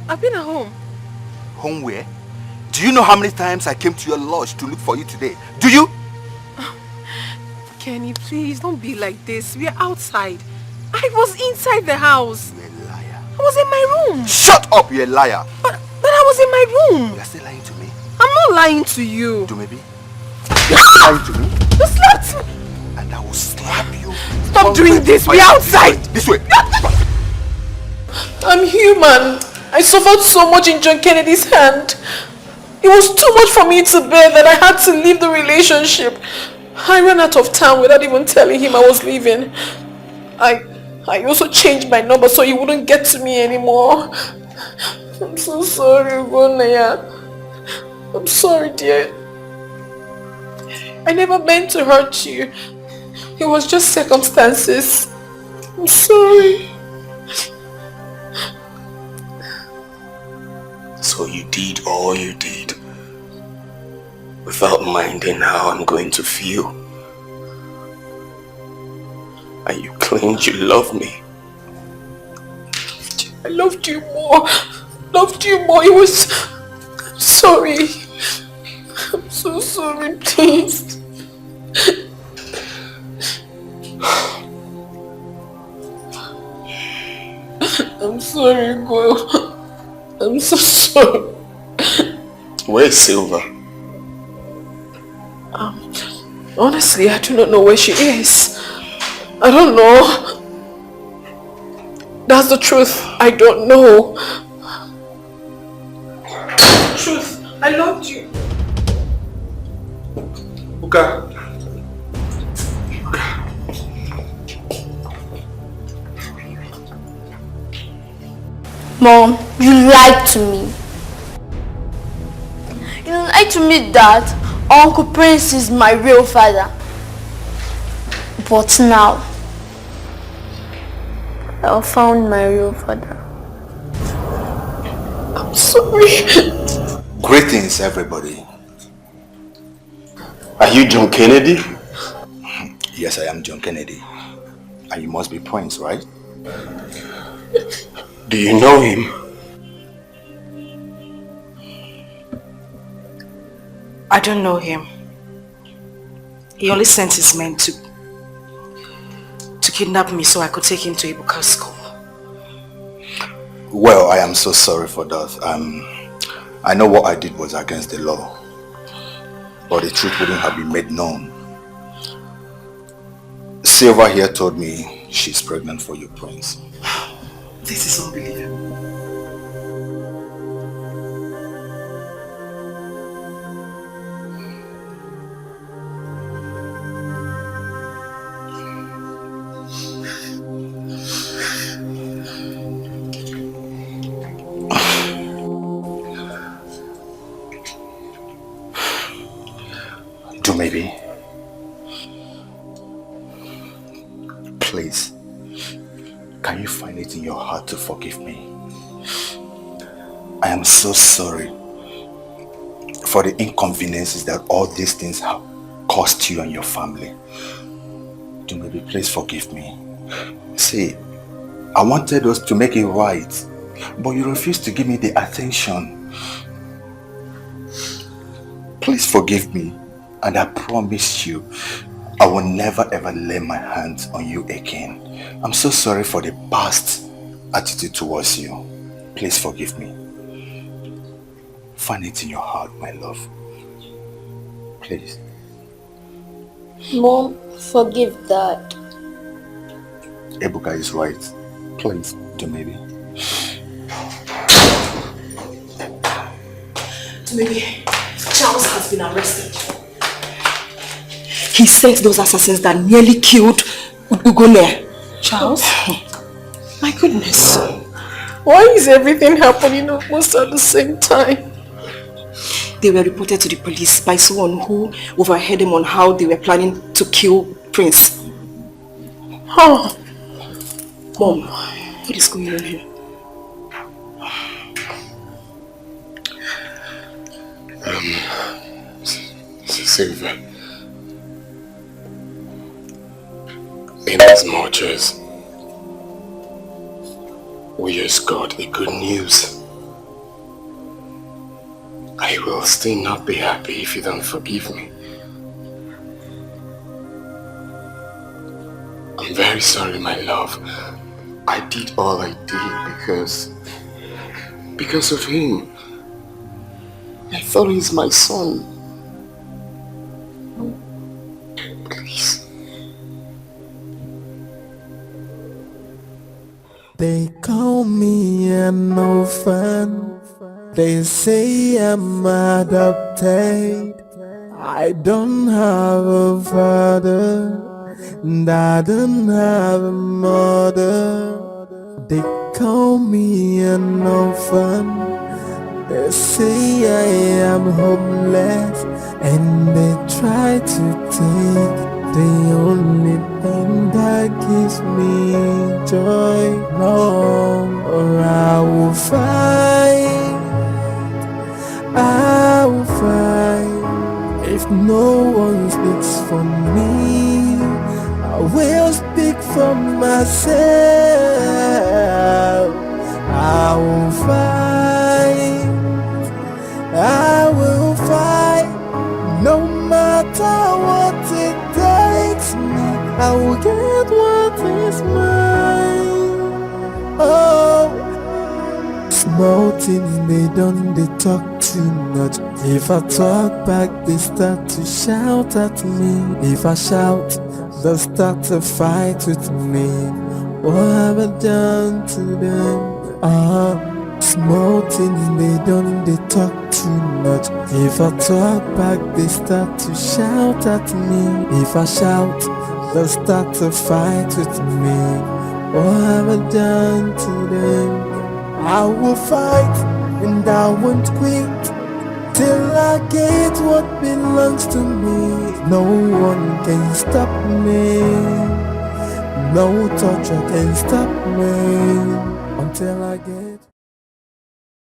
I've been at home. Home where? Do you know how many times I came to your lodge to look for you today? Do you? Kenny, please don't be like this. We are outside. I was inside the house. You're a liar. I was in my room. Shut up, you're a liar. But I was in my room. You're still lying to me. I'm not lying to you. Do maybe? You're still lying to me. You slapped me. And I will slap you. Stop doing this. We're outside. This way. I'm human. I suffered so much in John Kennedy's hand. It was too much for me to bear that I had to leave the relationship. I ran out of town without even telling him I was leaving. I also changed my number so he wouldn't get to me anymore. I'm so sorry, Gonaya. I'm sorry, dear. I never meant to hurt you. It was just circumstances. I'm sorry. So you did all you did without minding how I'm going to feel. And you claimed you love me. I loved you more. It was... I'm sorry. I'm so sorry, please. I'm sorry, girl. I'm so sorry. Where's Silver? Honestly, I do not know where she is. I don't know. That's the truth. I don't know. Truth. I loved you. Okay. Mom, you lied to me. You lied to me that Uncle Prince is my real father. But now, I found my real father. I'm sorry. Greetings, everybody. Are you John Kennedy? Yes, I am John Kennedy. And you must be Prince, right? Do you know him? I don't know him. He only sent his men to kidnap me so I could take him to Ibuka's school. Well, I am so sorry for that. I know what I did was against the law, but the truth wouldn't have been made known. Silva here told me she's pregnant for you, Prince. This is unbelievable. Maybe. Please, can you find it in your heart to forgive me? I am so sorry for the inconveniences that all these things have cost you and your family. Do maybe please forgive me. See, I wanted us to make it right, but you refused to give me the attention. Please forgive me. And I promise you, I will never ever lay my hands on you again. I'm so sorry for the past attitude towards you. Please forgive me. Find it in your heart, my love. Please. Mom, forgive Dad. Ebuka is right. Please, do maybe. Maybe Charles has been arrested. He sent those assassins that nearly killed Ugone. Charles? My goodness. Why is everything happening almost at the same time? They were reported to the police by someone who overheard them on how they were planning to kill Prince. Oh. Mom, what is going on here? Silver. In as much as we just got a good news, I I will still not be happy if you don't forgive me. I'm very sorry, my love. I did all I did because of him. I thought he's my son. Please. They call me an orphan. They say I'm adopted. I don't have a father, and I don't have a mother. They call me an orphan. They say I am homeless, and they try to take the only thing that gives me joy. No, or I will fight. I will fight. If no one speaks for me, I will speak for myself. I will fight. I will fight. No matter what it takes me, I will get what is mine. Oh, small things they don't, they talk too much. If I talk back, they start to shout at me. If I shout, they'll start to fight with me. What have I done to them? Small things they don't, they talk too much. If I talk back, they start to shout at me. If I shout, they'll start to fight with me. What have I done to them? I will fight and I won't quit till I get what belongs to me. No one can stop me. No torture can stop me until I get